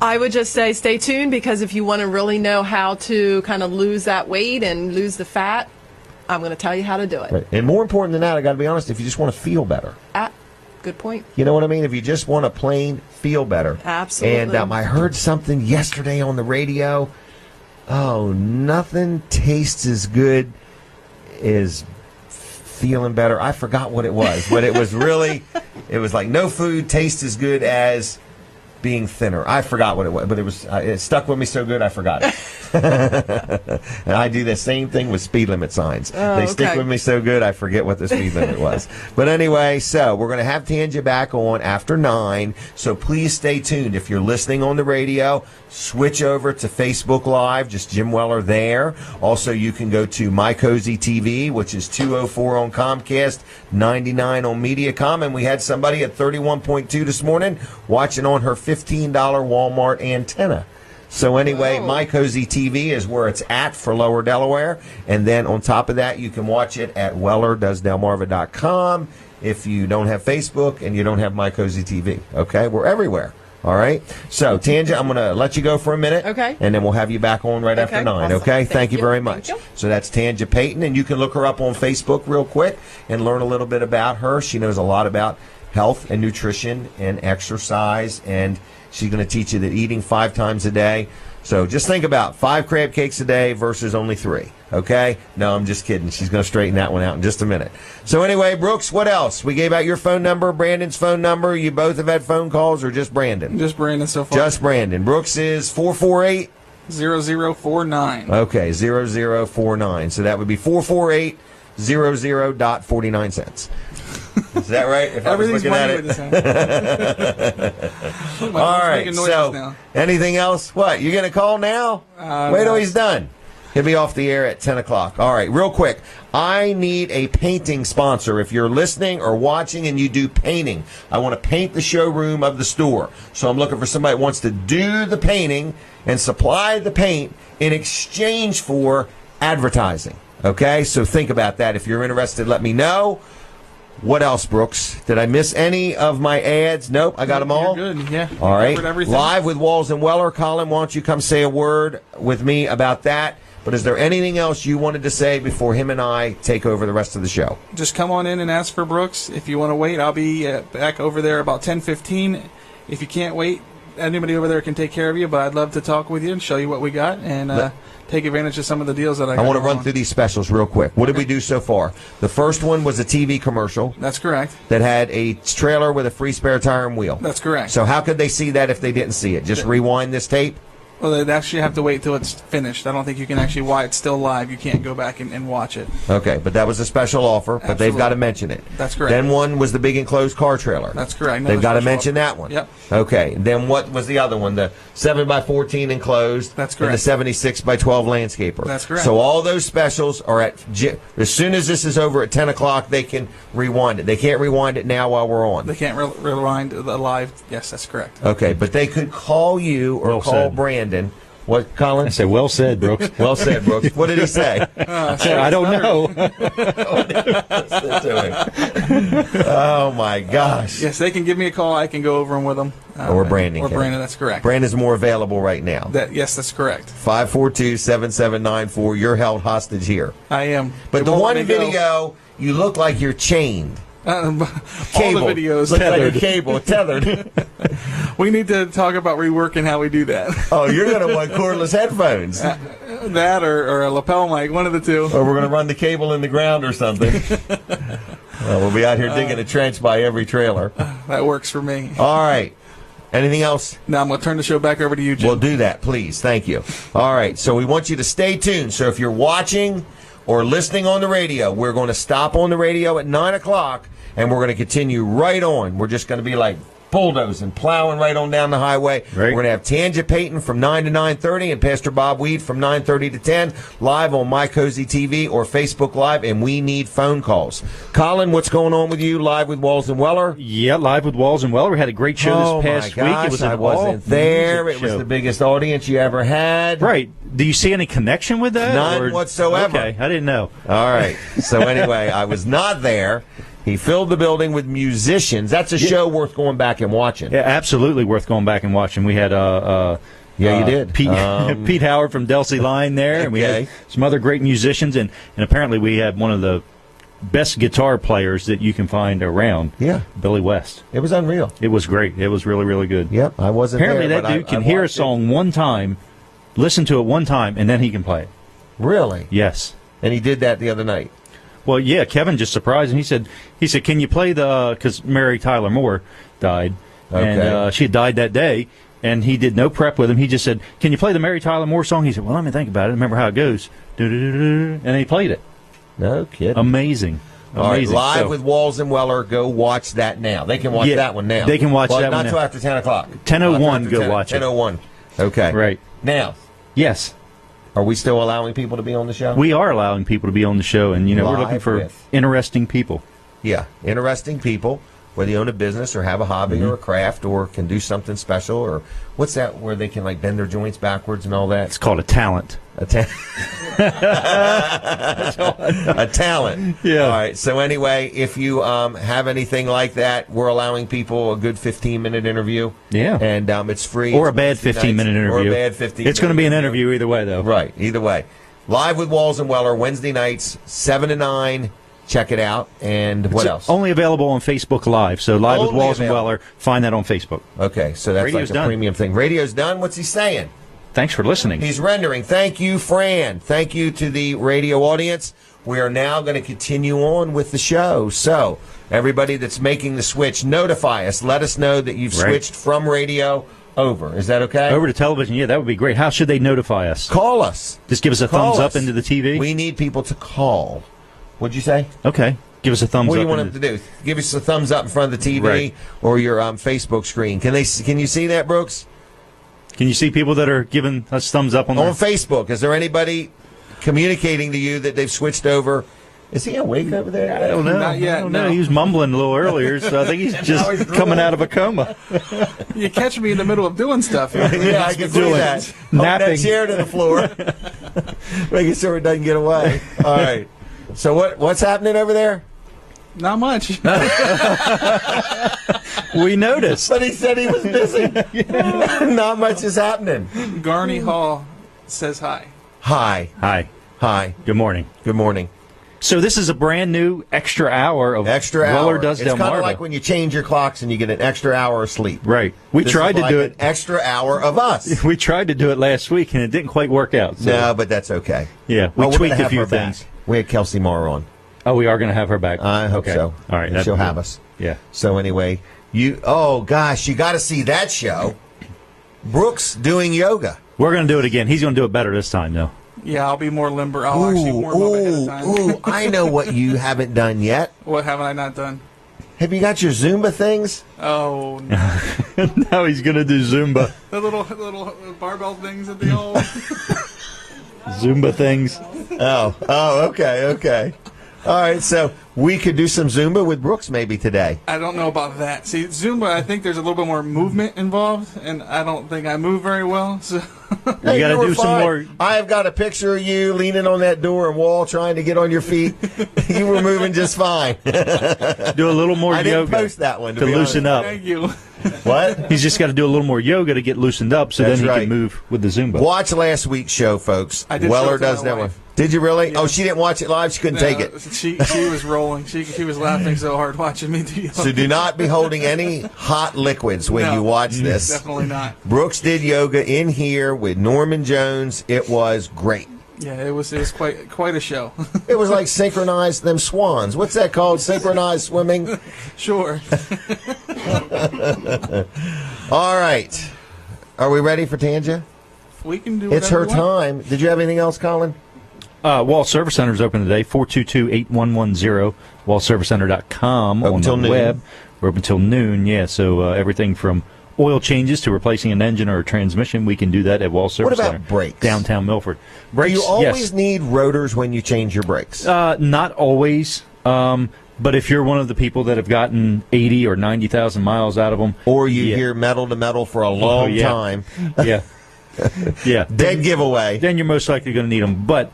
I would just say stay tuned, because if you want to really know how to kind of lose that weight and lose the fat, I'm going to tell you how to do it. Right. And more important than that, I got to be honest, if you just want to feel better. Good point. You know what I mean? If you just want to plain feel better. Absolutely. And I heard something yesterday on the radio. Oh, nothing tastes as good as feeling better. I forgot what it was, but it was really, it was like no food tastes as good as being thinner. I forgot what it was, but it stuck with me so good I forgot it. And I do the same thing with speed limit signs. They stick with me so good I forget what the speed limit was. But anyway, so we're going to have Tanja back on after 9, so please stay tuned. If you're listening on the radio, switch over to Facebook Live, just Jim Weller there. Also, you can go to My Cozy TV, which is 204 on Comcast, 99 on Mediacom, and we had somebody at 31.2 this morning watching on her $15 Walmart antenna. So anyway, My Cozy TV is where it's at for Lower Delaware. And then on top of that, you can watch it at WellerDoesDelmarva.com if you don't have Facebook and you don't have My Cozy TV. Okay? We're everywhere. All right? So, Tanja, I'm going to let you go for a minute. Okay. And then we'll have you back on right after 9. Awesome. Okay? Thank you very much. Thank you. So that's Tanja Payton. And you can look her up on Facebook real quick and learn a little bit about her. She knows a lot about health and nutrition and exercise, and she's going to teach you that eating 5 times a day. So just think about 5 crab cakes a day versus only 3. Okay? No, I'm just kidding. She's going to straighten that one out in just a minute. So anyway, Brooks, what else? We gave out your phone number, Brandon's phone number. You both have had phone calls, or just Brandon? Just Brandon so far. Just Brandon. Brooks is 448 0049. Okay, 0049. So that would be 448 00.49. Is that right? If Everything's I was money looking with at this it. All right. So, now. Anything else? What? You going to call now? Wait till he's done. He'll be off the air at 10 o'clock. All right. Real quick. I need a painting sponsor. If you're listening or watching and you do painting, I want to paint the showroom of the store. So I'm looking for somebody that wants to do the painting and supply the paint in exchange for advertising. Okay? So think about that. If you're interested, let me know. What else, Brooks? Did I miss any of my ads? Nope, I got them all. You're good, yeah. All right. Everything. Live with Walls and Weller. Colin, why don't you come say a word with me about that? But is there anything else you wanted to say before him and I take over the rest of the show? Just come on in and ask for Brooks. If you want to wait, I'll be back over there about 10:15. If you can't wait, anybody over there can take care of you, but I'd love to talk with you and show you what we got and take advantage of some of the deals that I got. I want to run through these specials real quick. What did we do so far? The first one was a TV commercial. That's correct. That had a trailer with a free spare tire and wheel. That's correct. So how could they see that if they didn't see it? Just rewind this tape? Well, they'd actually have to wait till it's finished. I don't think you can actually, while it's still live, you can't go back and watch it. Okay, but that was a special offer, but Absolutely. they've got to mention it. That's correct. Then one was the big enclosed car trailer. That's correct. They've got to mention that one. Yep. Okay, then what was the other one? The 7x14 enclosed. That's correct. And the 76x12 landscaper. That's correct. So all those specials are at, as soon as this is over at 10 o'clock, they can rewind it. They can't rewind it now while we're on. They can't rewind the live. Yes, that's correct. Okay, but they could call you or call Brandon. What, Colin? I said, well said, Brooks. Well said, Brooks. What did he say? I don't know. Oh, my gosh. Yes, they can give me a call. I can go over them with them. Or Brandon. Or Brandon, that's correct. Brandon's more available right now. Yes, that's correct. 542-7794. You're held hostage here. I am. But the one video, you look like you're chained. All the videos. Look like a cable, tethered. We need to talk about reworking how we do that. Oh, you're going to want cordless headphones. That or a lapel mic, one of the two. Or we're going to run the cable in the ground or something. We'll be out here digging a trench by every trailer. That works for me. All right. Anything else? Now I'm going to turn the show back over to you, Jim. Well, do that, please. Thank you. All right. So we want you to stay tuned. So if you're watching or listening on the radio, we're going to stop on the radio at 9 o'clock, and we're going to continue right on. We're just going to be like bulldozing, plowing right on down the highway. Right. We're going to have Tanja Payton from 9 to 9:30 and Pastor Bob Weed from 9:30 to 10 live on My Cozy TV or Facebook Live, and we need phone calls. Colin, what's going on with you live with Walls and Weller? Yeah, live with Walls and Weller. We had a great show this past week. It was I wasn't there. It was the biggest audience you ever had. Right. Do you see any connection with that? None whatsoever. Okay, I didn't know. All right. So anyway, I was not there. He filled the building with musicians. That's a show worth going back and watching. Yeah, absolutely worth going back and watching. We had you did. Pete Howard from Delsey Line there, and we had some other great musicians, and apparently we had one of the best guitar players that you can find around. Yeah, Billy West. It was unreal. It was great. It was really, really good. Yep, I wasn't apparently there. Apparently that dude can hear a song one time, listen to it one time, and then he can play it. Really? Yes. And he did that the other night. Well, yeah, Kevin just surprised him. He said, can you play because Mary Tyler Moore died, and she had died that day, and he did no prep with him. He just said, can you play the Mary Tyler Moore song? He said, well, let me think about it. Remember how it goes. And he played it. No kidding. Amazing. All right, Live with Walls and Weller. Go watch that now. They can watch that one now. They can watch that one not now. until after 10 o'clock. 10:01, go watch it. 10:01. Okay. Right. Now. Yes. Are we still allowing people to be on the show? We are allowing people to be on the show, and, we're looking for interesting people. Yeah, interesting people, whether you own a business or have a hobby or a craft or can do something special, or what's that where they can, like, bend their joints backwards and all that? It's called a talent. A talent. Yeah. All right. So anyway, if you have anything like that, we're allowing people a good 15-minute interview. Yeah. And it's free. Or a bad 15-minute interview. Or a bad 15-minute It's going to be an interview either way, though. Right. Either way. Live with Walls and Weller, Wednesday nights, 7 to 9. Check it out. And what else? Only available on Facebook Live. So Live with Walls and Weller, find that on Facebook. Okay. So that's Radio's like a premium thing. Radio's done. What's he saying? Thanks for listening. He's rendering. Thank you, Fran. Thank you to the radio audience. We are now going to continue on with the show. So, everybody that's making the switch, notify us. Let us know that you've switched from radio over. Is that okay? Over to television. Yeah, that would be great. How should they notify us? Call us. Just give us a thumbs up into the TV? We need people to call. What'd you say? Okay. Give us a thumbs up. What do you want them to do? Give us a thumbs up in front of the TV or your Facebook screen. Can you see that, Brooks? Can you see people that are giving us thumbs up on Facebook? Is there anybody communicating to you that they've switched over? Is he awake over there? I don't know. Not yet. I don't know. He was mumbling a little earlier, so I think he's just coming out of a coma. You catch me in the middle of doing stuff. Yeah, I can do that. Napping. That chair to the floor, making sure it doesn't get away. All right. So what's happening over there? Not much. We noticed. But he said he was busy. Not much is happening. Garney Hall says hi. Hi. Hi. Hi. Good morning. Good morning. So this is a brand new extra hour of Weller Does Delmarva. It's kind of like when you change your clocks and you get an extra hour of sleep. Right. We tried to do it. An extra hour of us. We tried to do it last week and it didn't quite work out. So. No, but that's okay. Yeah, we tweaked a few things. We had Kelsey Marr on. Oh, we are going to have her back. I hope so. All right, she'll have us. Yeah. So anyway, oh gosh, you got to see that show. Brooks doing yoga. We're going to do it again. He's going to do it better this time, though. Yeah, I'll be more limber. I'll actually warm up ahead of time. I know what you haven't done yet. What haven't I not done? Have you got your Zumba things? Oh, no. Now he's going to do Zumba. The little barbell things that they all... Zumba things. Oh, okay. All right, so we could do some Zumba with Brooks maybe today. I don't know about that. See, Zumba, I think there's a little bit more movement involved, and I don't think I move very well. So. You got to do some more. I have got a picture of you leaning on that door and wall trying to get on your feet. You were moving just fine. Do a little more yoga. I didn't post that one to loosen up. Thank you. What? He's just got to do a little more yoga to get loosened up so then he can move with the Zumba. Watch last week's show, folks. I did. Weller Does that one. Did you really? Yeah. Oh, she didn't watch it live? She couldn't take it? She was rolling. She was laughing so hard watching me do yoga. So do not be holding any hot liquids when you watch this. Definitely not. Brooks did yoga in here with Norman Jones. It was great. Yeah, it was quite a show. It was like synchronized them swans. What's that called? Synchronized swimming? Sure. All right. Are we ready for Tanja? We can do It's her time. Did you have anything else, Colin? Wall Service Center is open today, 422-8110, wallservicecenter.com on the web. We're open until noon, yeah. So everything from oil changes to replacing an engine or a transmission, we can do that at Wall Service Center. What about brakes? Downtown Milford. Brakes, do you always need rotors when you change your brakes? Not always. But if you're one of the people that have gotten 80 or 90,000 miles out of them. Or you hear metal to metal for a long time. Yeah. Yeah. Dead giveaway. Then you're most likely going to need them. But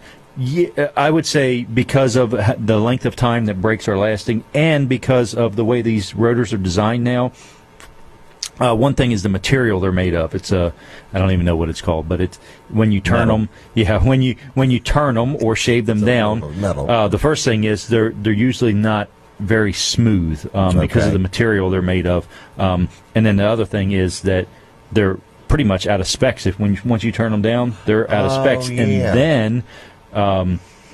I would say because of the length of time that brakes are lasting and because of the way these rotors are designed now, one thing is the material they're made of. It's I don't even know what it's called, but it's when you turn them. Yeah, when you turn them or shave them down, metal. The first thing is they're usually not very smooth because of the material they're made of. And then the other thing is that they're pretty much out of specs. Once you turn them down, they're out of specs. Yeah. And then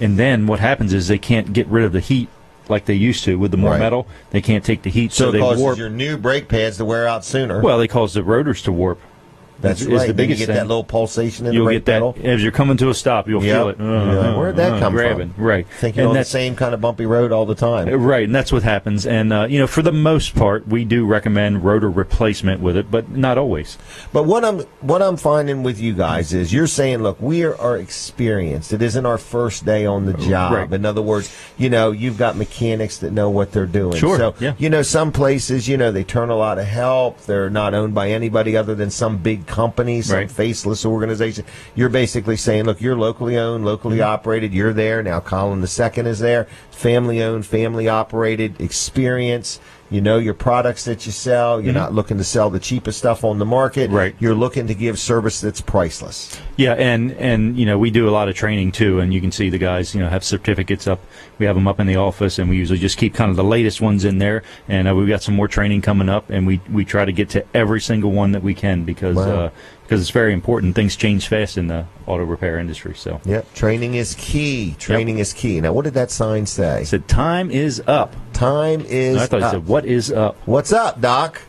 and then what happens is they can't get rid of the heat like they used to with the more metal. They can't take the heat, so they it causes warp. your new brake pads to wear out sooner. Well, they cause the rotors to warp. That's right. The biggest you get that little pulsation in you'll the brake get pedal. That as you're coming to a stop. You'll feel it. Where'd that come from? Right. Thinking on the same kind of bumpy road all the time. Right, and that's what happens. And for the most part, we do recommend rotor replacement with it, but not always. But what I'm finding with you guys is you're saying, look, we are experienced. It isn't our first day on the job. Right. In other words, you've got mechanics that know what they're doing. Sure. So some places, they turn a lot of help. They're not owned by anybody other than some big company, some faceless organization. You're basically saying, look, you're locally owned, locally operated. You're there now. Colin II is there. Family owned, family operated. Experience. You know your products that you sell. You're not looking to sell the cheapest stuff on the market. Right. You're looking to give service that's priceless. Yeah, and we do a lot of training too, and you can see the guys have certificates up. We have them up in the office, and we usually just keep kind of the latest ones in there. And we've got some more training coming up, and we try to get to every single one that we can because it's very important. Things change fast in the auto repair industry. So training is key. Training is key. Now, what did that sign say? It said time is up. Time is up. I thought it said, what is up? What's up, Doc?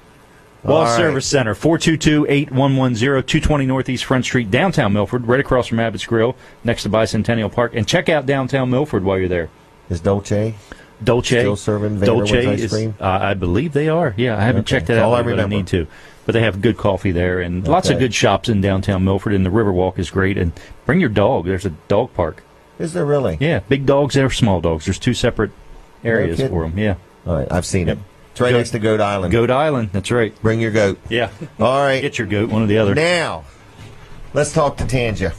Wall Service Center, 422-8110, 220 Northeast Front Street, downtown Milford, right across from Abbott's Grill, next to Bicentennial Park. And check out downtown Milford while you're there. Is Dolce still serving Vanderwood's ice cream? I believe they are. Yeah, I haven't checked that out, but I need to. But they have good coffee there and lots of good shops in downtown Milford, and the Riverwalk is great. And bring your dog. There's a dog park. Is there really? Yeah, big dogs and small dogs. There's two separate areas for them. Yeah. All right, I've seen it. It's right next to Goat Island. Goat Island, that's right. Bring your goat. Yeah. All right. Get your goat, one or the other. Now, let's talk to Tanja.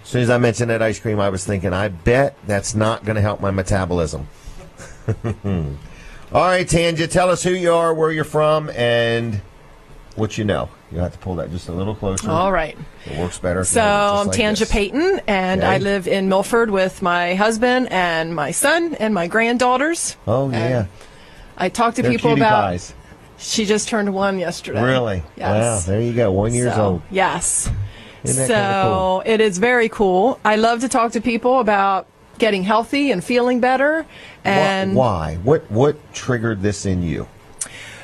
As soon as I mentioned that ice cream, I was thinking, I bet that's not going to help my metabolism. All right, Tanja, tell us who you are, where you're from, and what you know. You have to pull that just a little closer. All right. It works better. So I'm Tanja Payton, and I live in Milford with my husband and my son and my granddaughters. Oh, yeah. I talk to people about... Pies. She just turned 1 yesterday. Really? Yes. Wow, there you go, 1 year old. Yes. Isn't that kind of cool? It is very cool. I love to talk to people about getting healthy and feeling better. And why? What triggered this in you?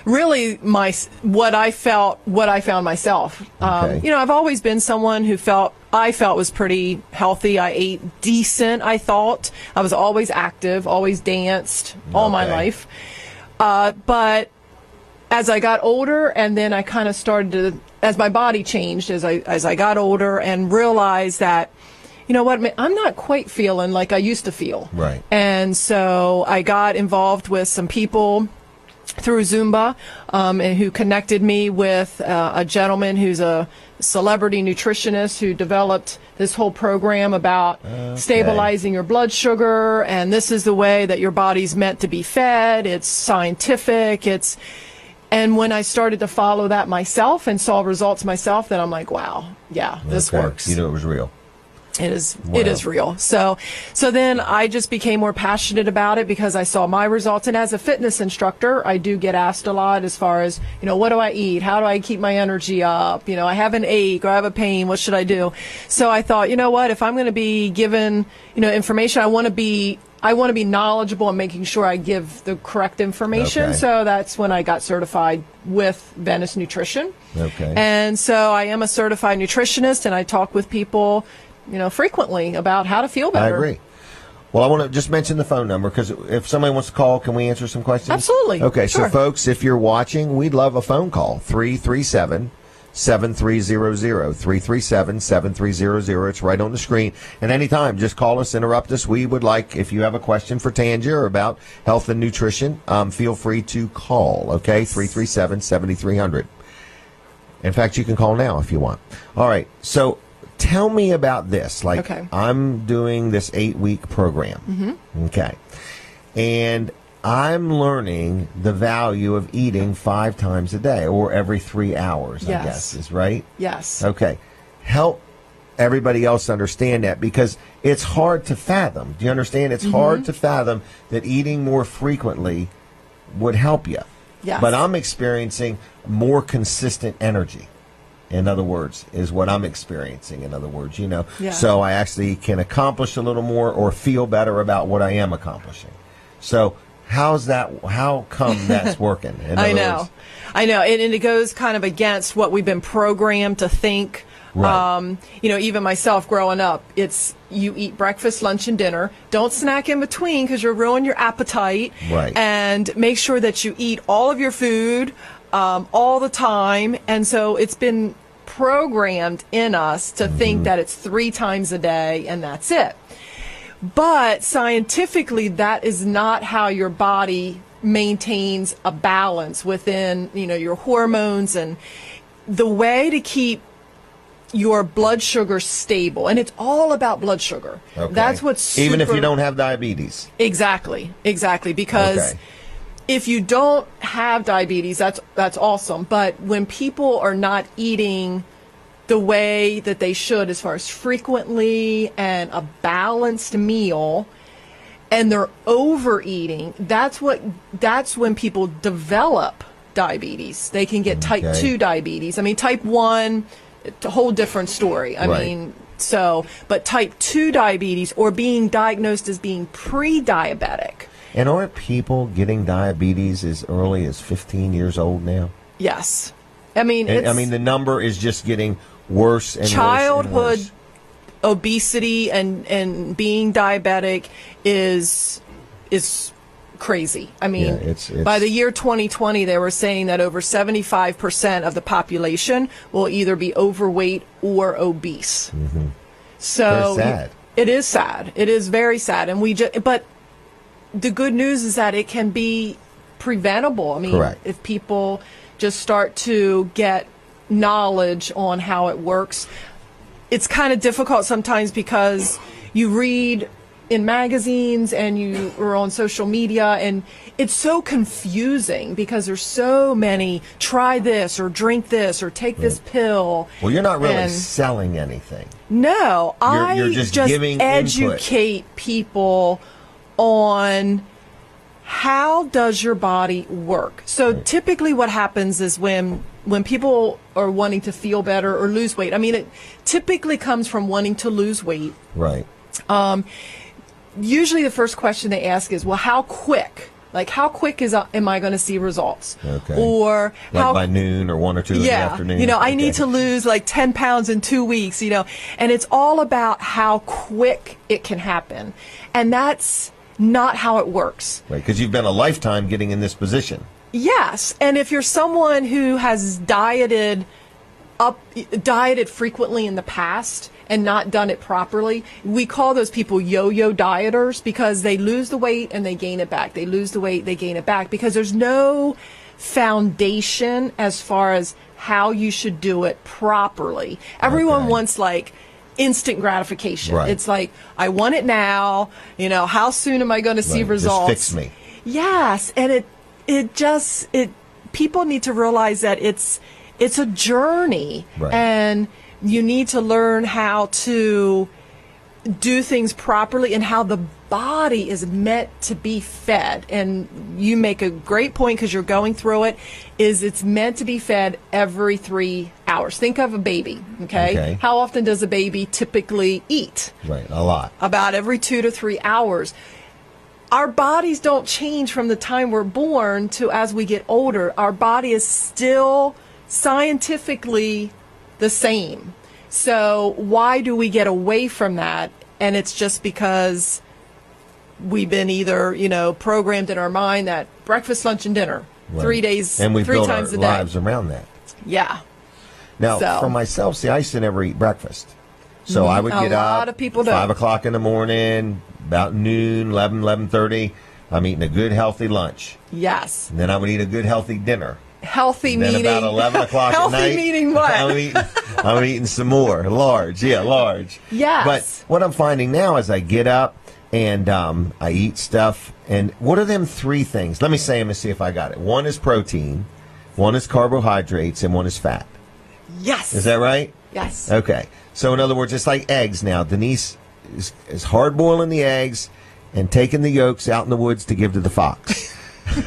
Really, what I found myself. Okay. I've always been someone who I felt was pretty healthy. I ate decent, I thought. I was always active, always danced all my life. But as I got older, and then I kind of started to, as my body changed, as I got older and realized that, you know what, I'm not quite feeling like I used to feel. Right. And so I got involved with some people through Zumba, and who connected me with a gentleman who's a celebrity nutritionist who developed this whole program about stabilizing your blood sugar, and this is the way that your body's meant to be fed. It's scientific. And when I started to follow that myself and saw results myself, then I'm like, wow, yeah, this works. You know it was real. It is real. So then I just became more passionate about it because I saw my results. And as a fitness instructor, I do get asked a lot as far as, what do I eat? How do I keep my energy up? I have an ache or I have a pain. What should I do? So I thought, what, if I'm going to be given, information, I want to be knowledgeable and making sure I give the correct information. Okay. So that's when I got certified with Venice Nutrition. Okay. And so I am a certified nutritionist, and I talk with people frequently about how to feel better. I agree. Well, I want to just mention the phone number because if somebody wants to call, can we answer some questions? Absolutely. Okay, sure. So folks, if you're watching, we'd love a phone call. 337-7300, 337-7300. It's right on the screen. And anytime, just call us, interrupt us. We would like, if you have a question for Tanja or about health and nutrition, feel free to call, okay? 337-7300. In fact, you can call now if you want. All right, so tell me about this. I'm doing this 8-week program. Mm-hmm. Okay. And I'm learning the value of eating 5 times a day or every 3 hours, yes. I guess, is right? Yes. Okay. Help everybody else understand that because it's hard to fathom. Do you understand? It's hard to fathom that eating more frequently would help you. Yes. But I'm experiencing more consistent energy. in other words, is what I'm experiencing, in other words, Yeah. So I actually can accomplish a little more or feel better about what I am accomplishing. So how come that's working? I know. And it goes kind of against what we've been programmed to think. Right. Even myself growing up, it's you eat breakfast, lunch, and dinner. Don't snack in between because you'll ruin your appetite. Right. And make sure that you eat all of your food all the time. And so it's been programmed in us to think that it's 3 times a day and that's it. But scientifically, that is not how your body maintains a balance within, your hormones, and the way to keep your blood sugar stable. And it's all about blood sugar. Okay. That's what's even if you don't have diabetes. Exactly. Because if you don't have diabetes, that's awesome. But when people are not eating the way that they should, as far as frequently and a balanced meal, and they're overeating, that's when people develop diabetes. They can get type 2 diabetes. I mean, type 1, it's a whole different story. But type 2 diabetes, or being diagnosed as being pre-diabetic. And aren't people getting diabetes as early as 15 years old now? Yes. The number is just getting worse and childhood worse and worse. Obesity and being diabetic is crazy. It's by the year 2020, they were saying that over 75% of the population will either be overweight or obese. Mm-hmm. So very sad. It is sad. It is very sad. But the good news is that it can be preventable. Correct. If people just start to get knowledge on how it works. It's kind of difficult sometimes because you read in magazines and you are on social media, and it's so confusing because there's so many, try this or drink this or take this pill. Well, you're not really selling anything. No, you're just giving educate input. People on how does your body work. So typically what happens is when people are wanting to feel better or lose weight, it typically comes from wanting to lose weight. Right. Usually the first question they ask is, well, how quick? Like, how quick am I going to see results? Okay. Or like by noon or 1 or 2 in the afternoon? I need to lose like 10 pounds in 2 weeks, and it's all about how quick it can happen. And that's not how it works. Right, because you've been a lifetime getting in this position. Yes, and if you're someone who has dieted frequently in the past and not done it properly, we call those people yo-yo dieters because they lose the weight and they gain it back. They lose the weight, they gain it back because there's no foundation as far as how you should do it properly. Everyone wants like instant gratification. Right. It's like, I want it now, how soon am I going to see results? Just fix me. Yes, and people need to realize that it's a journey, right. And you need to learn how to do things properly and how the body is meant to be fed. And you make a great point because you're going through it, is it's meant to be fed every 3 hours. Think of a baby, okay? How often does a baby typically eat? Right, a lot. About every 2 to 3 hours. Our bodies don't change from the time we're born to as we get older. Our body is still scientifically the same. So why do we get away from that? And it's just because we've been either, programmed in our mind that breakfast, lunch, and dinner, right. 3 days, and we 3 built times our a day. lives around that. Yeah. Now, for myself, see, I used to never eat breakfast. So I would get up, a lot of people don't. 5 o'clock in the morning, about noon, 11:30, I'm eating a good, healthy lunch. Yes. And then I would eat a good, healthy dinner. Healthy and then meaning about 11 o'clock at night. Healthy meaning what? I'm eating some more. Large. Yes. But what I'm finding now is I get up and I eat stuff. And what are them 3 things? Let me say them and see if I got it. 1 is protein, 1 is carbohydrates, and 1 is fat. Yes. Is that right? Yes. Okay. So in other words, it's like eggs now. Denise is hard boiling the eggs and taking the yolks out in the woods to give to the fox.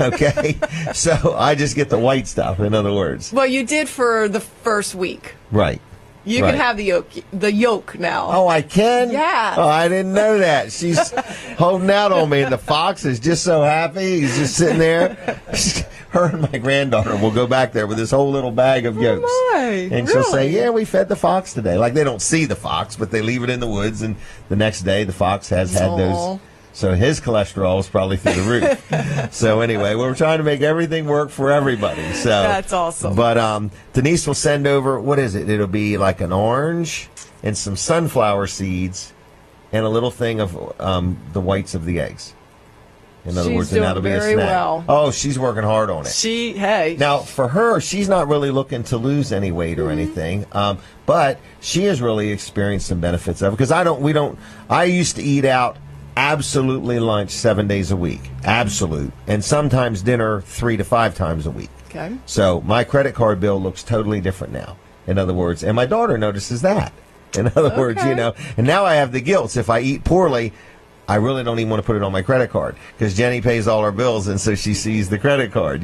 Okay, so I just get the white stuff. In other words, Well, you did for the first week. right. You Right. can have the yolk now. Oh, I can? Yeah. Oh, I didn't know that. She's holding out on me, and the fox is just so happy. He's just sitting there. Her and my granddaughter will go back there with this whole little bag of yolks. my. And she'll say, Really? yeah, we fed the fox today. Like, they don't see the fox, but they leave it in the woods, and the next day the fox has had Aw. those. So his cholesterol is probably through the roof. So anyway, we're trying to make everything work for everybody. So That's awesome. But Denise will send over, what is it? It'll be like an orange and some sunflower seeds and a little thing of the whites of the eggs. In other She's words, and doing that'll be a very snack. well. Oh, she's working hard on it. Hey. Now, for her, she's not really looking to lose any weight or anything, but she has really experienced some benefits of it. Because I used to eat out absolutely lunch 7 days a week, absolute, and sometimes dinner 3 to 5 times a week. Okay. So my credit card bill looks totally different now. In other words, and my daughter notices that. In other words, and now I have the guilt. So if I eat poorly, I really don't even want to put it on my credit card because Jenny pays all our bills, and so she sees the credit card,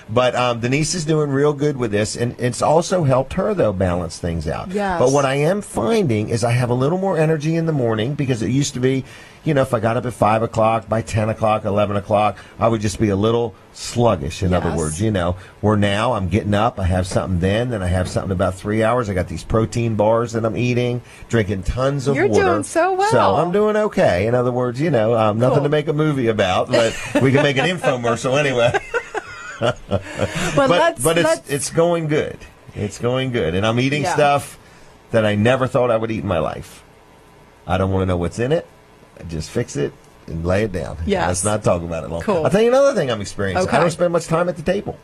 But Denise is doing real good with this, and it's also helped her, though, balance things out. Yes. But what I am finding is I have a little more energy in the morning because it used to be, if I got up at 5 o'clock, by 10 o'clock, 11 o'clock, I would just be a little sluggish, in other words, where now I'm getting up, I have something then I have something about 3 hours. I got these protein bars that I'm eating, drinking tons of You're water. doing so well. So I'm doing okay. In other words, nothing to make a movie about, but we can make an infomercial anyway. but it's going good. It's going good. And I'm eating stuff that I never thought I would eat in my life. I don't want to know what's in it. Just fix it and lay it down. Yes. Let's not talk about it long. Cool. I'll tell you another thing I'm experiencing. Okay. I don't spend much time at the table.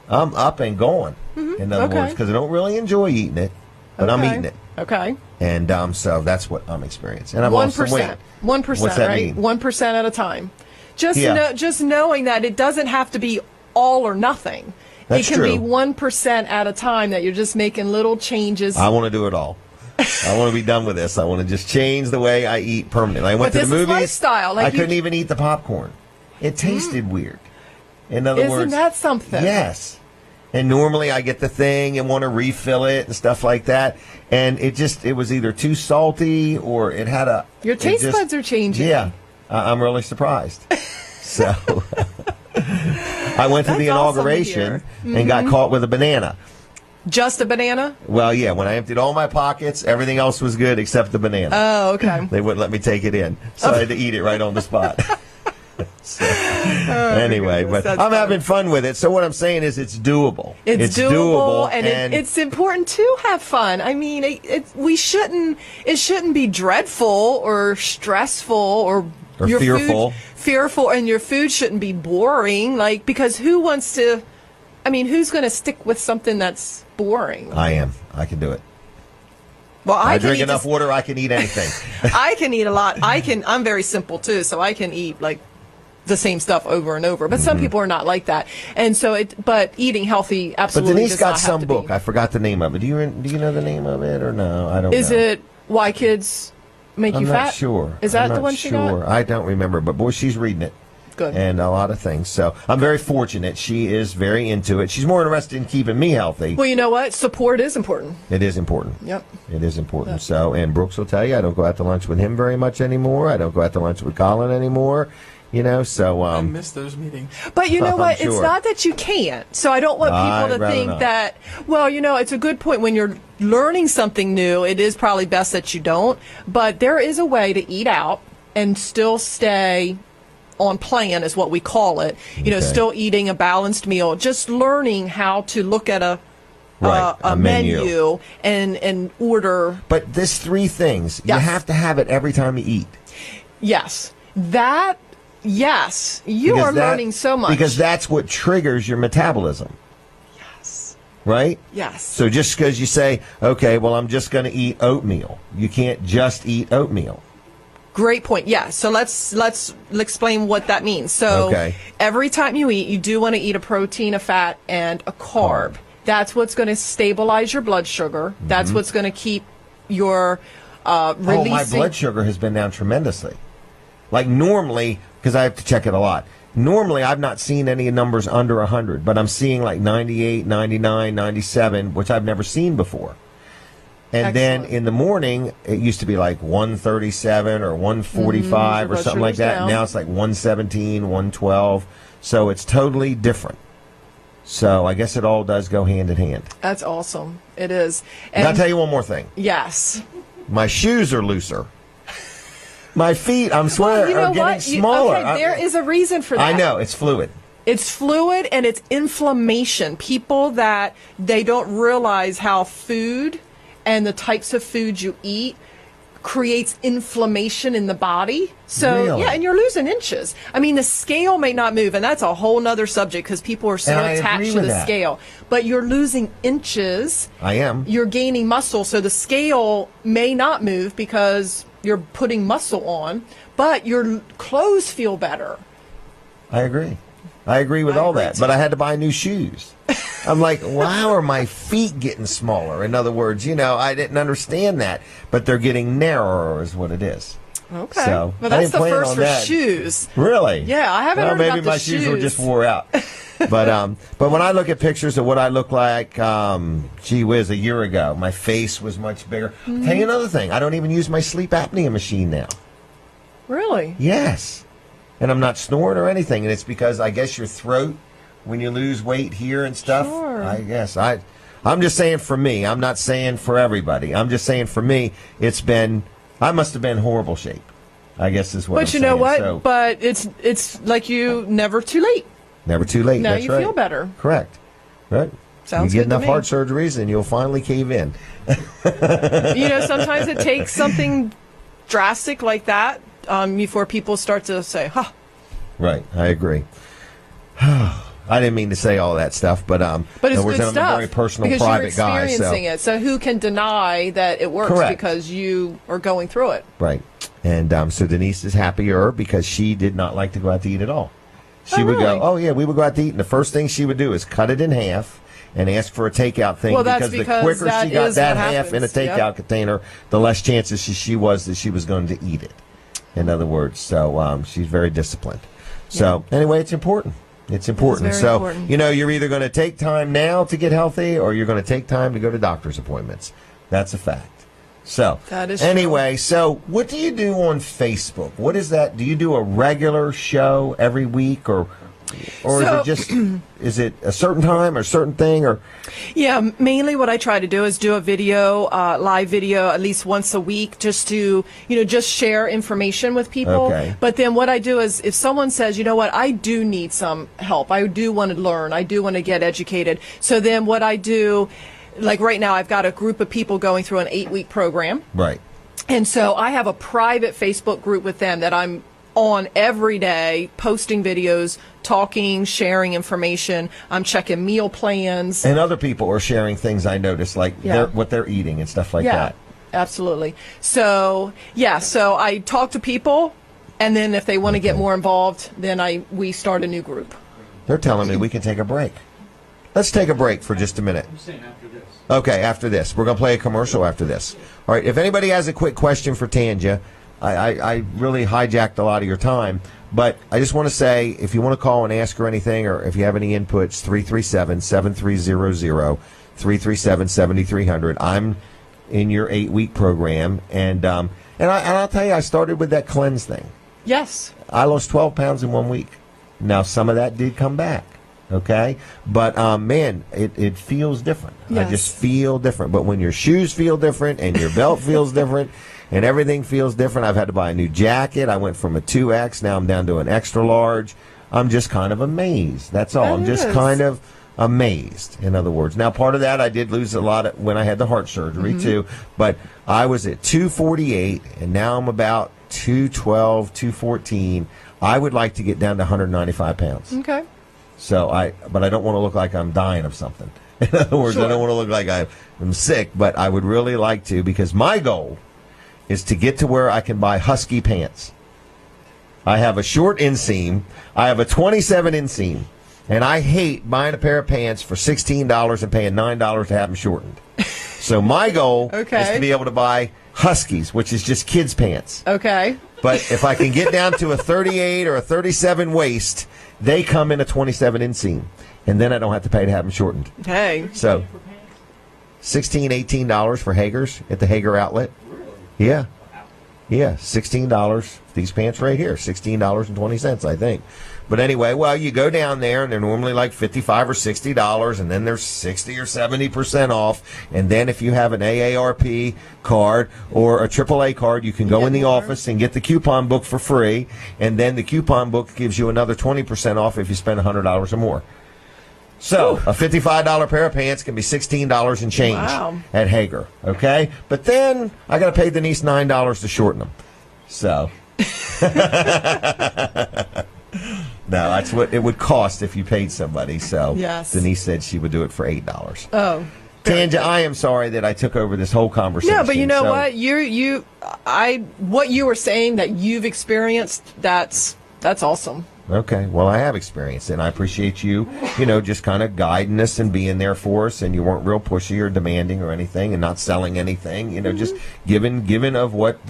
I'm up and going, in other words, because I don't really enjoy eating it, but I'm eating it. Okay. And so that's what I'm experiencing. And I've lost some weight. 1%, What's that right? mean? 1% at a time. Just knowing that it doesn't have to be all or nothing. That's it can be true. 1% at a time that you're just making little changes. I want to do it all. I want to be done with this. I want to just change the way I eat permanently. I went to the movies. Lifestyle. I couldn't even eat the popcorn. It tasted weird. In other words, isn't that something? Yes. And normally I get the thing and want to refill it and stuff like that. And it was either too salty or it had a... Your taste buds are changing. Yeah. I'm really surprised. So I went to the inauguration and got caught with a banana. Just a banana? Well, yeah. When I emptied all my pockets, everything else was good except the banana. Oh, okay. They wouldn't let me take it in. So I had to eat it right on the spot. Anyway, but I'm having fun with it. So what I'm saying is it's doable. It's doable, and it's important to have fun. I mean, it shouldn't be dreadful or stressful or your fearful. Fearful, and your food shouldn't be boring. Because who's going to stick with something that's boring? I am. I can do it. Well, I drink enough water. I can eat anything. I can eat a lot. I'm very simple too, so I can eat the same stuff over and over. But some people are not like that, and so but eating healthy absolutely. But Denise does got not have some to book. be. I forgot the name of it. Do you know the name of it or no? I don't. Is know. it Why Kids Make You Fat? I'm not sure. Is that I'm the not one she sure. got? I don't remember, but boy, she's reading it. Good. And a lot of things. So I'm very fortunate. She is very into it. She's more interested in keeping me healthy. Well, you know what? Support is important. It is important. Yep. It is important. So, and Brooks will tell you, I don't go out to lunch with him very much anymore. I don't go out to lunch with Colin anymore. So I miss those meetings. But you know what? Sure. It's not that you can't. So I don't want people to think that. Well, it's a good point. When you're learning something new, it is probably best that you don't. But there is a way to eat out and still stay on plan, is what we call it. Still eating a balanced meal. Just learning how to look at a menu and order. But there's 3 things. Yes. You have to have it every time you eat. Yes. Yes. You are learning so much. Because that's what triggers your metabolism. Yes. Right? Yes. So just because you say, okay, well, I'm just going to eat oatmeal. You can't just eat oatmeal. Great point. Yeah. So let's explain what that means. So every time you eat, you do want to eat a protein, a fat, and a carb. That's what's going to stabilize your blood sugar. Mm-hmm. That's what's going to keep your releasing. Oh, my blood sugar has been down tremendously. Like normally, because I have to check it a lot, normally I've not seen any numbers under 100, but I'm seeing like 98, 99, 97, which I've never seen before. And then in the morning, it used to be like 137 or 145 or something like that. Now it's like 117, 112. So it's totally different. So I guess it all does go hand in hand. That's awesome. It is. And I'll tell you one more thing. Yes. My shoes are looser. My feet, I'm swearing, are getting smaller. Okay, there is a reason for that. I know. It's fluid. It's fluid and it's inflammation. People that they don't realize how food and the types of food you eat creates inflammation in the body. So, really? yeah, and you're losing inches. I mean, the scale may not move, and that's a whole nother subject because people are so attached to the scale. But you're losing inches. I am. You're gaining muscle, so the scale may not move because you're putting muscle on, but your clothes feel better. I agree. I agree with all that, but I had to buy new shoes. I'm like, wow, are my feet getting smaller? In other words, I didn't understand that, but they're getting narrower is what it is. Okay. So, well, that's the first for shoes. Really? Yeah, I haven't heard about the shoes. Maybe my shoes were just wore out. But when I look at pictures of what I look like, gee whiz, a year ago, my face was much bigger. Tell you another thing, I don't even use my sleep apnea machine now. Really? Yes. And I'm not snoring or anything, and it's because I guess your throat, when you lose weight here and stuff, sure. I guess. I'm just saying for me. I'm not saying for everybody. I'm just saying for me, I must have been horrible shape, I guess is what I'm saying. But you know what? So, but it's like never too late. Never too late. Now That's you right. feel better. Correct. Right. Sounds you good get to enough me. heart surgeries and you'll finally cave in. Sometimes it takes something drastic like that before people start to say, huh. Right. I agree. I didn't mean to say all that stuff, but it's good stuff. I'm a very personal, because private guy. You're experiencing it. So who can deny that it works? Correct. Because you are going through it. Right. And so Denise is happier because she did not like to go out to eat at all. She would really? go, oh, yeah, we would go out to eat, and the first thing she would do is cut it in half and ask for a takeout thing, because the quicker she got that half in a takeout container, the less chances she was that she was going to eat it. In other words, so she's very disciplined. So anyway, it's important. It's important. So, important. You're either going to take time now to get healthy or you're going to take time to go to doctor's appointments. That's a fact. So, that is anyway, true. So what do you do on Facebook? What is that? Do you do a regular show every week or is it just, is it a certain time or a certain thing or? Yeah, mainly what I try to do is do a video, live video at least once a week just to, just share information with people. Okay. But then what I do is if someone says, you know what, I do need some help. I do want to learn. I do want to get educated. So then what I do, like right now, I've got a group of people going through an 8-week program. Right. And so I have a private Facebook group with them that I'm on every day, posting videos, talking, sharing information. I'm checking meal plans. And other people are sharing things I noticed, like what they're eating and stuff like that. Yeah, absolutely. So, so I talk to people, and then if they want to get more involved, then we start a new group. They're telling me we can take a break. Let's take a break for just a minute. Okay, after this. We're going to play a commercial after this. All right, if anybody has a quick question for Tanja, I really hijacked a lot of your time, but I just want to say, if you want to call and ask her anything, or if you have any inputs, 337-7300, 337-7300. I'm in your 8-week program, and I'll tell you, I started with that cleanse thing. Yes. I lost 12 pounds in 1 week. Now, some of that did come back. Okay, but man, it feels different. Yes. I just feel different. But when your shoes feel different and your belt feels different and everything feels different, I've had to buy a new jacket. I went from a 2X, now I'm down to an extra large. I'm just kind of amazed. That's all. I'm just kind of amazed, in other words. Now, part of that, I did lose a lot when I had the heart surgery, too. But I was at 248, and now I'm about 212, 214. I would like to get down to 195 pounds. Okay. So but I don't want to look like I'm dying of something. In other words, I don't want to look like I'm sick, but I would really like to, because my goal is to get to where I can buy Husky pants. I have a short inseam. I have a 27 inseam, and I hate buying a pair of pants for $16 and paying $9 to have them shortened. So my goal is Okay. to be able to buy Huskies, which is just kids' pants. Okay. But if I can get down to a 38 or a 37 waist, they come in a 27 inseam. And then I don't have to pay to have them shortened. Hey. So $16, $18 for Hager's at the Hager outlet. Yeah. Yeah, $16. These pants right here, $16.20, I think. But anyway, well, you go down there, and they're normally like $55 or $60, and then they're 60 or 70% off. And then if you have an AARP card or a AAA card, you can go in the office and get the coupon book for free. And then the coupon book gives you another 20% off if you spend $100 or more. So a $55 pair of pants can be $16 and change at Hager, okay? But then I got to pay Denise $9 to shorten them. So no, that's what it would cost if you paid somebody. So Denise said she would do it for $8. Oh. Tanja, I am sorry that I took over this whole conversation. No, but you know what? What you were saying that you've experienced, that's awesome. Okay, well, I have experienced it, and I appreciate you, just kind of guiding us and being there for us, and you weren't real pushy or demanding or anything, and not selling anything, just giving of what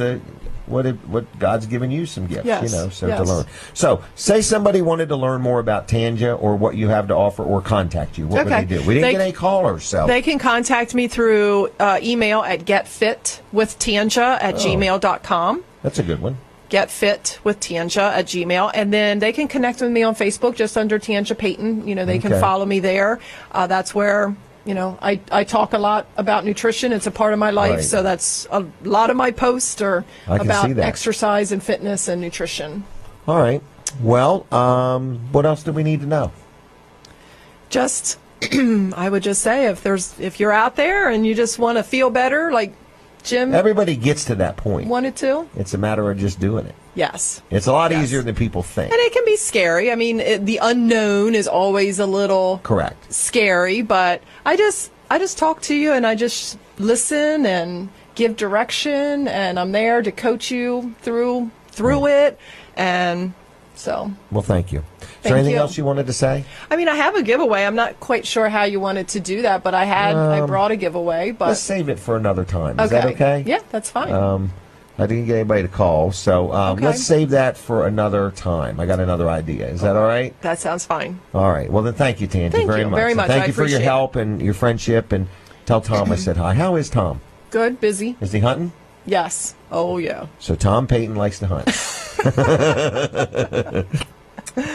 God's given you some gifts, to learn. So, say somebody wanted to learn more about Tanja or what you have to offer or contact you. What would they do? We didn't get any callers, so. They can contact me through email at getfitwithtanja@gmail.com. That's a good one. getfitwithtanja@gmail, and then they can connect with me on Facebook just under Tanja Payton. They can follow me there. That's where I talk a lot about nutrition. It's a part of my life, so that's a lot of my posts are about exercise and fitness and nutrition. All right. Well, what else do we need to know? Just I would just say if you're out there and you just want to feel better, like Jim, everybody gets to that point. Wanted to. It's a matter of just doing it. Yes. It's a lot easier than people think. And it can be scary. I mean, the unknown is always a little scary, but I just talk to you and I just listen and give direction, and I'm there to coach you through it. And so. Well, thank you. Is there anything else you wanted to say? I mean, I have a giveaway. I'm not quite sure how you wanted to do that, but I brought a giveaway. But let's save it for another time. Is that okay? Yeah, that's fine. I didn't get anybody to call, so let's save that for another time. I got another idea. Is that all right? That sounds fine. All right. Well, then thank you, Tanja, very much. Thank you for your help and your friendship, and tell Tom I said hi. How is Tom? Good, busy. Is he hunting? Yes. Oh, yeah. So Tom Payton likes to hunt.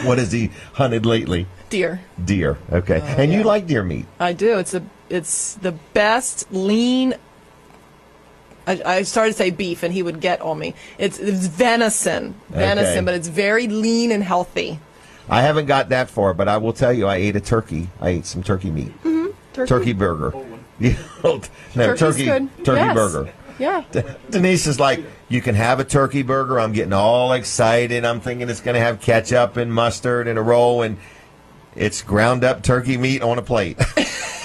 What has he hunted lately? Deer. Deer. Okay. And you like deer meat? I do. It's the best lean. I started to say beef, and he would get on me. It's venison, but it's very lean and healthy. I haven't got that far, but I will tell you, I ate a turkey. I ate some turkey meat. Mm-hmm. Turkey burger. Turkey burger. Yeah. Denise is like, you can have a turkey burger. I'm getting all excited. I'm thinking it's going to have ketchup and mustard and a roll, and it's ground up turkey meat on a plate.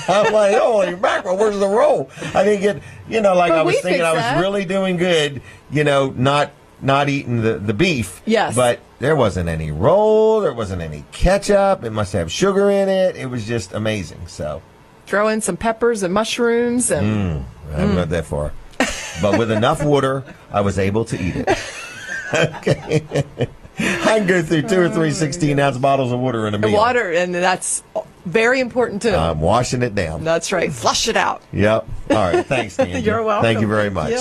I'm like, holy mackerel, where's the roll? I didn't get, I was thinking I was really doing good, not eating the beef. Yes. But there wasn't any roll. There wasn't any ketchup. It must have sugar in it. It was just amazing. So throw in some peppers and mushrooms. And I haven't got that far. But with enough water, I was able to eat it. Okay. I can go through 2 or 3 16-ounce bottles of water in a meal. Water, and that's very important, too. I'm washing it down. That's right. Flush it out. Yep. All right. Thanks, Tanja. You're welcome. Thank you very much.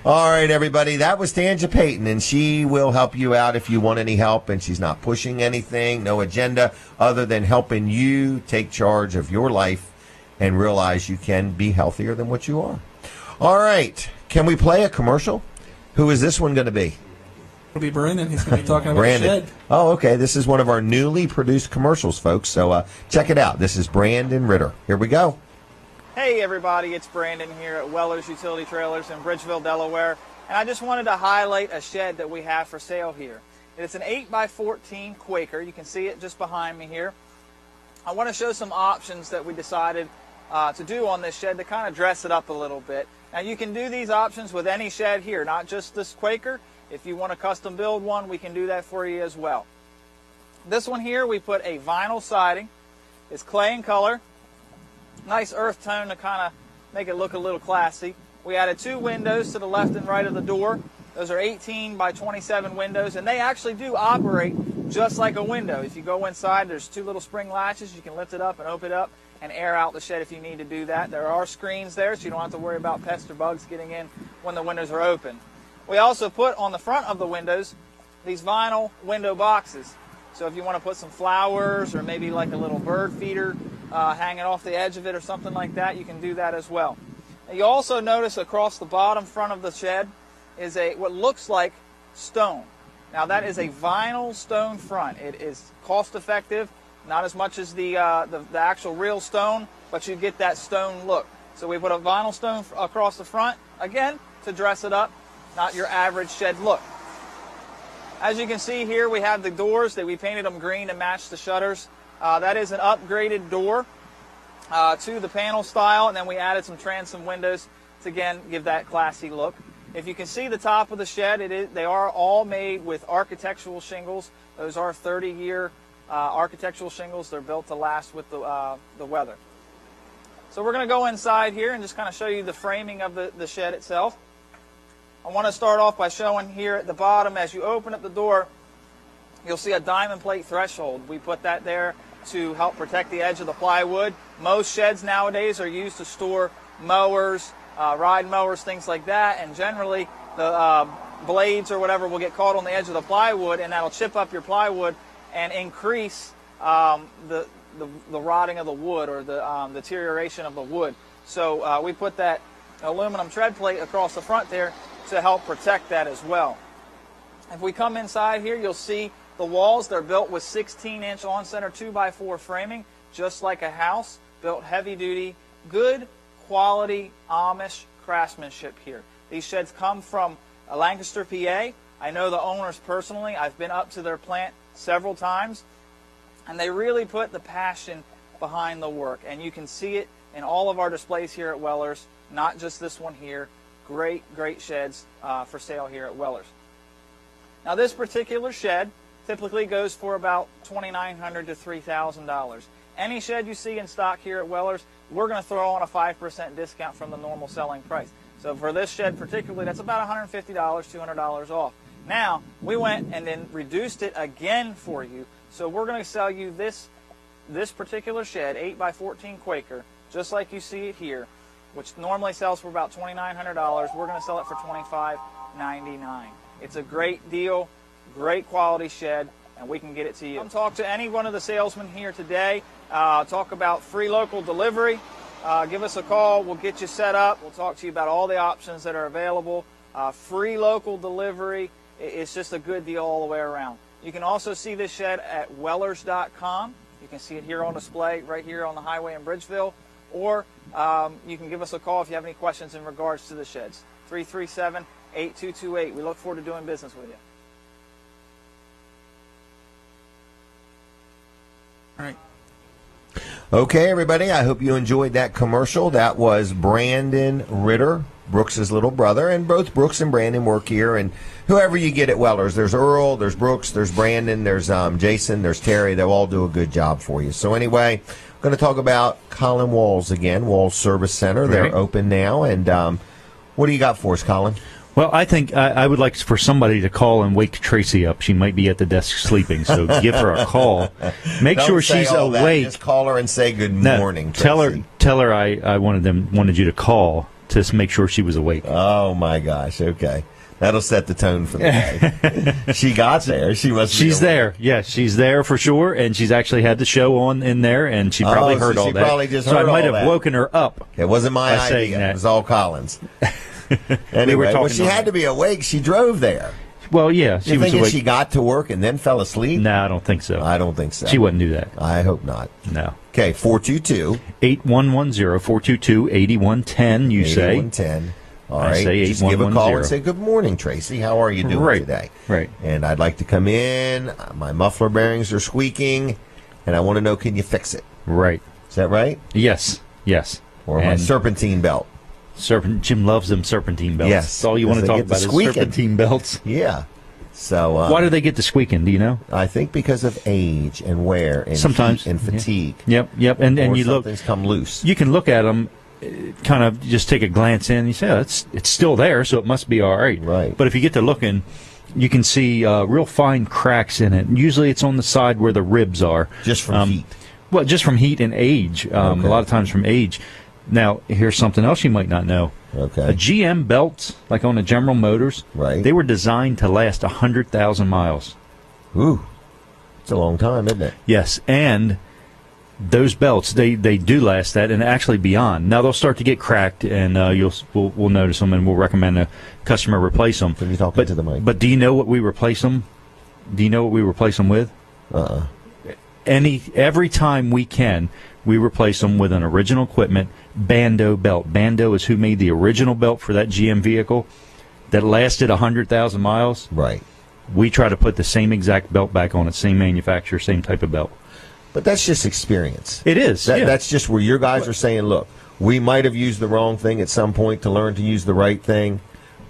All right, everybody. That was Tanja Payton, and she will help you out if you want any help, and she's not pushing anything, no agenda, other than helping you take charge of your life and realize you can be healthier than what you are. All right. Can we play a commercial? Who is this one going to be? It'll be Brandon. He's going to be talking about Brandon. the shed. Oh, okay. This is one of our newly produced commercials, folks. So check it out. This is Brandon Ritter. Here we go. Hey, everybody. It's Brandon here at Weller's Utility Trailers in Bridgeville, Delaware. And I just wanted to highlight a shed that we have for sale here. It's an 8x14 Quaker. You can see it just behind me here. I want to show some options that we decided to do on this shed to kind of dress it up a little bit. Now, you can do these options with any shed here, not just this Quaker. If you want to custom build one, we can do that for you as well. This one here, we put a vinyl siding. It's clay in color. Nice earth tone to kind of make it look a little classy. We added 2 windows to the left and right of the door. Those are 18 by 27 windows, and they actually do operate just like a window. If you go inside, there's 2 little spring latches. You can lift it up and open it up and air out the shed if you need to do that. There are screens there, so you don't have to worry about pests or bugs getting in when the windows are open. We also put on the front of the windows these vinyl window boxes. So if you want to put some flowers or maybe like a little bird feeder hanging off the edge of it or something like that, you can do that as well. Now, you also notice across the bottom front of the shed is what looks like stone. Now that is a vinyl stone front. It is cost effective, not as much as the actual real stone, but you get that stone look. So we put a vinyl stone across the front, again, to dress it up, not your average shed look. As you can see here, we have the doors that we painted them green to match the shutters. That is an upgraded door to the panel style, and then we added some transom windows to, again, give that classy look. If you can see the top of the shed, they are all made with architectural shingles. Those are 30-year architectural shingles. They're built to last with the weather. So we're going to go inside here and just kind of show you the framing of the shed itself. I want to start off by showing here at the bottom, as you open up the door, you'll see a diamond plate threshold. We put that there to help protect the edge of the plywood. Most sheds nowadays are used to store mowers, ride mowers, things like that, and generally the blades or whatever will get caught on the edge of the plywood, and that'll chip up your plywood and increase the rotting of the wood or the deterioration of the wood. So we put that aluminum tread plate across the front there to help protect that as well. If we come inside here, you'll see the walls. They're built with 16-inch on-center 2x4 framing, just like a house, built heavy-duty, good quality Amish craftsmanship here. These sheds come from Lancaster, PA. I know the owners personally. I've been up to their plant several times, and they really put the passion behind the work, and you can see it in all of our displays here at Weller's, not just this one here. Great sheds for sale here at Weller's. Now this particular shed typically goes for about $2,900 to $3,000. Any shed you see in stock here at Weller's, we're going to throw on a 5% discount from the normal selling price. So for this shed particularly, that's about $150, $200 off. Now, we went and then reduced it again for you. So we're going to sell you this particular shed, 8x14 Quaker, just like you see it here, which normally sells for about $2,900. We're going to sell it for $2,599. It's a great deal, great quality shed, and we can get it to you. Come talk to any one of the salesmen here today. Talk about free local delivery. Give us a call. We'll get you set up. We'll talk to you about all the options that are available. Free local delivery. It's just a good deal all the way around. You can also see this shed at wellers.com. You can see it here on display right here on the highway in Bridgeville. Or you can give us a call if you have any questions in regards to the sheds. 337-8228. We look forward to doing business with you. All right. Okay, everybody, I hope you enjoyed that commercial. That was Brandon Ritter, Brooks' little brother, and both Brooks and Brandon work here. And whoever you get at Weller's, there's Earl, there's Brooks, there's Brandon, there's Jason, there's Terry. They'll all do a good job for you. So anyway, I'm going to talk about Colin Walls again, Walls Service Center. They're open now. And what do you got for us, Colin? Well, I think I would like for somebody to call and wake Tracy up. She might be at the desk sleeping, so give her a call. Make sure she's awake. Just call her and say good morning, Tracy. Tell her I wanted you to call to make sure she was awake. Oh my gosh! Okay, that'll set the tone for the day. She got there. She's there. Yeah, she's there for sure, and she's actually had the show on in there, and she probably heard all that. She probably just heard all that. So I might have woken her up. It wasn't my idea. It was all Colin's. Anyway, well, she had to be awake. She drove there. Well, yeah, she was awake. She got to work and then fell asleep? No, I don't think so. I don't think so. She wouldn't do that. I hope not. No. Okay, 422-8110, you say. 8110. All right. I say just give a call and say, good morning, Tracy. How are you doing today? Right. And I'd like to come in. My muffler bearings are squeaking, and I want to know, can you fix it? Right. Is that right? Yes. Or my serpentine belt. Jim loves them serpentine belts. Yes. That's all you want to talk about is serpentine belts. Yeah. So why do they get to squeaking? Do you know? I think because of age and wear and sometimes heat and fatigue. Yep. And you look, something's come loose. You can look at them kind of just take a glance in and you say, oh, it's still there, so it must be all right. Right. But if you get to looking, you can see real fine cracks in it. And usually it's on the side where the ribs are. Just from heat. Well, just from heat and age. A lot of times from age. Now, here's something else you might not know. Okay. A GM belt, like on the General Motors, right, they were designed to last 100,000 miles. Ooh. It's a long time, isn't it? Yes, and those belts, they do last that and actually beyond. Now, they'll start to get cracked, and we'll notice them, and we'll recommend a customer replace them. So you're talking to the mic. But do you know what we replace them? Do you know what we replace them with? Every time we can, we replace them with an original equipment Bando belt. Bando is who made the original belt for that GM vehicle that lasted 100,000 miles. Right. We try to put the same exact belt back on it, same manufacturer, same type of belt. But that's just experience. It is. That's just where your guys are saying, look, we might have used the wrong thing at some point to learn to use the right thing.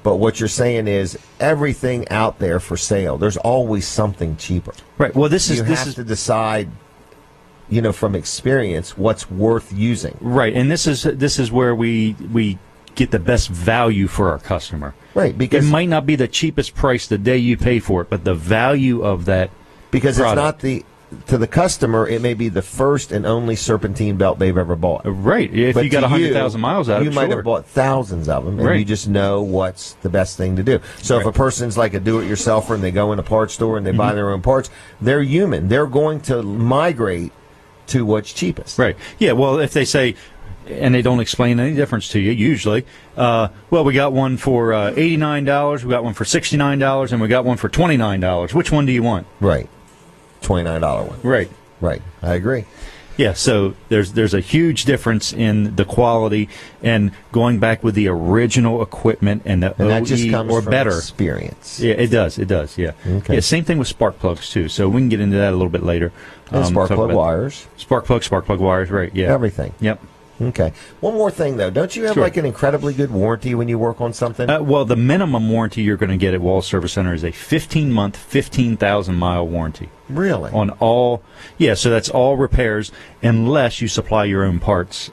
But what you're saying is everything out there for sale, there's always something cheaper. Right. Well, you have to decide, from experience, what's worth using. Right. And this is where we get the best value for our customer. Right. Because it might not be the cheapest price the day you pay for it, but the value of that because product. It's not to the customer, it may be the first and only serpentine belt they've ever bought. Right. If you got 100,000 miles out of it, you might have bought thousands of them, and you just know what's the best thing to do. So if a person's like a do-it-yourselfer and they go in a parts store and they buy their own parts, they're human. They're going to migrate to what's cheapest. Right. Yeah, well, if they say, and they don't explain any difference to you, usually, well, we got one for $89, we got one for $69, and we got one for $29. Which one do you want? Right. $29 one. Right. Right. I agree. Yeah, so there's a huge difference in the quality and going back with the original equipment and the OE that just comes or from better experience. Yeah, it does. Yeah. Okay. Yeah, same thing with spark plugs too. So we can get into that a little bit later. And spark plug wires. Spark plug wires, right? Yeah. Everything. Yep. Okay. One more thing, though. Don't you have like an incredibly good warranty when you work on something? Well, the minimum warranty you're going to get at Wallace Service Center is a 15-month, 15,000-mile warranty. Really? On all, so that's all repairs unless you supply your own parts.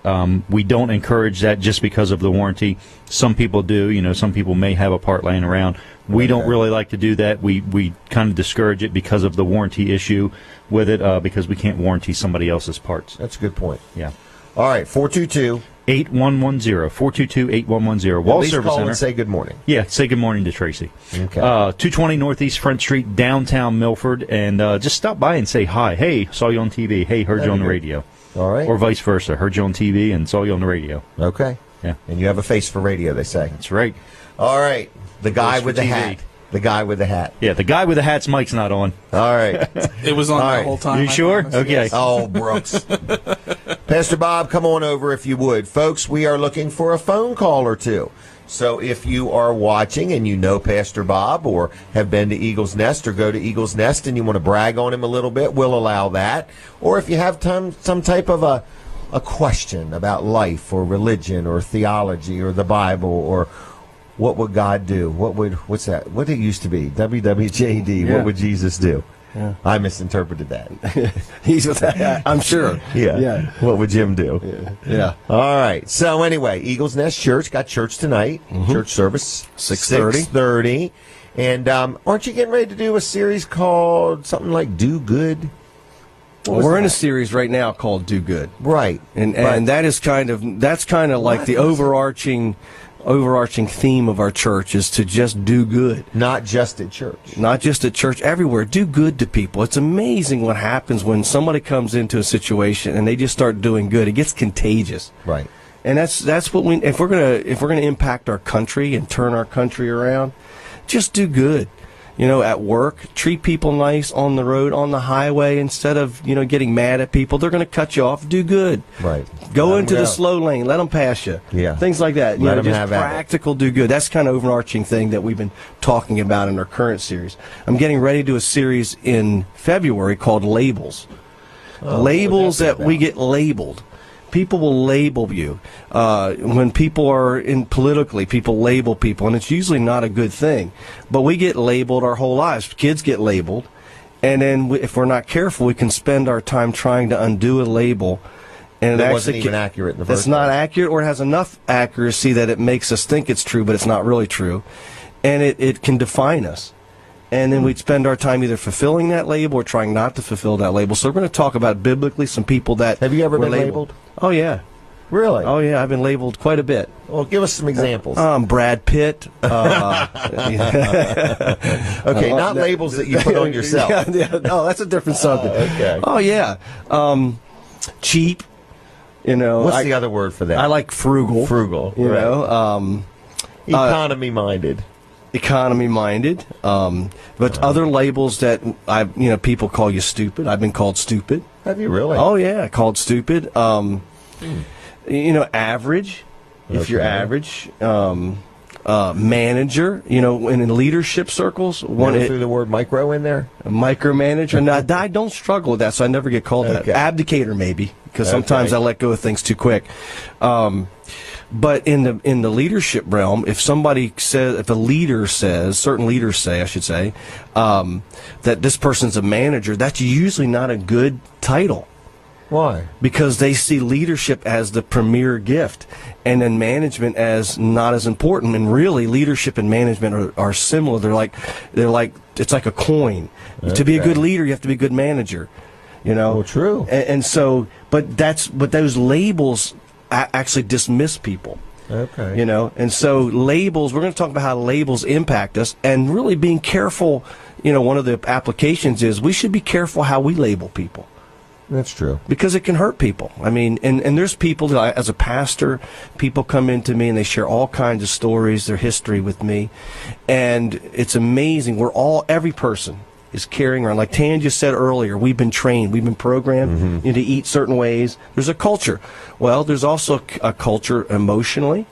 We don't encourage that just because of the warranty. Some people do. Some people may have a part laying around. We don't really like to do that. We kind of discourage it because of the warranty issue with it because we can't warranty somebody else's parts. That's a good point. Yeah. All right, 422-8110. 422-8110. Wall Service call Center. And say good morning. Yeah, say good morning to Tracy. Okay. 220 Northeast Front Street, downtown Milford, and just stop by and say hi. Hey, saw you on TV. Hey, heard you on the radio. All right. Or vice versa. Heard you on TV and saw you on the radio. Okay. Yeah. And you have a face for radio, they say. That's right. All right. The guy with the hat. The guy with the hat. Yeah, the guy with the hat's mic's not on. All right. It was on the whole time. You sure? Okay. Yes. Oh, Brooks. Pastor Bob, come on over if you would. Folks, we are looking for a phone call or two. So if you are watching and you know Pastor Bob or have been to Eagle's Nest or go to Eagle's Nest and you want to brag on him a little bit, we'll allow that. Or if you have some type of a question about life or religion or theology or the Bible or what would God do? What's that? What it used to be? WWJD. Yeah. What would Jesus do? Yeah. I misinterpreted that. I'm sure. Yeah. What would Jim do? Yeah. All right. So anyway, Eagles Nest Church got church tonight. Church service 6:30. And aren't you getting ready to do a series called something like Do Good? We're in a series right now called Do Good. Right. And that is kind of like the overarching theme of our church is to just do good. Not just at church. Not just at church, everywhere. Do good to people. It's amazing what happens when somebody comes into a situation and they just start doing good. It gets contagious. Right. And that's what if we're gonna impact our country and turn our country around, just do good. At work, treat people nice on the road, on the highway, instead of, getting mad at people. They're going to cut you off. Do good. Right. Go into the slow lane. Let them pass you. Yeah. Things like that. Let them just have at it. practical do good. That's kind of overarching thing that we've been talking about in our current series. I'm getting ready to do a series in February called Labels. Labels that we get labeled. People will label you. When people are politically, people label people, and it's usually not a good thing. But we get labeled our whole lives. Kids get labeled, and then if we're not careful, we can spend our time trying to undo a label And it wasn't even accurate in the first place. It's not place. accurate, or it has enough accuracy that it makes us think it's true, but it's not really true. And it can define us. And then we'd spend our time either fulfilling that label or trying not to fulfill that label. So we're going to talk about biblically some people that have you ever been labeled? Oh, yeah. Really? Oh, yeah, I've been labeled quite a bit. Well, give us some examples. Brad Pitt. Okay, not labels that you put on yourself. No, that's a different subject. Okay. Oh, yeah. Cheap. What's the other word for that? I like frugal. Frugal. You know. Economy-minded. Economy-minded. But other labels that people call you stupid. I've been called stupid. Have you really? Oh, yeah, called stupid. Average, if you're average. Manager, in leadership circles. Threw the word micro in there? A micromanager. No, I don't struggle with that, so I never get called that. Abdicator, maybe, because sometimes I let go of things too quick. But in the leadership realm, if a leader says, certain leaders say, I should say, that this person's a manager, that's usually not a good title. Why? Because they see leadership as the premier gift, and then management as not as important. And really, leadership and management are similar. They're like it's like a coin. Okay. To be a good leader, you have to be a good manager. Well, true. And so, but those labels actually dismiss people. Okay. And so labels. We're going to talk about how labels impact us, and really being careful. One of the applications is we should be careful how we label people. That's true. Because it can hurt people. I mean, and there's people that as a pastor, people come into me and they share all kinds of stories, their history with me. And it's amazing. Every person is carrying around. Like Tan just said earlier, we've been trained, we've been programmed to eat certain ways. There's a culture. Well, there's also a culture emotionally,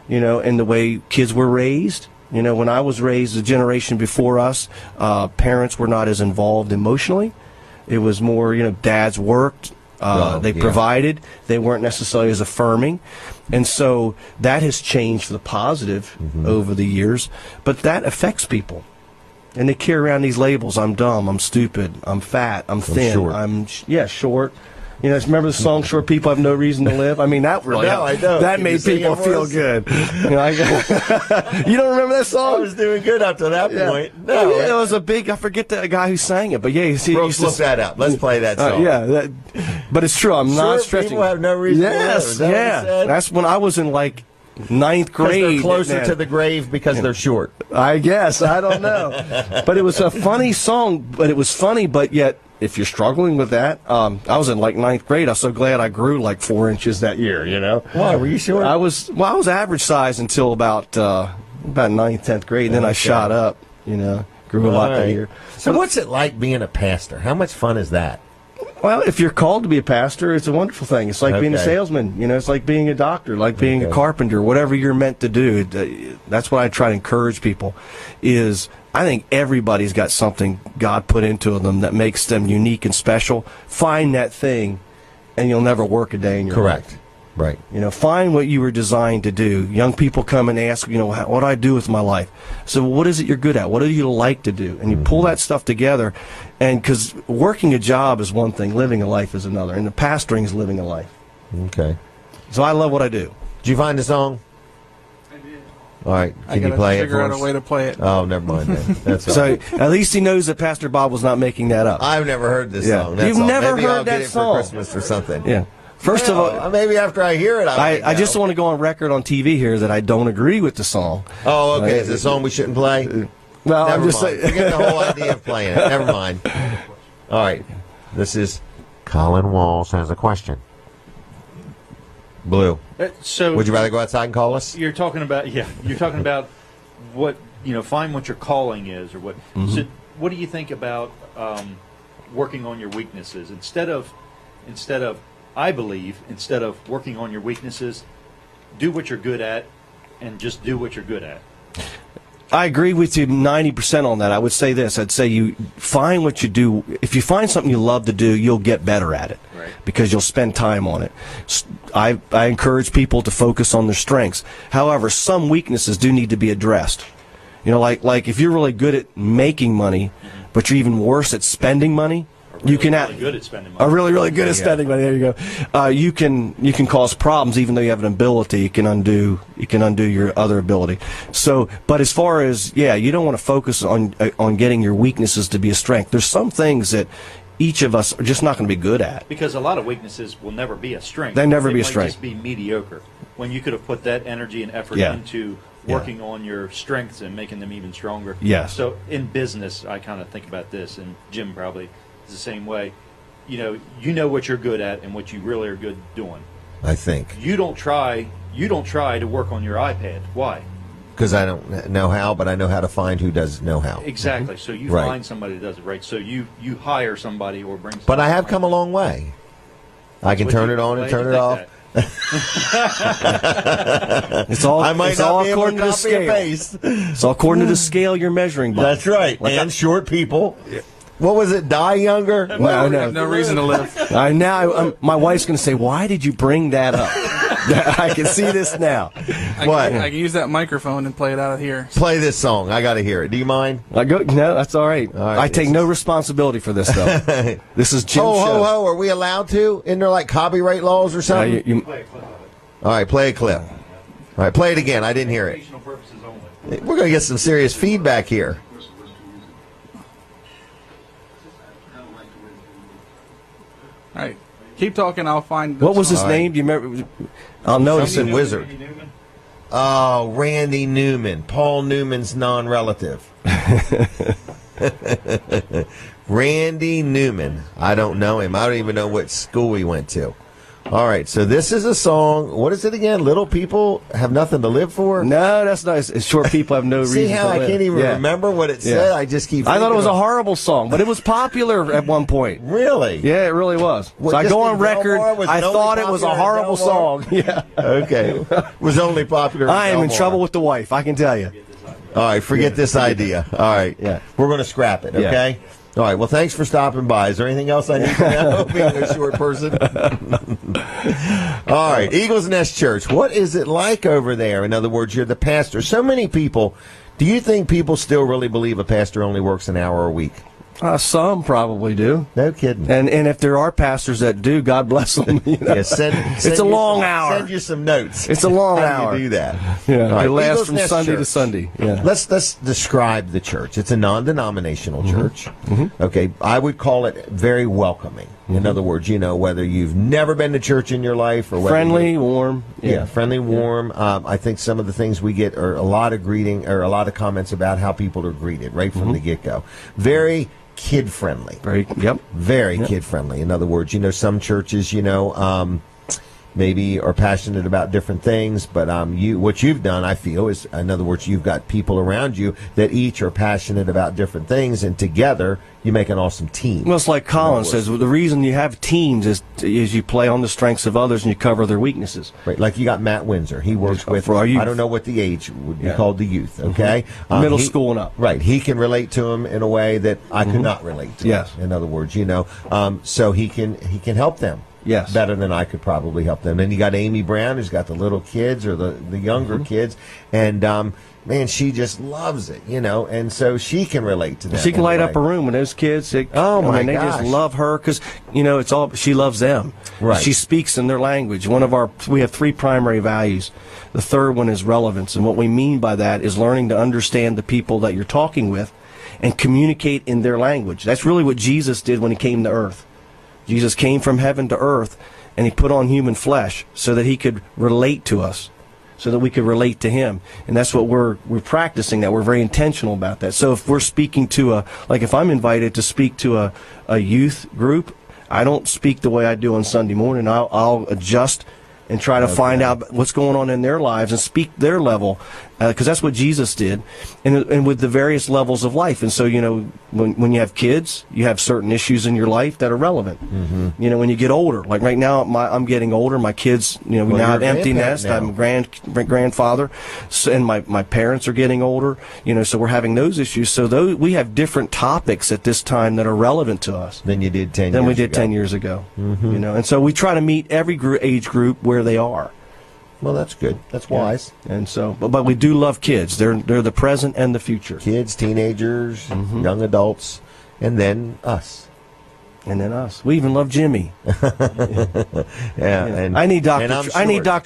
in the way kids were raised. When I was raised, the generation before us, parents were not as involved emotionally. It was more, dads worked, they provided, they weren't necessarily as affirming. And so that has changed for the positive over the years, but that affects people. And they carry around these labels: I'm dumb, I'm stupid, I'm fat, I'm thin, short. Short. Remember the song "Short People Have No Reason to Live"? I mean, that really that made people feel good. You don't remember that song? I was doing good up to that point. No, it was a big. I forget the guy who sang it, but yeah, you see, look that up. Let's play that song. But it's true. I'm not stretching. People have no reason. Yes, to live. That's when I was in like 9th grade. They're closer to the grave because they're short. I guess. I don't know. But it was a funny song. But it was funny. But yet, if you're struggling with that, I was in like 9th grade. I was so glad I grew like 4 inches that year. Why were you short? I was average size until about 9th, 10th grade. And then I shot up. Grew a lot that year. So what's it like being a pastor? How much fun is that? Well, if you're called to be a pastor, it's a wonderful thing. It's like being a salesman. It's like being a doctor, like being a carpenter, whatever you're meant to do. That's what I try to encourage people is I think everybody's got something God put into them that makes them unique and special. Find that thing, and you'll never work a day in your life. Correct. Right. Find what you were designed to do. Young people come and ask, what do I do with my life? So what is it you're good at? What do you like to do? And you pull that stuff together. And because working a job is one thing, living a life is another. And the pastoring is living a life. Okay. So I love what I do. Did you find the song? I did. All right. Can you play it for us? I got to figure out a way to play it. Oh, never mind then. That's all. So at least he knows that Pastor Bob was not making that up. I've never heard this song. That's You've all. never Maybe heard I'll that get it song. for Christmas or something. Yeah. First of all, maybe after I hear it, I just want to go on record on TV here that I don't agree with the song. Oh, okay. Is it a song we shouldn't play? No, Never I'm just mind. saying. Forget the whole idea of playing it. Never mind. All right. This is Colin Walls has a question. Blue. So would you rather go outside and call us? You're talking about what find what your calling is, or what. So what do you think about working on your weaknesses instead of I believe instead of working on your weaknesses, do what you're good at, and just do what you're good at. I agree with you 90% on that. I would say this. I'd say you find what you do. If you find something you love to do, you'll get better at it because you'll spend time on it. I encourage people to focus on their strengths. However, some weaknesses do need to be addressed. Like if you're really good at making money, but you're even worse at spending money, you can really good at spending money. Are really, really good at spending money. There you go. You can cause problems even though you have an ability. You can undo your other ability. So, but as far as you don't want to focus on getting your weaknesses to be a strength. There's some things that each of us are just not going to be good at. Because a lot of weaknesses will never be a strength. They never be a might strength. Just be mediocre. When you could have put that energy and effort into working on your strengths and making them even stronger. Yes. So in business, I kind of think about this, and Jim probably is the same way. You know what you're good at and what you really are good doing. I think. You don't try to work on your iPad. Why? Because I don't know how, but I know how to find who does know how. Exactly. So you find somebody that does it right. So you hire somebody or bring somebody. But I have come a long way. I can turn it on and turn it off. It's all according to the scale. It's all according to the scale you're measuring by. That's right. And short people. What was it? Die younger? No reason to live. My wife's going to say, "Why did you bring that up?" I can see this now. I can use that microphone and play it out of here. Play this song. I got to hear it. Do you mind? No, that's all right. I take no responsibility for this, though. This is Jim's show. Ho! Are we allowed to? Isn't there like copyright laws or something? All right, play a clip. All right, play it again. I didn't hear it. We're going to get some serious feedback here. All right. Keep talking. I'll find. What was his name? Do you remember? I'll notice it. Wizard. Oh, Randy Newman. Paul Newman's non-relative. Randy Newman. I don't know him. I don't even know what school he went to. All right, so this is a song. What is it again? Little people have nothing to live for? No, that's nice. Short people have no reason to live. See how I can't even remember what it said? I just keep. I thought it was a horrible song, but it was popular at one point. Really? Yeah, it really was. So I go on record. I thought it was a horrible song. Yeah. Okay. Was only popular. I am in trouble with the wife. I can tell you. All right, forget this idea. All right. Yeah. We're going to scrap it. Okay. Yeah. All right, well, thanks for stopping by. Is there anything else I need to know, being a short person? All right, Eagles Nest Church, what is it like over there? In other words, you're the pastor. So many people, do you think people still really believe a pastor only works an hour a week? Some probably do. No kidding. And if there are pastors that do, God bless them. You know? Yeah, it's a long hour. Send you some notes. It's a long hour. You do that. Yeah, right. It lasts Eagles from Nest Sunday Church. to Sunday. Yeah. Let's describe the church. It's a non-denominational church. Mm-hmm. Okay, I would call it very welcoming. Mm-hmm. In other words, whether you've never been to church in your life or whether friendly, warm. Yeah, friendly, warm. I think some of the things we get are a lot of greeting or a lot of comments about how people are greeted right from the get-go. Very kid-friendly. Very kid-friendly. In other words, some churches, maybe are passionate about different things, but what you've done, I feel, is, in other words, you've got people around you that each are passionate about different things, and together you make an awesome team. Well, it's like Colin says, the reason you have teams is you play on the strengths of others and you cover their weaknesses. Right, like you got Matt Windsor. He works with, I don't know what the age would be called, the youth, okay? Middle school and up. Right, he can relate to him in a way that I could not relate to. Yes. In other words, so he can help them. Yes. Better than I could probably help them. Then you got Amy Brown, who's got the little kids or the younger kids, and man, she just loves it, and so she can relate to that. She can light up a room with those kids. They just love her because it's all she loves them. Right. She speaks in their language. We have 3 primary values. The third one is relevance, and what we mean by that is learning to understand the people that you're talking with and communicate in their language. That's really what Jesus did when he came to earth. Jesus came from heaven to earth, and he put on human flesh so that he could relate to us, so that we could relate to him. And that's what we're practicing, that we're very intentional about that. So if we're speaking to if I'm invited to speak to a youth group, I don't speak the way I do on Sunday morning. I'll adjust and try to find out what's going on in their lives and speak their level, because that's what Jesus did, and with the various levels of life. And so, when you have kids, you have certain issues in your life that are relevant. Mm-hmm. When you get older, like right now, I'm getting older. My kids, we now have empty nest. I'm a grandfather, and my parents are getting older. So we're having those issues. So we have different topics at this time that are relevant to us than you did 10 years ago. Than we did 10 years ago. Mm-hmm. And so we try to meet every age group where they are. Well, that's good. That's wise. And so, but we do love kids. They're the present and the future. Kids, teenagers, young adults, and then us. And then us. We even love Jimmy. And I need Dr.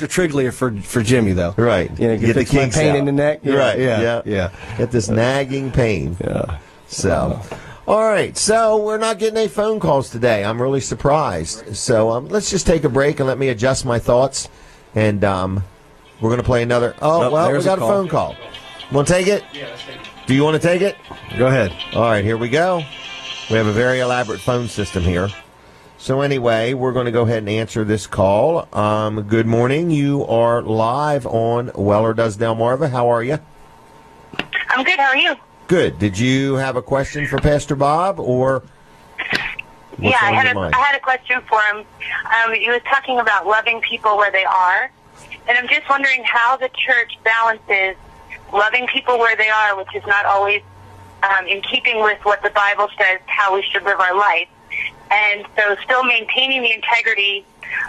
Triglia for Jimmy though. Right. Get the pain out. In the neck. Right. Yeah. Get this nagging pain. Yeah. So. All right, so we're not getting any phone calls today. I'm really surprised. So let's just take a break and let me adjust my thoughts. And we're going to play another. Oh, well, we got a phone call. Want to take it? Yeah, let's take it. Do you want to take it? Go ahead. All right, here we go. We have a very elaborate phone system here. So anyway, we're going to go ahead and answer this call. Good morning. You are live on Weller Does Delmarva. How are you? I'm good. How are you? Good. Did you have a question for Pastor Bob, or? Yeah, I had a question for him. He was talking about loving people where they are, and I'm just wondering how the church balances loving people where they are, which is not always in keeping with what the Bible says how we should live our life, and so still maintaining the integrity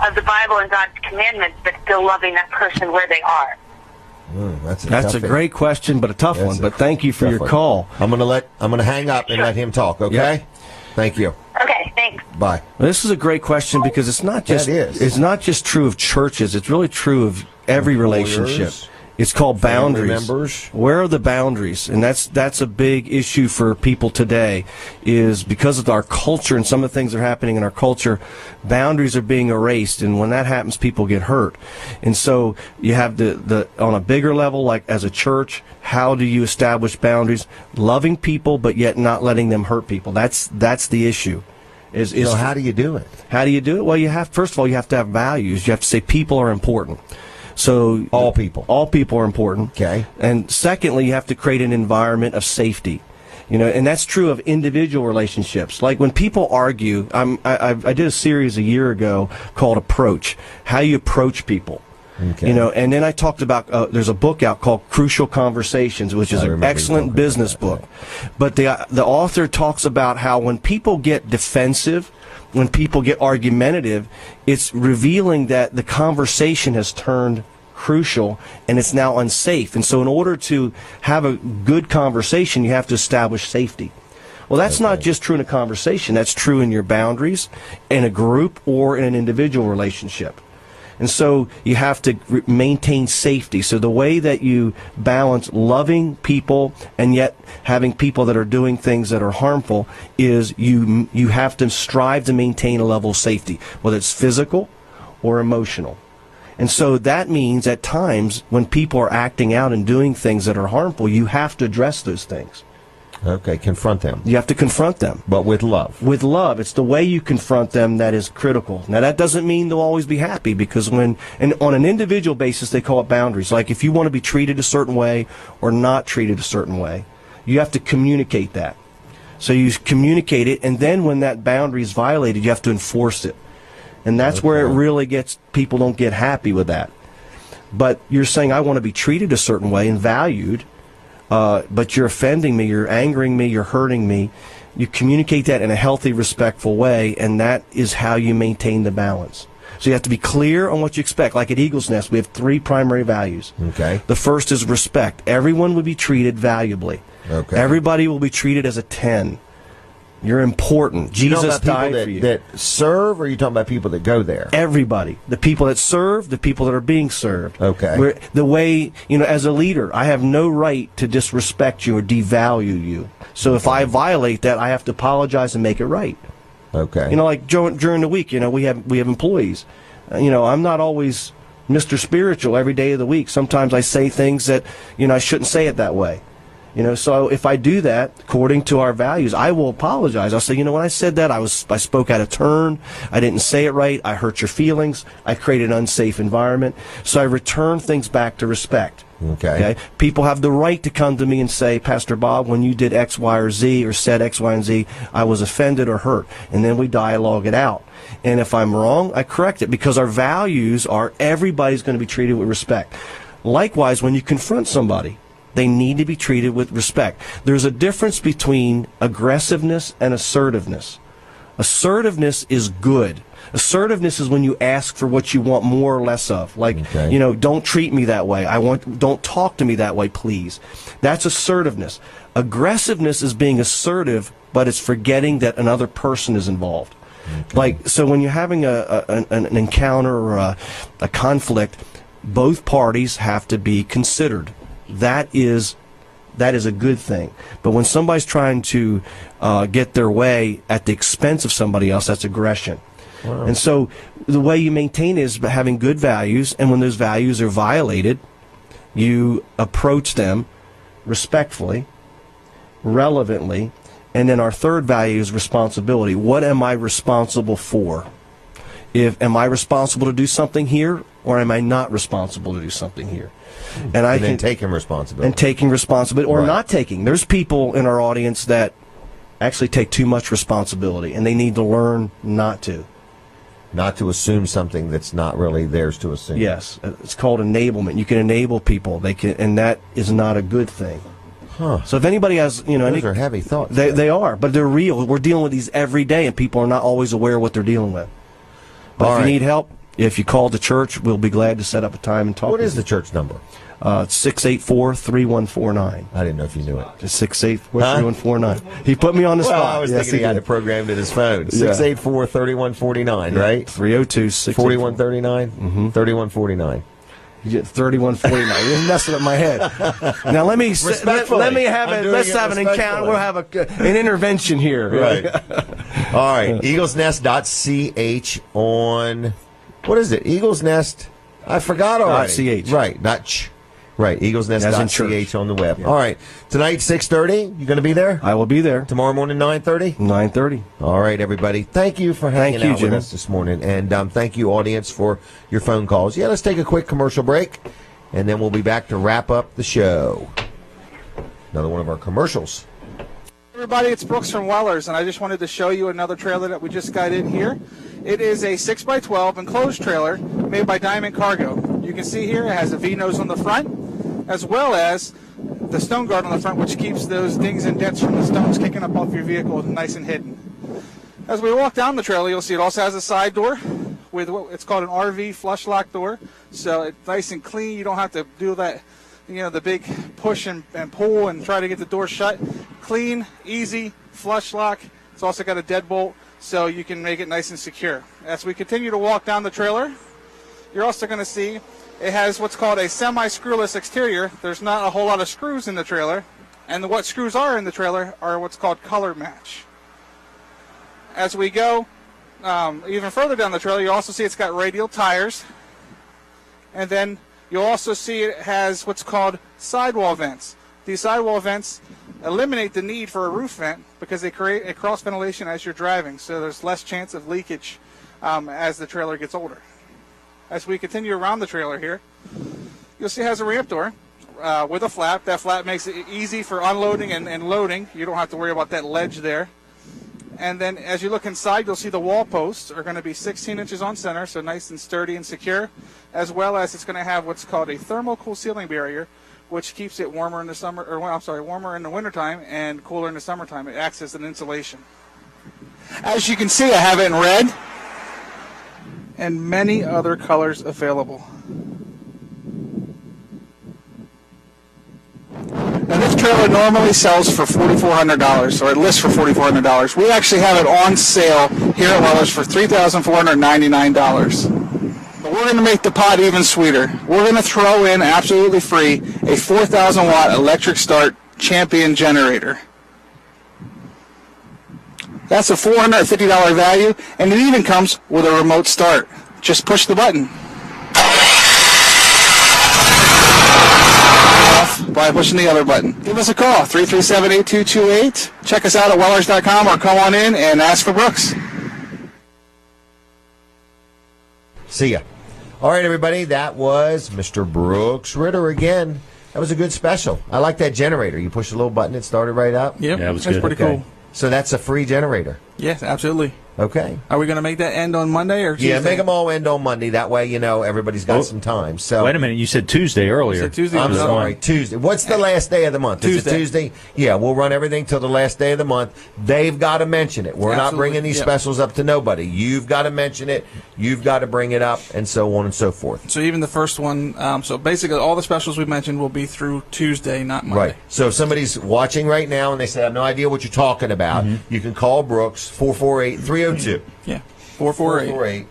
of the Bible and God's commandments, but still loving that person where they are. That's a great question, but a tough one. But thank you for your call. I'm gonna hang up and let him talk. Okay. Yep. Thank you. Okay. Thanks. Bye. Well, this is a great question because it's not just true of churches. It's really true of every relationship. It's called boundaries. Members. Where are the boundaries? And that's a big issue for people today, is because of our culture and some of the things that are happening in our culture, boundaries are being erased, and when that happens, people get hurt. And so you have the on a bigger level, like as a church, how do you establish boundaries? Loving people, but yet not letting them hurt people. That's the issue. So how do you do it? How do you do it? Well, first of all, you have to have values. You have to say people are important. So all people are important. Okay. And secondly, you have to create an environment of safety. And that's true of individual relationships. Like when people argue, I did a series a year ago called Approach, how you approach people. Okay. And then I talked about, there's a book out called Crucial Conversations, which is an excellent business book. But the author talks about how when people get defensive, when people get argumentative, it's revealing that the conversation has turned crucial and it's now unsafe. And so in order to have a good conversation, you have to establish safety. Well, that's not just true in a conversation. That's true in your boundaries, in a group, or in an individual relationship. And so you have to maintain safety. So the way that you balance loving people and yet having people that are doing things that are harmful is you have to strive to maintain a level of safety, whether it's physical or emotional. And so that means at times when people are acting out and doing things that are harmful, you have to address those things. Okay, confront them. You have to confront them. But with love. With love. It's the way you confront them that is critical. Now, that doesn't mean they'll always be happy, because and on an individual basis, they call it boundaries. Like if you want to be treated a certain way or not treated a certain way, you have to communicate that. So you communicate it, and then when that boundary is violated, you have to enforce it. And that's where it really people don't get happy with that. But you're saying, I want to be treated a certain way and valued, but you're offending me, you're angering me, you're hurting me. You communicate that in a healthy, respectful way, and that is how you maintain the balance. So you have to be clear on what you expect. Like at Eagle's Nest, we have 3 primary values. Okay. The first is respect. Everyone will be treated valuably. Okay. Everybody will be treated as a 10. You're important. Jesus died for you. That serve, or are you talking about people that go there? Everybody. The people that serve, the people that are being served. Okay. The way, as a leader, I have no right to disrespect you or devalue you. So if I violate that, I have to apologize and make it right. Okay. Like during the week, we have employees. I'm not always Mr. Spiritual every day of the week. Sometimes I say things that, I shouldn't say it that way. So if I do that, according to our values, I will apologize. I'll say, when I said that, I spoke out of turn. I didn't say it right. I hurt your feelings. I created an unsafe environment. So I return things back to respect. Okay. People have the right to come to me and say, Pastor Bob, when you did X, Y, or Z, or said X, Y, and Z, I was offended or hurt. And then we dialogue it out. And if I'm wrong, I correct it, because our values are everybody's going to be treated with respect. Likewise, when you confront somebody, they need to be treated with respect. There's a difference between aggressiveness and assertiveness. Assertiveness is good. Assertiveness is when you ask for what you want more or less of. Like, don't treat me that way. Don't talk to me that way, please. That's assertiveness. Aggressiveness is being assertive, but it's forgetting that another person is involved. Like, so when you're having an encounter or a conflict, both parties have to be considered. That is a good thing. But when somebody's trying to get their way at the expense of somebody else, that's aggression. Wow. And so the way you maintain it is by having good values, and when those values are violated, you approach them respectfully, relevantly, and then our third value is responsibility. What am I responsible for? Am I responsible to do something here, or am I not responsible to do something here? And then taking responsibility. And taking responsibility, or not taking. There's people in our audience that actually take too much responsibility, and they need to learn not to. Not to assume something that's not really theirs to assume. Yes, it's called enablement. You can enable people, and that is not a good thing. Huh. So if anybody has, those are heavy thoughts. They are, but they're real. We're dealing with these every day, and people are not always aware of what they're dealing with. But if you need help, if you call the church, we'll be glad to set up a time and talk. What is the church number? 684-3149. I didn't know if you knew it. Just 684-3149. He put me on the spot. I was thinking he had it programmed in his phone. 684-3149, right? 302-4139. 3149. You get 3149. You're messing up my head. Now let's have an encounter. We'll have an intervention here. Right. All right. Eaglesnest.ch on, what is it? Eagles Nest. I forgot already. .ch. Right. Not ch. Right. Eaglesnest.ch on the web. Yeah. All right. Tonight, 6:30. You going to be there? I will be there. Tomorrow morning, 9:30? 9:30. All right, everybody. Thank you for hanging out with us this morning. And thank you, audience, for your phone calls. Yeah, let's take a quick commercial break, and then we'll be back to wrap up the show. Another one of our commercials. Everybody, it's Brooks from Wellers, and I just wanted to show you another trailer that we just got in here. It is a 6x12 enclosed trailer made by Diamond Cargo. You can see here it has a V-nose on the front, as well as the stone guard on the front, which keeps those dings and dents from the stones kicking up off your vehicle nice and hidden. As we walk down the trailer, you'll see it also has a side door with what it's called an RV flush lock door. So it's nice and clean. You don't have to do that, the big push and pull and try to get the door shut. Clean, easy, flush lock. It's also got a deadbolt, so you can make it nice and secure. As we continue to walk down the trailer, you're also going to see it has what's called a semi-screwless exterior. There's not a whole lot of screws in the trailer, and what screws are in the trailer are what's called color match. As we go even further down the trailer, you also see it's got radial tires, and then you'll also see it has what's called sidewall vents. These sidewall vents eliminate the need for a roof vent because they create a cross ventilation as you're driving, so there's less chance of leakage as the trailer gets older. As we continue around the trailer here, you'll see it has a ramp door with a flap. That flap makes it easy for unloading and loading. You don't have to worry about that ledge there. And then as you look inside, you'll see the wall posts are going to be 16 inches on center, so nice and sturdy and secure, as well as it's going to have what's called a thermal-cool ceiling barrier, which keeps it warmer in the summer, warmer in the wintertime and cooler in the summertime. It acts as an insulation. As you can see, I have it in red and many other colors available. Now this trailer normally sells for $4,400, or it lists for $4,400. We actually have it on sale here at Wellers for $3,499. But we're going to make the pot even sweeter. We're going to throw in, absolutely free, a 4,000-watt electric start Champion generator. That's a $450 value, and it even comes with a remote start. Just push the button. By pushing the other button. Give us a call, 337-8228. Check us out at Wellers.com or come on in and ask for Brooks. See ya. All right, everybody, that was Mr. Brooks Ritter again. That was a good special. I like that generator. You push a little button, it started right up. Yep, yeah, it was that's good. pretty cool. So that's a free generator. Yes, absolutely. Okay. Are we going to make that end on Monday or Tuesday? Yeah, make them all end on Monday. That way, everybody's got some time. So wait a minute, you said Tuesday earlier. You said Tuesday. I'm sorry, Tuesday. What's the last day of the month? Tuesday. Is it Tuesday? Yeah, we'll run everything till the last day of the month. They've got to mention it. We're not bringing these specials up to nobody. You've got to mention it. You've got to bring it up, and so on and so forth. So even the first one, so basically all the specials we mentioned will be through Tuesday, not Monday. Right. So if somebody's watching right now and they say, I have no idea what you're talking about, you can call Brooks, 448-302. Yeah. 448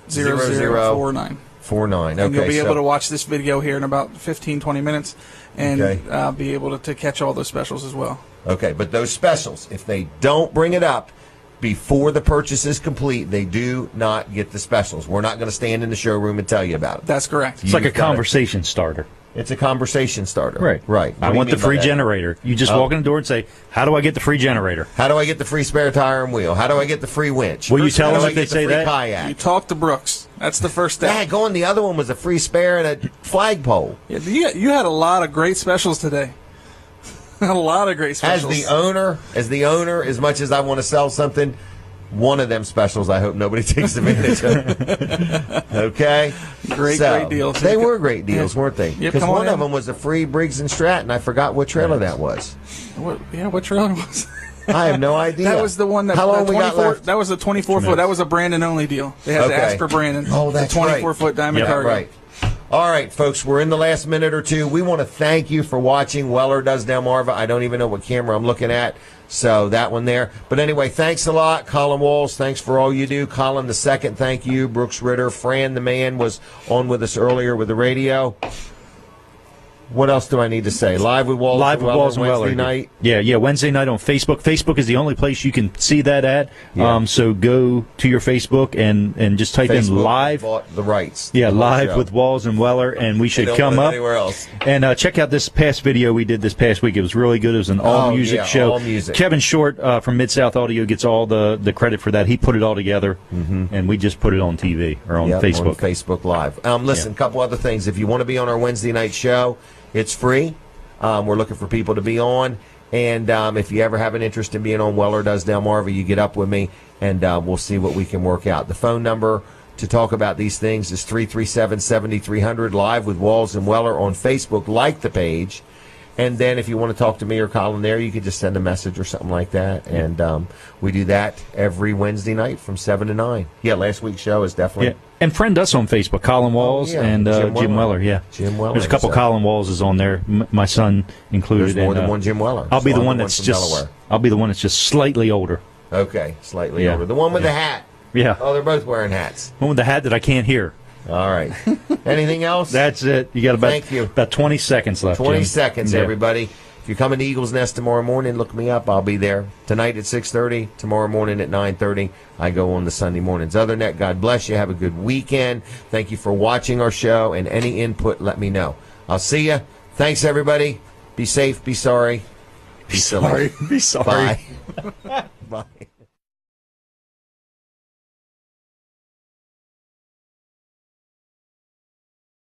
0049. 49. Okay. And you'll be able to watch this video here in about 15, 20 minutes and be able to catch all those specials as well. Okay, but those specials, if they don't bring it up before the purchase is complete, they do not get the specials. We're not going to stand in the showroom and tell you about it. That's correct. It's like a conversation starter. It's a conversation starter. Right. Right. I want the free generator. You just walk in the door and say, how do I get the free generator? How do I get the free spare tire and wheel? How do I get the free winch? Will you tell them if they say that? Kayak? You talk to Brooks. That's the first step. Yeah, going the other one was a free spare and a flagpole. Yeah, you had a lot of great specials today. A lot of great specials. As the owner, as much as I want to sell something, one of them specials I hope nobody takes advantage of. Okay? Great deals. They were great deals, weren't they? Yeah, Because one of them was a free Briggs & Stratton. I forgot what trailer that was. What trailer was I have no idea. That was the one that. How long we got left? That was a 24-foot. That was a Brandon only deal. They had to ask for Brandon. Oh, that's a 24-foot diamond cargo. Right. All right, folks, we're in the last minute or two. We want to thank you for watching Weller Does Delmarva. I don't even know what camera I'm looking at, so that one there. But anyway, thanks a lot. Colin Walls, thanks for all you do. Colin the second, thank you. Brooks Ritter. Fran the man was on with us earlier with the radio. What else do I need to say? Live with Walls and Weller Wednesday night. Yeah, Wednesday night on Facebook. Facebook is the only place you can see that at. Yeah. So go to your Facebook and just type in live. Bought the rights. Yeah, live with Walls and Weller, and we should come up anywhere else. And check out this past video we did this past week. It was really good. It was an all music show. All music. Kevin Short from Mid South Audio gets all the credit for that. He put it all together, and we just put it on TV or on Facebook. On Facebook Live. Listen, a couple other things. If you want to be on our Wednesday night show, it's free. We're looking for people to be on. And if you ever have an interest in being on Weller Does Delmarva, you get up with me, and we'll see what we can work out. The phone number to talk about these things is 337-7300, live with Walls and Weller on Facebook. Like the page. And then if you want to talk to me or Colin there, you could just send a message or something like that. And we do that every Wednesday night from 7 to 9. Yeah, last week's show is definitely... Yeah. And friend us on Facebook, Colin Walls and Jim Weller. Yeah, Jim Weller. There's a couple Colin Walls on there. My son included. There's more than one Jim Weller. I'll be the one that's just. Delaware. I'll be the one that's just slightly older. Okay, slightly older. The one with the hat. Yeah. Oh, they're both wearing hats. One with the hat that I can't hear. All right. Anything else? That's it. You got about 20 seconds left. 20 seconds, everybody. If you're coming to Eagles Nest tomorrow morning, look me up. I'll be there tonight at 6:30, tomorrow morning at 9:30. I go on the Sunday mornings. Other than that, God bless you. Have a good weekend. Thank you for watching our show, and any input, let me know. I'll see you. Thanks, everybody. Be safe. Be sorry. Be sorry. Be sorry. Bye. Bye.